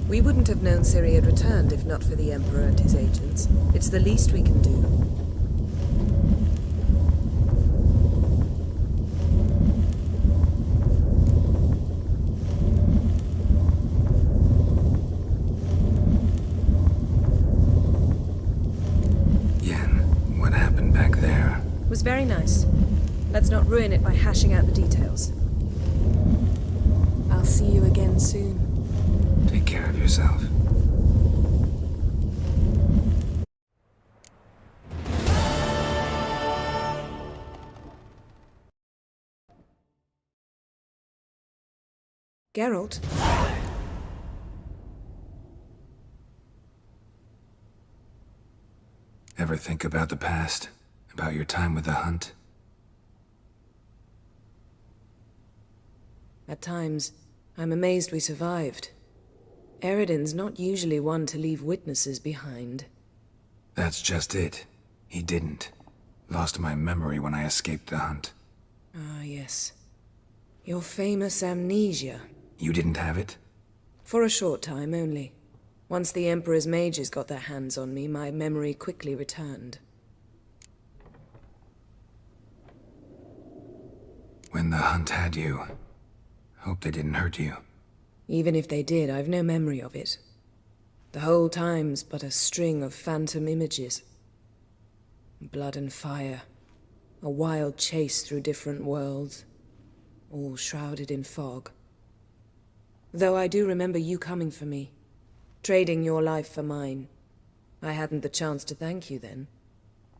We wouldn't have known Ciri had returned if not for the Emperor and his agents. It's the least we can do. Yen, what happened back there? It was very nice. Let's not ruin it by hashing out the details. I'll see you again soon. Take care of yourself. Geralt? Ever think about the past? About your time with the Hunt? At times, I'm amazed we survived. Eredin's not usually one to leave witnesses behind. That's just it. He didn't. Lost my memory when I escaped the Hunt. Ah, yes. Your famous amnesia. You didn't have it? For a short time only. Once the Emperor's mages got their hands on me, my memory quickly returned. When the Hunt had you, hope they didn't hurt you. Even if they did, I've no memory of it. The whole time's but a string of phantom images. Blood and fire. A wild chase through different worlds. All shrouded in fog. Though I do remember you coming for me. Trading your life for mine. I hadn't the chance to thank you then.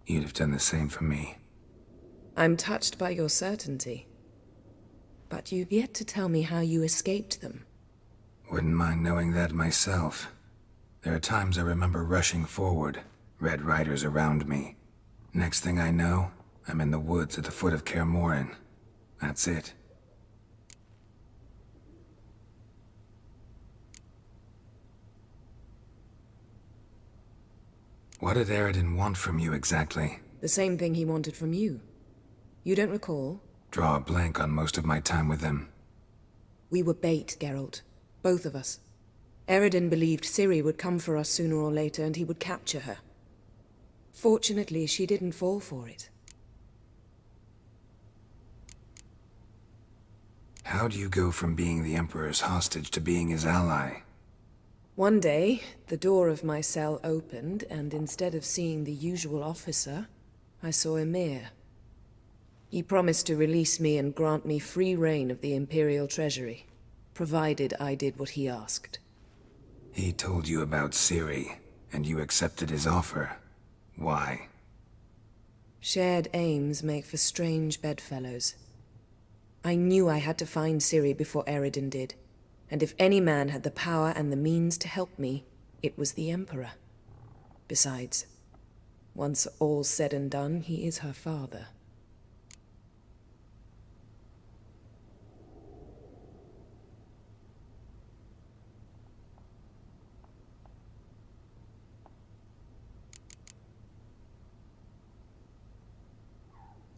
You'd have done the same for me. I'm touched by your certainty. But you've yet to tell me how you escaped them. Wouldn't mind knowing that myself. There are times I remember rushing forward, Red Riders around me. Next thing I know, I'm in the woods at the foot of Kaer Morhen. That's it. What did Eredin want from you exactly? The same thing he wanted from you. You don't recall? Draw a blank on most of my time with him. We were bait, Geralt. Both of us. Eredin believed Ciri would come for us sooner or later and he would capture her. Fortunately, she didn't fall for it. How do you go from being the Emperor's hostage to being his ally? One day, the door of my cell opened, and instead of seeing the usual officer, I saw Emir. He promised to release me and grant me free reign of the Imperial Treasury, provided I did what he asked. He told you about Ciri, and you accepted his offer. Why? Shared aims make for strange bedfellows. I knew I had to find Ciri before Eredin did, and if any man had the power and the means to help me, it was the Emperor. Besides, once all's said and done, he is her father.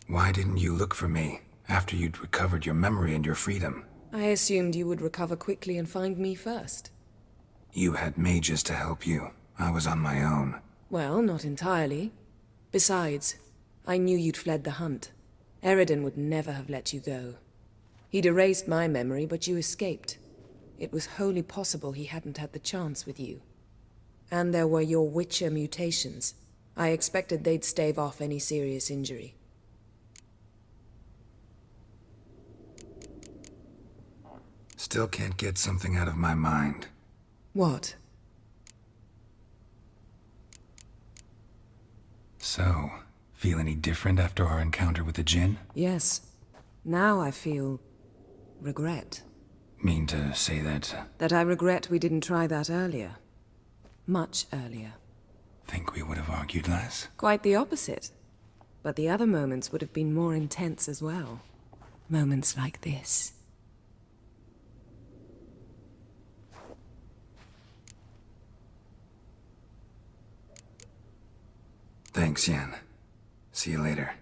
Why didn't you look for me after you'd recovered your memory and your freedom? I assumed you would recover quickly and find me first. You had mages to help you. I was on my own. Well, not entirely. Besides, I knew you'd fled the Hunt. Eredin would never have let you go. He'd erased my memory, but you escaped. It was wholly possible he hadn't had the chance with you. And there were your Witcher mutations. I expected they'd stave off any serious injury. Still can't get something out of my mind. What? So, Feel any different after our encounter with the Jinn? Yes. Now I feel regret. Mean to say that? That I regret we didn't try that earlier. Much earlier. Think we would have argued less? Quite the opposite. But the other moments would have been more intense as well. Moments like this. Thanks, Yen. See you later.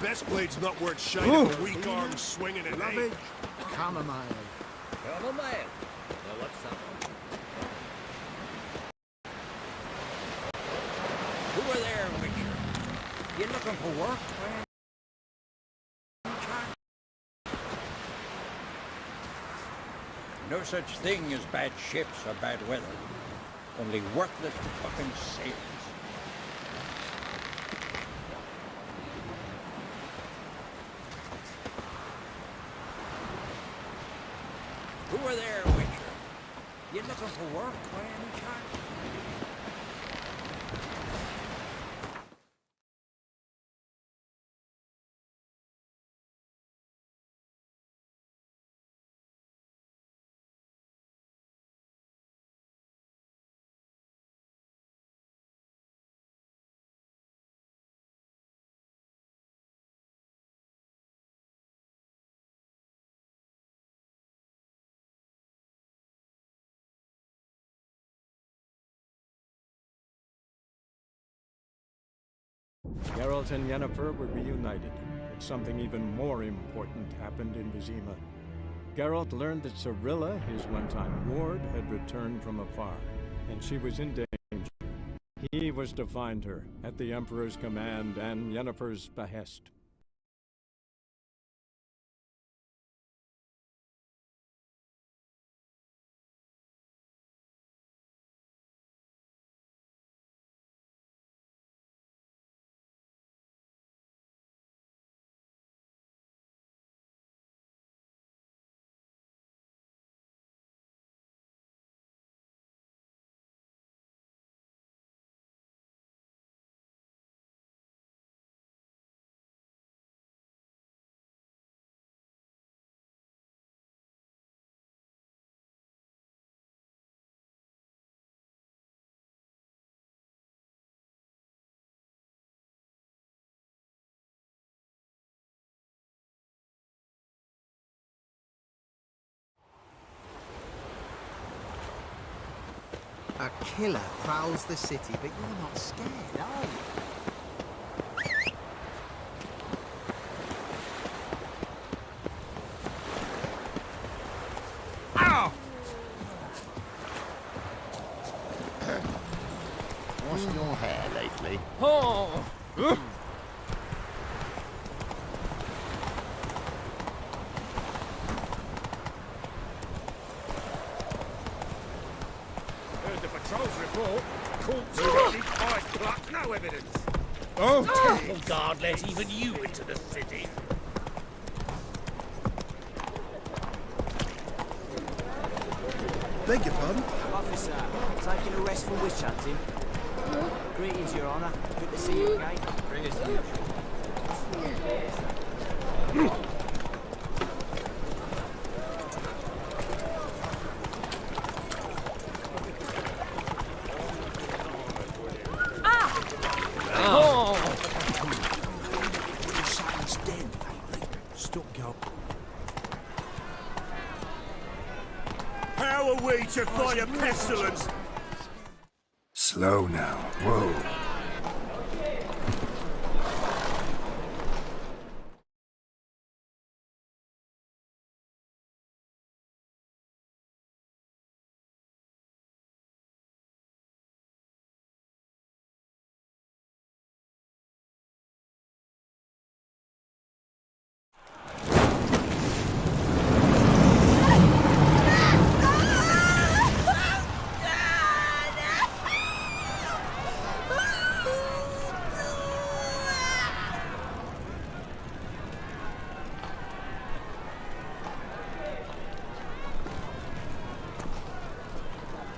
Best blade's not worth shining for weak arms swinging at me. Chamomile. Chamomile? Now what's that one? Who are there, Witcher? You looking for work? No such thing as bad ships or bad weather. Only worthless fucking sailors. Who are there, Witcher? You looking for work by any chance? Geralt and Yennefer were reunited, but something even more important happened in Vizima. Geralt learned that Cirilla, his one-time ward, had returned from afar, and she was in danger. He was to find her, at the Emperor's command and Yennefer's behest. A killer prowls the city, but you're not scared, are you? Ow! Washing your hair lately? Oh! Heard the patrol's report. Courts already, eyes plucked, no evidence. Oh, temple guard let even you into the city. Beg your pardon? Officer, taking a rest from witch hunting. Greetings, Your Honour. Good to see you again. Bring us to How are we to fight a pestilence? Slow now. Whoa.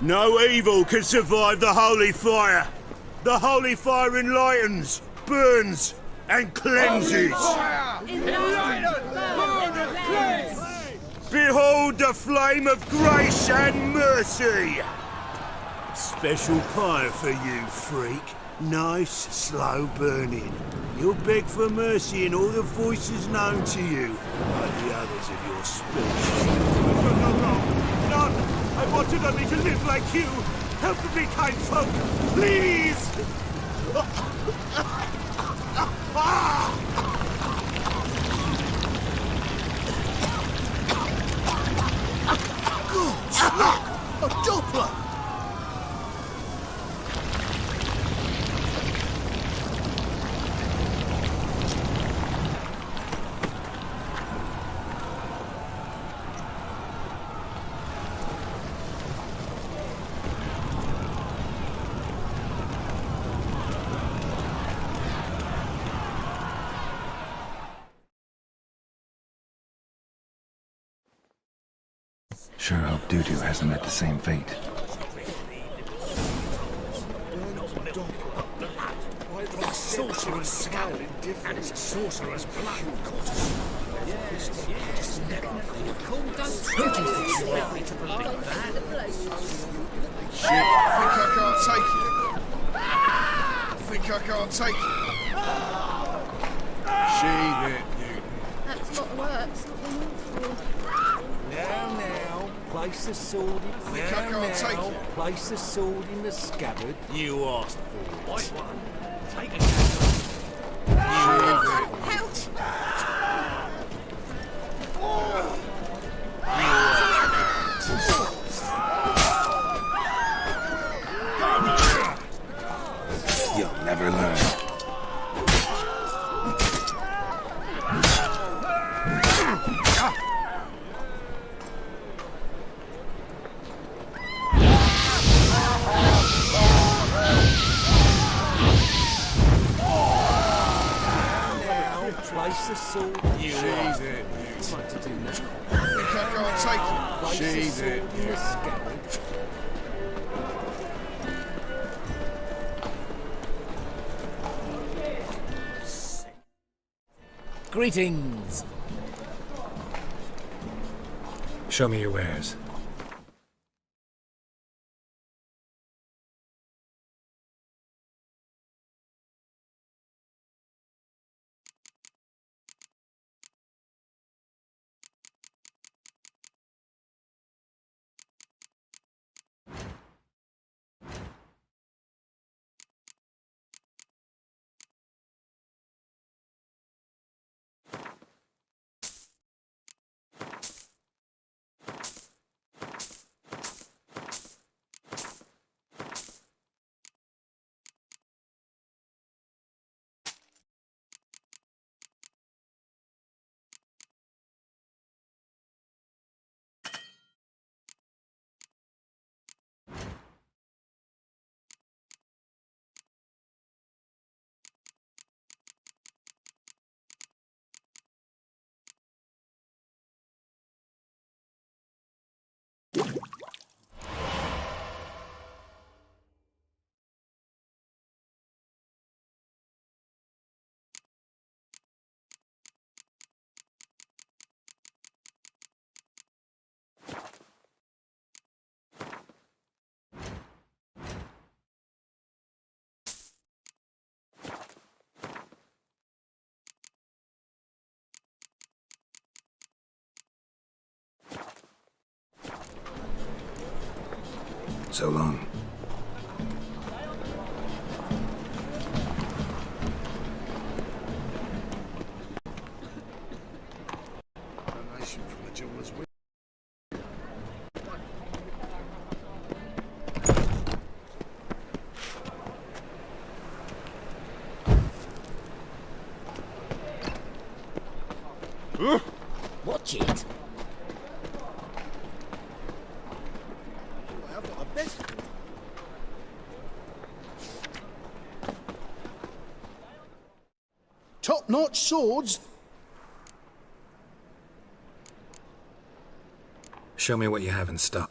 No evil can survive the holy fire. The holy fire enlightens, burns, and cleanses. Behold the flame of grace and mercy. Special fire for you, freak. Nice, slow burning. You'll beg for mercy in all the voices known to you, like the others of your species. None! I wanted only to live like you! Help me, kind folk! Please! Gosh, look! A Doppler! Sure hope Dudu hasn't met the same fate. The sorcerer's skull, and it's a sorcerer's blood. Shit, I can't take it. Think I can't take it. Sheathe it, you. That's a lot of work. It's not been awful. Now, place the sword in. Think I can't take it. Place the sword in the scabbard. You asked for it. Take it. You'll never learn. Place the sword. You Sheathe it. What to do now? Think I can't take it. Place the Sheathe sword it. in the scabbard. Greetings. Show me your wares. So long. Donation from the jeweler's widow. Watch it. I've got a best. Top-notch swords. Show me what you have in stock.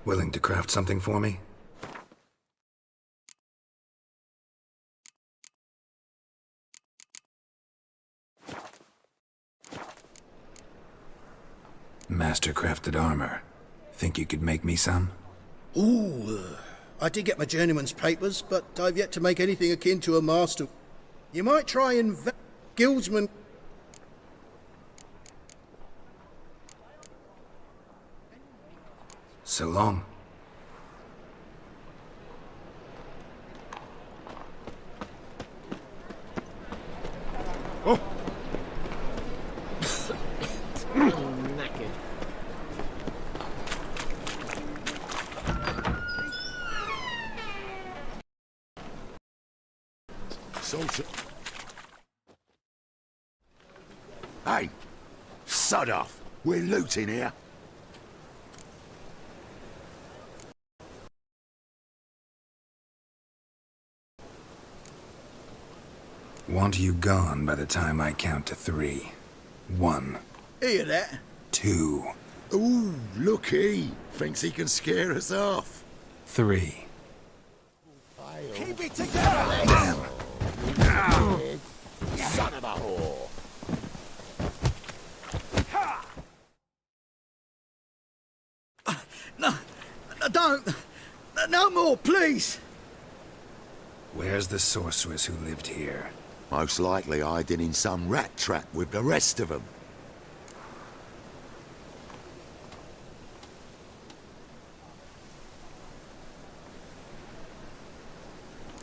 Willing to craft something for me? Master-crafted armor. Think you could make me some? Ooh, I did get my journeyman's papers, but I've yet to make anything akin to a master. You might try and guildsman. So long. Oh! Knackered. Salsa. Hey, sod off. We're looting here. Want you gone by the time I count to 3. 1. Hear that? 2. Ooh, looky. Thinks he can scare us off. 3. Keep it together! Damn. Son of a whore! No, don't. No more, please. Where's the sorceress who lived here? Most likely hiding in some rat trap with the rest of them.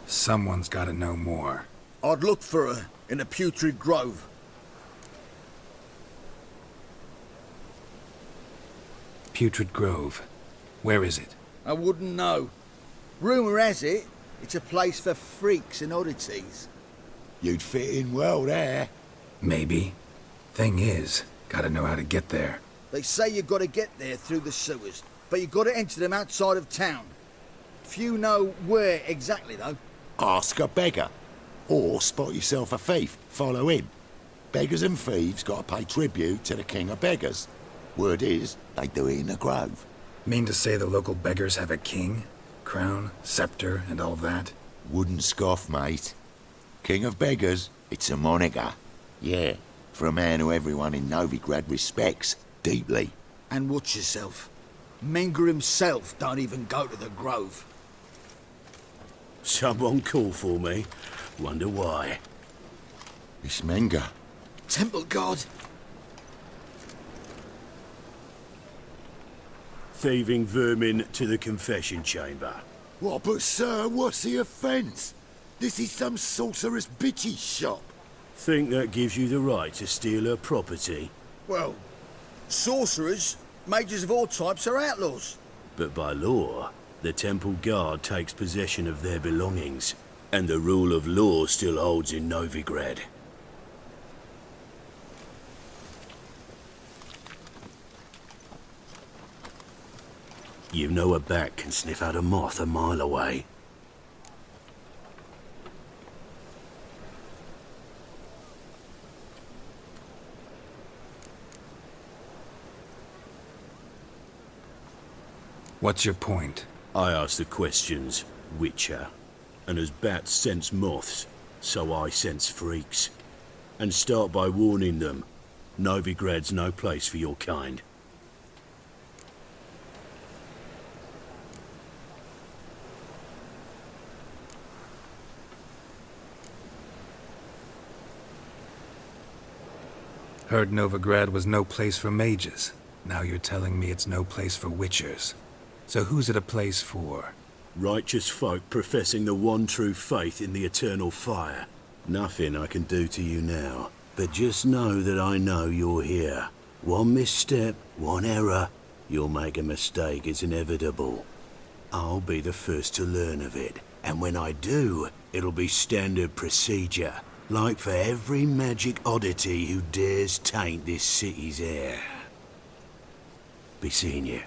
Someone's got to know more. I'd look for her in a putrid grove. Putrid Grove. Where is it? I wouldn't know. Rumour has it, it's a place for freaks and oddities. You'd fit in well there. Maybe. Thing is, gotta know how to get there. They say you've got to get there through the sewers, but you've got to enter them outside of town. Few know where exactly, though. Ask a beggar. Or spot yourself a thief. Follow him. Beggars and thieves got to pay tribute to the king of beggars. Word is, they do it in the grove. Mean to say the local beggars have a king? Crown, scepter, and all that? Wouldn't scoff, mate. King of beggars, it's a moniker. Yeah, for a man who everyone in Novigrad respects deeply. And watch yourself. Menger himself don't even go to the grove. Someone call for me. Wonder why. It's Menger. Temple God. Thieving vermin to the confession chamber. What, but sir, what's the offence? This is some sorceress bitchy shop. Think that gives you the right to steal her property? Well, sorcerers, mages of all types are outlaws. But by law, the temple guard takes possession of their belongings, and the rule of law still holds in Novigrad. You know a bat can sniff out a moth a mile away. What's your point? I ask the questions, Witcher. And as bats sense moths, so I sense freaks. And start by warning them, Novigrad's no place for your kind. Heard Novigrad was no place for mages. Now you're telling me it's no place for witchers. So who's it a place for? Righteous folk professing the one true faith in the eternal fire. Nothing I can do to you now, but just know that I know you're here. One misstep, one error, you'll make a mistake, it's inevitable. I'll be the first to learn of it, and when I do, it'll be standard procedure. Like for every magic oddity who dares taint this city's air. Be seeing you.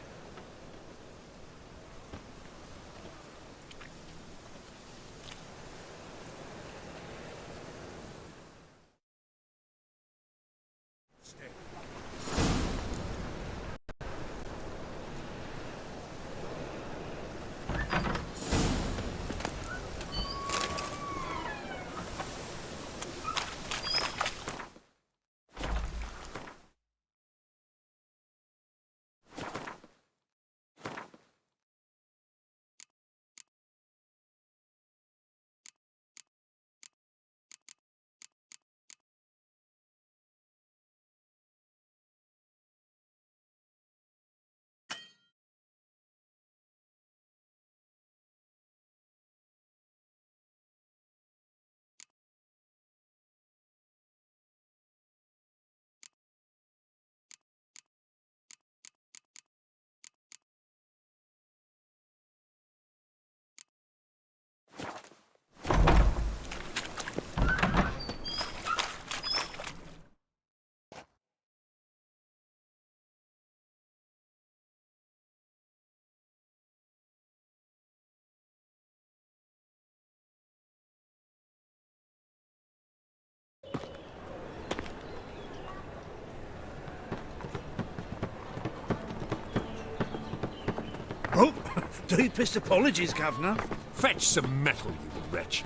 Deepest apologies, Governor. Fetch some metal, you wretch.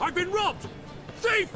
I've been robbed! Thief!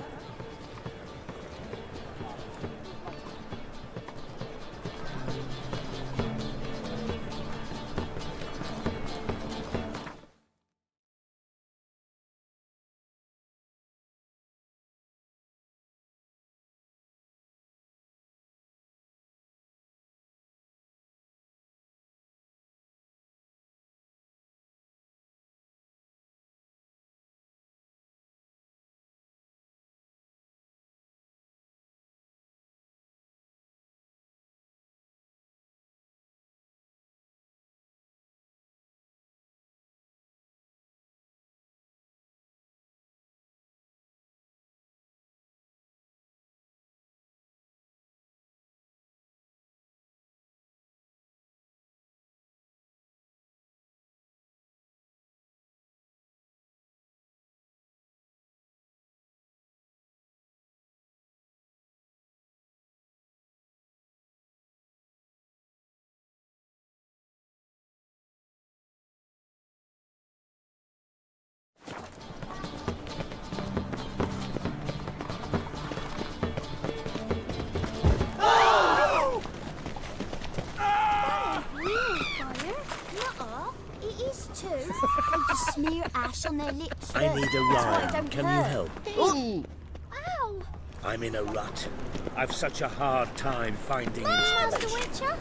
Smear ash on their lips. I need a rhyme. Can you help? Ow! I'm in a rut. I've such a hard time finding Master inspiration. Witcher?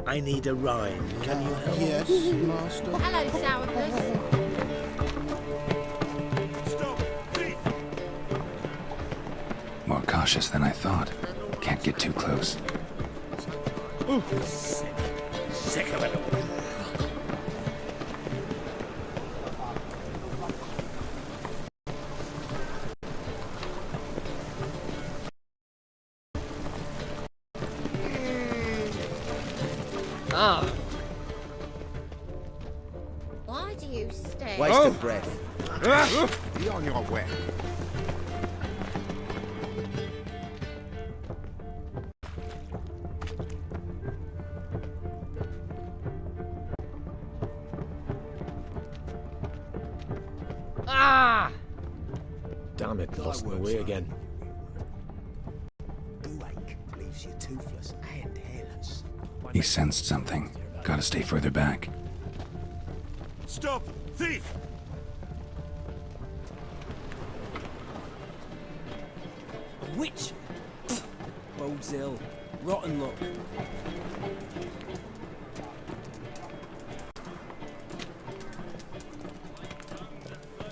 I need a rhyme. Can you help? Yes, Master. Hello, Sourpuss. Stop! Thief! More cautious than I thought. Can't get too close. Sick of it all. Why do you stare? Waste of breath. Be on your way. Ah! Damn it, lost my way again. Boo-ache leaves you toothless and hairless. He sensed something. Gotta stay further back. Stop! Thief! A witch! Bodes ill. Rotten luck.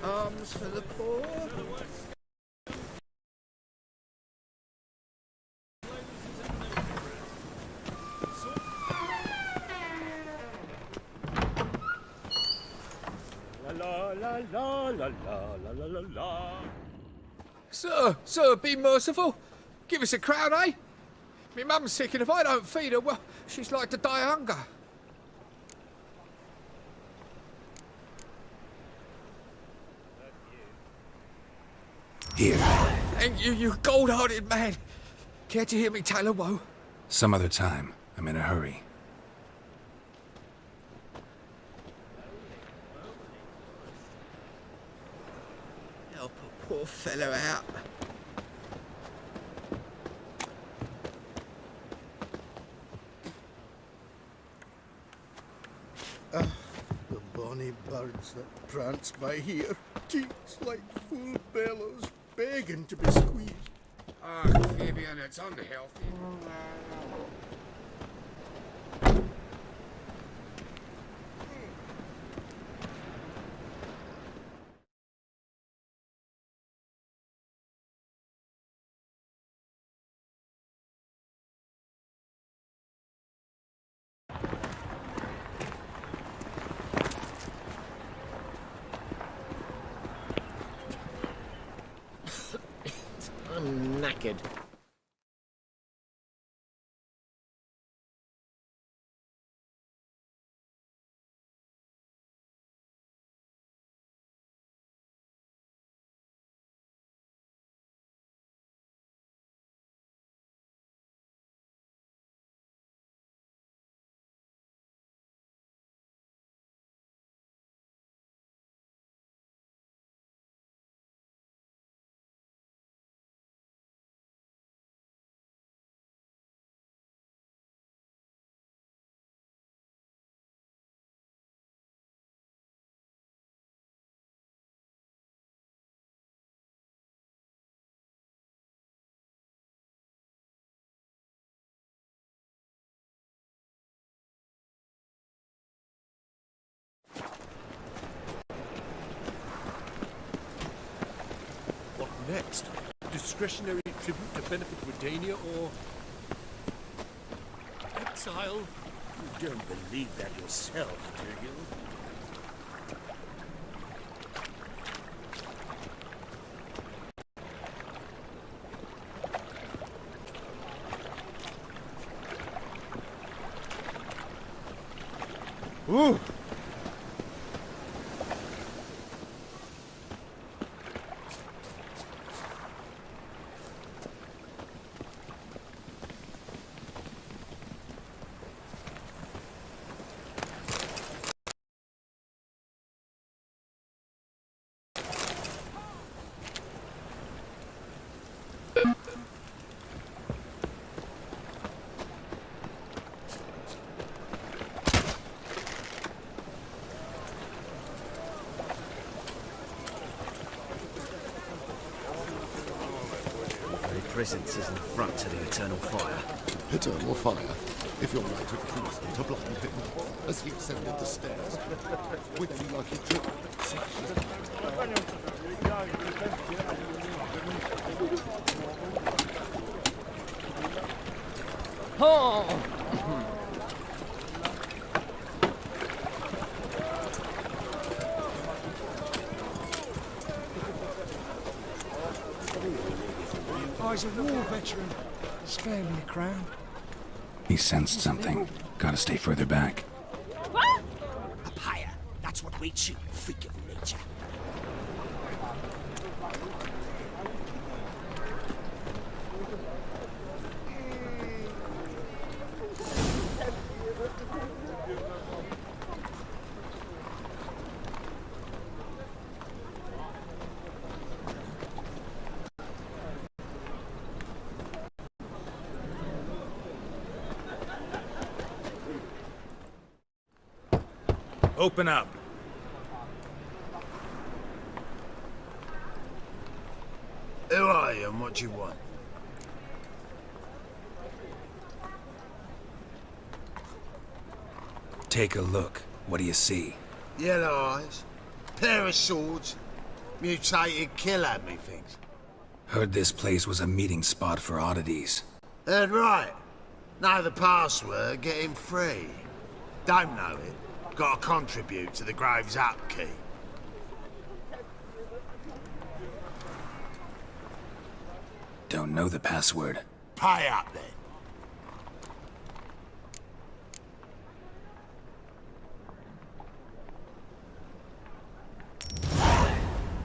Arms for the poor. La la la la la la la la. Sir, be merciful. Give us a crown, eh? Me mum's sick, and if I don't feed her, well, she's like to die of hunger. Here. Thank you, you gold-hearted man. Care to hear me tell a woe? Some other time. I'm in a hurry. Help a poor fellow out. The bonny birds that prance by here, cheeks like full bellows, begging to be squeezed. Ah, Fabian, it's unhealthy. I'm knackered. discretionary tribute to benefit Redania or exile? You don't believe that yourself, do you? Ooh! Presence is an affront to the eternal fire. Eternal fire? If your light had caused to blind him as he ascended the stairs, with any lucky trick, He's a war veteran. Spare me a crown. He sensed something. Gotta stay further back. Up higher. That's what waits you, freak of nature. Open up. Who are you and what do you want? Take a look. What do you see? Yellow eyes, pair of swords, mutated killer, methinks. Heard this place was a meeting spot for oddities. Heard right. Know the password, get him free. Don't know it. Gotta contribute to the Grave's upkeep. Don't know the password. Pay up then.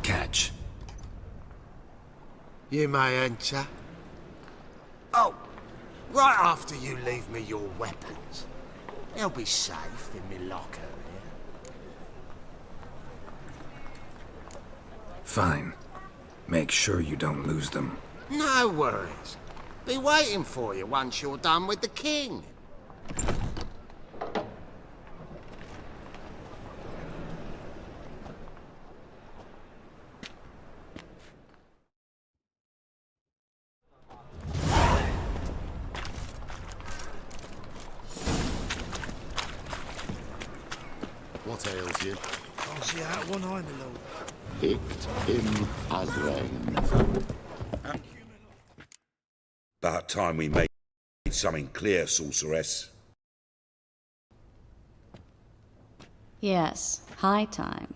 Catch. You may enter. Oh, right after you leave me your weapons. They'll be safe in me locker here. Fine. Make sure you don't lose them. No worries. Be waiting for you once you're done with the king. what ails you? Can't see out one eye, my lord. Picked him as rain. About time we made something clear, sorceress. Yes, high time.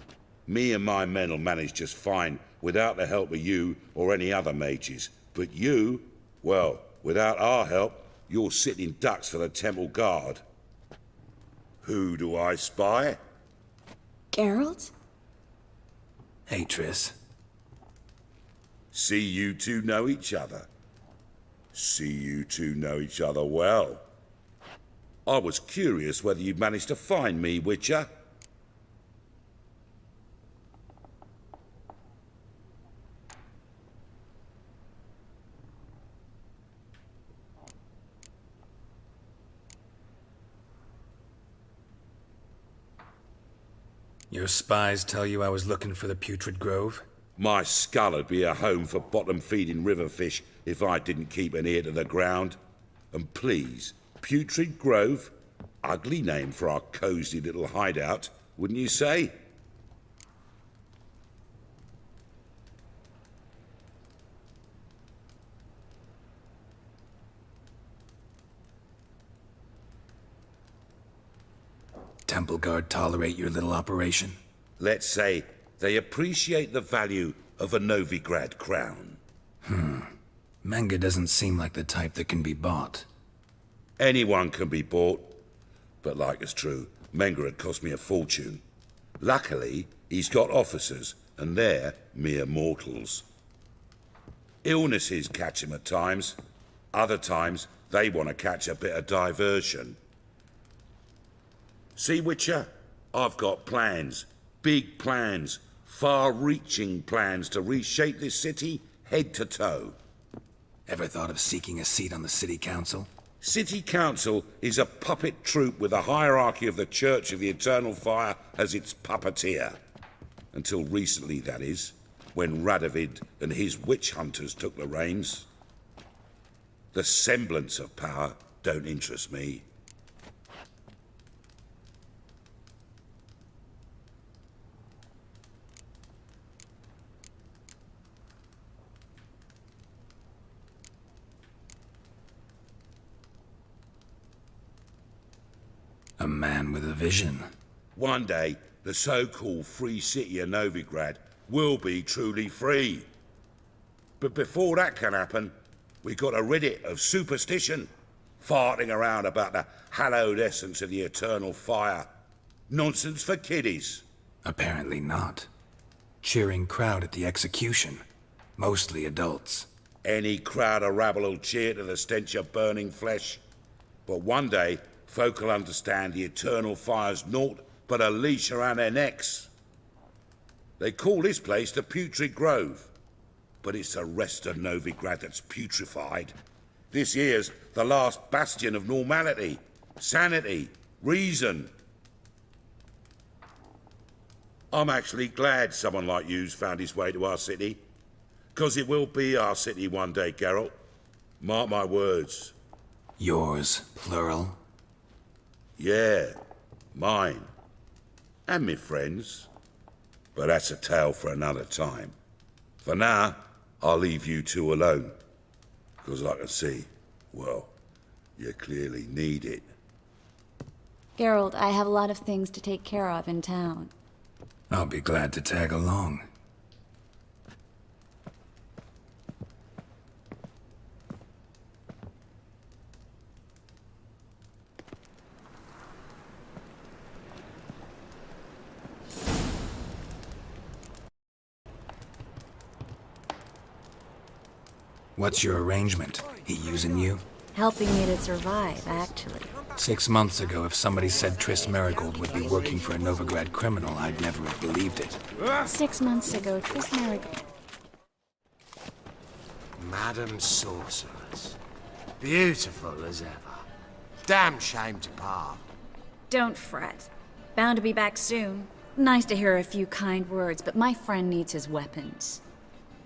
Me and my men'll manage just fine without the help of you or any other mages. But you, well, without our help, you're sitting ducks for the temple guard. Who do I spy? Geralt? Hey, Triss. See you two know each other. See you two know each other well. I was curious whether you'd managed to find me, Witcher. Your spies tell you I was looking for the Putrid Grove? My skull'd be a home for bottom-feeding river fish if I didn't keep an ear to the ground. And please, Putrid Grove? Ugly name for our cosy little hideout, wouldn't you say? Temple Guard tolerate your little operation? Let's say they appreciate the value of a Novigrad crown. Menga doesn't seem like the type that can be bought. Anyone can be bought, but like it's true, Menga had cost me a fortune. Luckily, he's got officers, and they're mere mortals. Illnesses catch him at times. Other times, they want to catch a bit of diversion. See, Witcher? I've got plans. Big plans. Far-reaching plans to reshape this city head to toe. Ever thought of seeking a seat on the city council? City Council is a puppet troupe with a hierarchy of the Church of the Eternal Fire as its puppeteer. Until recently, that is, when Radovid and his witch hunters took the reins. The semblance of power don't interest me. A man with a vision. One day, the so-called free city of Novigrad will be truly free. But before that can happen, we got to rid it of superstition, farting around about the hallowed essence of the eternal fire. Nonsense for kiddies. Apparently not. Cheering crowd at the execution. Mostly adults. Any crowd of rabble will cheer to the stench of burning flesh. But one day, folk will understand the eternal fire's naught but a leash around their necks. They call this place the Putrid Grove, but it's the rest of Novigrad that's putrefied. This here's the last bastion of normality, sanity, reason. I'm actually glad someone like you's found his way to our city, 'cause it will be our city one day, Geralt. Mark my words. Yours, plural? Yeah, mine. And me friends. But that's a tale for another time. For now, I'll leave you two alone. 'Cause I can see, well, you clearly need it. Geralt, I have a lot of things to take care of in town. I'll be glad to tag along. What's your arrangement? He using you? Helping me to survive, actually. 6 months ago, if somebody said Triss Marigold would be working for a Novigrad criminal, I'd never have believed it. 6 months ago, Triss Marigold... Madam Sorceress. Beautiful as ever. Damn shame to part. Don't fret. Bound to be back soon. Nice to hear a few kind words, but my friend needs his weapons.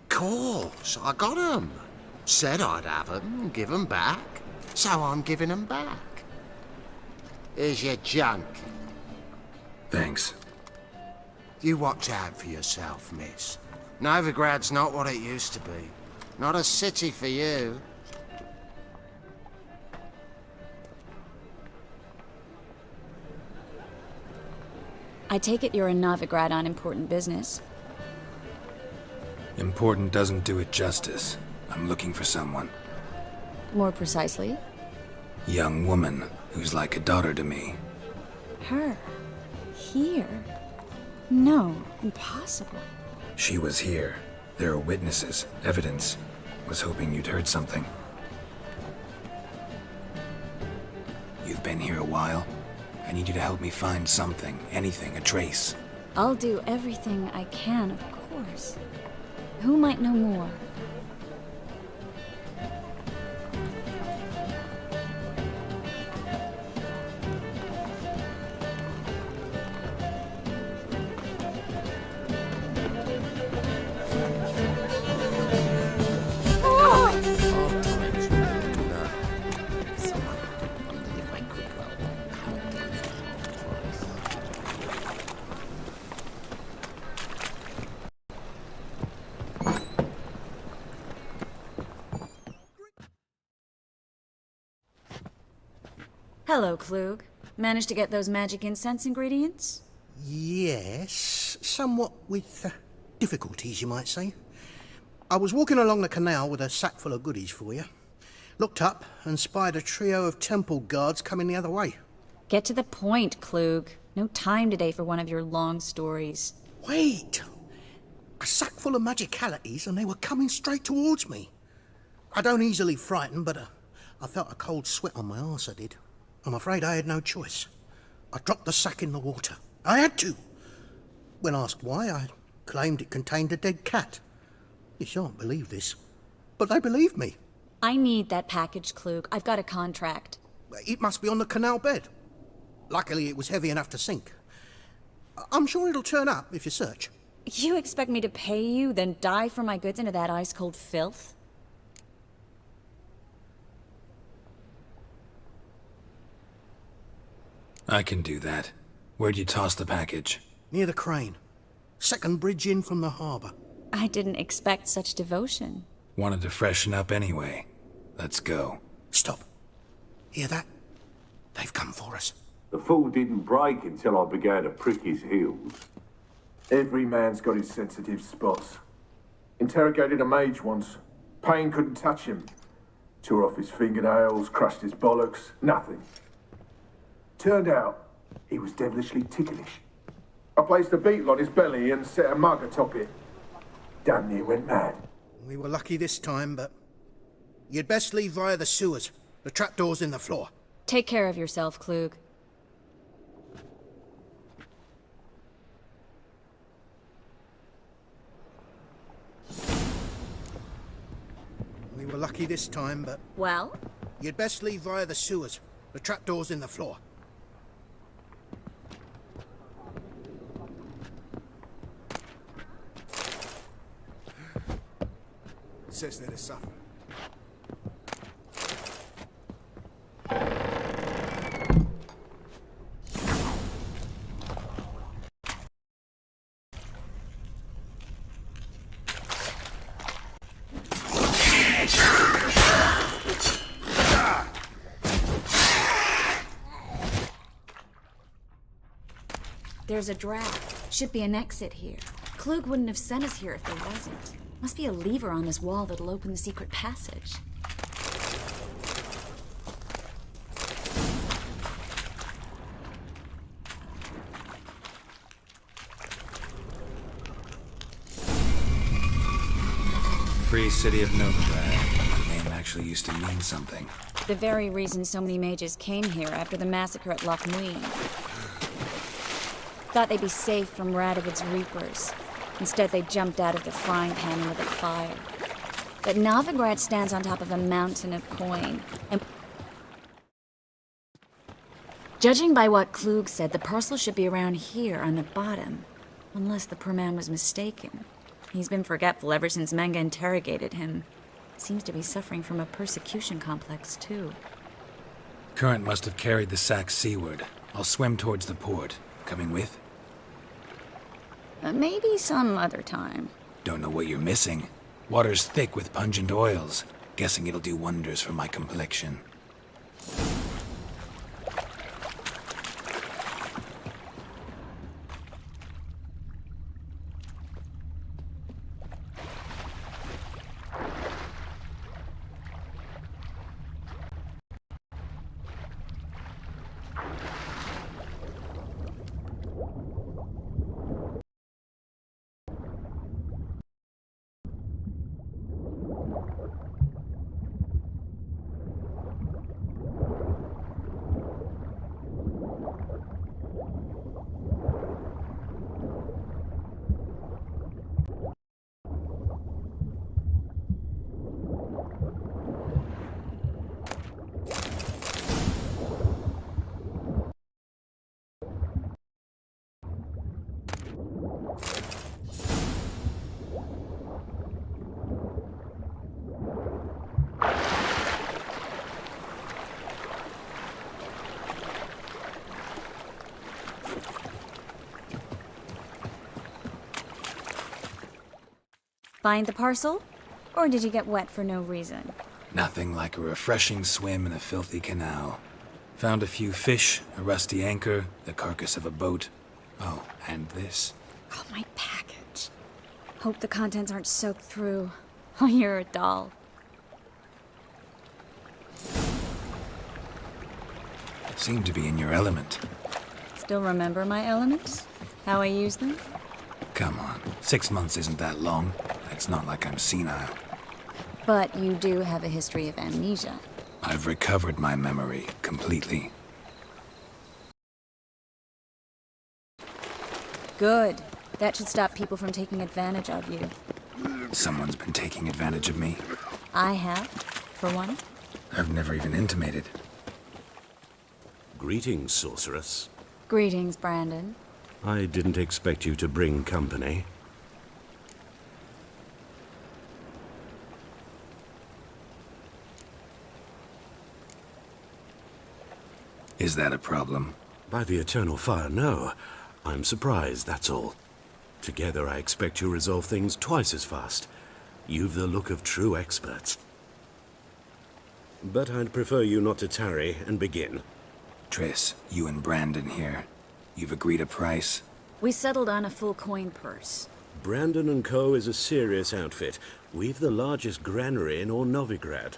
Course, I got 'em. Said I'd have 'em and give 'em back. So I'm giving 'em back. Here's your junk. Thanks. You watch out for yourself, miss. Novigrad's not what it used to be. Not a city for you. I take it you're in Novigrad on important business. Important doesn't do it justice. I'm looking for someone. More precisely? Young woman who's like a daughter to me. Her? Here? No, impossible. She was here. There are witnesses, evidence. Was hoping you'd heard something. You've been here a while. I need you to help me find something, anything, a trace. I'll do everything I can, of course. Who might know more? Hello, Klug. Managed to get those magic incense ingredients? Yes, somewhat with difficulties, you might say. I was walking along the canal with a sack full of goodies for you. Looked up and spied a trio of temple guards coming the other way. Get to the point, Klug. No time today for one of your long stories. Wait! A sack full of magicalities and they were coming straight towards me. I don't easily frighten, but I felt a cold sweat on my arse, I did. I'm afraid I had no choice. I dropped the sack in the water. I had to. When asked why, I claimed it contained a dead cat. You shan't believe this, but they believed me. I need that package, Klug. I've got a contract. It must be on the canal bed. Luckily, it was heavy enough to sink. I'm sure it'll turn up if you search. You expect me to pay you, then dive for my goods into that ice-cold filth? I can do that. Where'd you toss the package? Near the crane. Second bridge in from the harbour. I didn't expect such devotion. Wanted to freshen up anyway. Let's go. Stop. Hear that? They've come for us. The fool didn't break until I began to prick his heels. Every man's got his sensitive spots. Interrogated a mage once. Pain couldn't touch him. Tore off his fingernails, crushed his bollocks, nothing. Turned out, he was devilishly ticklish. I placed a beetle on his belly and set a mug atop it. Damn near went mad. We were lucky this time, but you'd best leave via the sewers. The trapdoor's in the floor. Take care of yourself, Klug. We were lucky this time, but... Well? You'd best leave via the sewers. The trapdoor's in the floor. Says they're to suffer. There's a draft. Should be an exit here. Klug wouldn't have sent us here if there wasn't. Must be a lever on this wall that'll open the secret passage. Free City of Novigrad. The name actually used to mean something. The very reason so many mages came here after the massacre at Loch Muin. Thought they'd be safe from Radovid's reapers. Instead, they jumped out of the frying pan into the fire. But Novigrad stands on top of a mountain of coin, and judging by what Klug said, the parcel should be around here on the bottom, unless the poor man was mistaken. He's been forgetful ever since Manga interrogated him. Seems to be suffering from a persecution complex, too. Current must have carried the sack seaward. I'll swim towards the port. Coming with? Maybe some other time. Don't know what you're missing. Water's thick with pungent oils. Guessing it'll do wonders for my complexion. Find the parcel? Or did you get wet for no reason? Nothing like a refreshing swim in a filthy canal. Found a few fish, a rusty anchor, the carcass of a boat. Oh, and this. Oh, my package. Hope the contents aren't soaked through. Oh, you're a doll. Seem to be in your element. Still remember my elements? How I use them? Come on, 6 months isn't that long. It's not like I'm senile. But you do have a history of amnesia. I've recovered my memory completely. Good. That should stop people from taking advantage of you. Someone's been taking advantage of me. I have, for one. I've never even intimated. Greetings, sorceress. Greetings, Brandon. I didn't expect you to bring company. Is that a problem? By the eternal fire, no. I'm surprised, that's all. Together, I expect you resolve things twice as fast. You've the look of true experts. But I'd prefer you not to tarry and begin. Triss, you and Brandon here. You've agreed a price? We settled on a full coin purse. Brandon & Co. is a serious outfit. We've the largest granary in all Novigrad.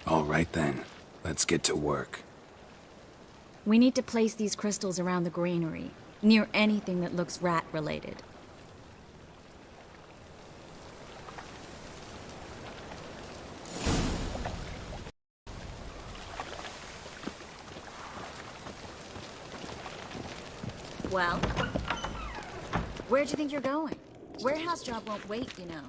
All right then, let's get to work. We need to place these crystals around the granary, near anything that looks rat-related. Well, where'd you think you're going? Warehouse job won't wait, you know.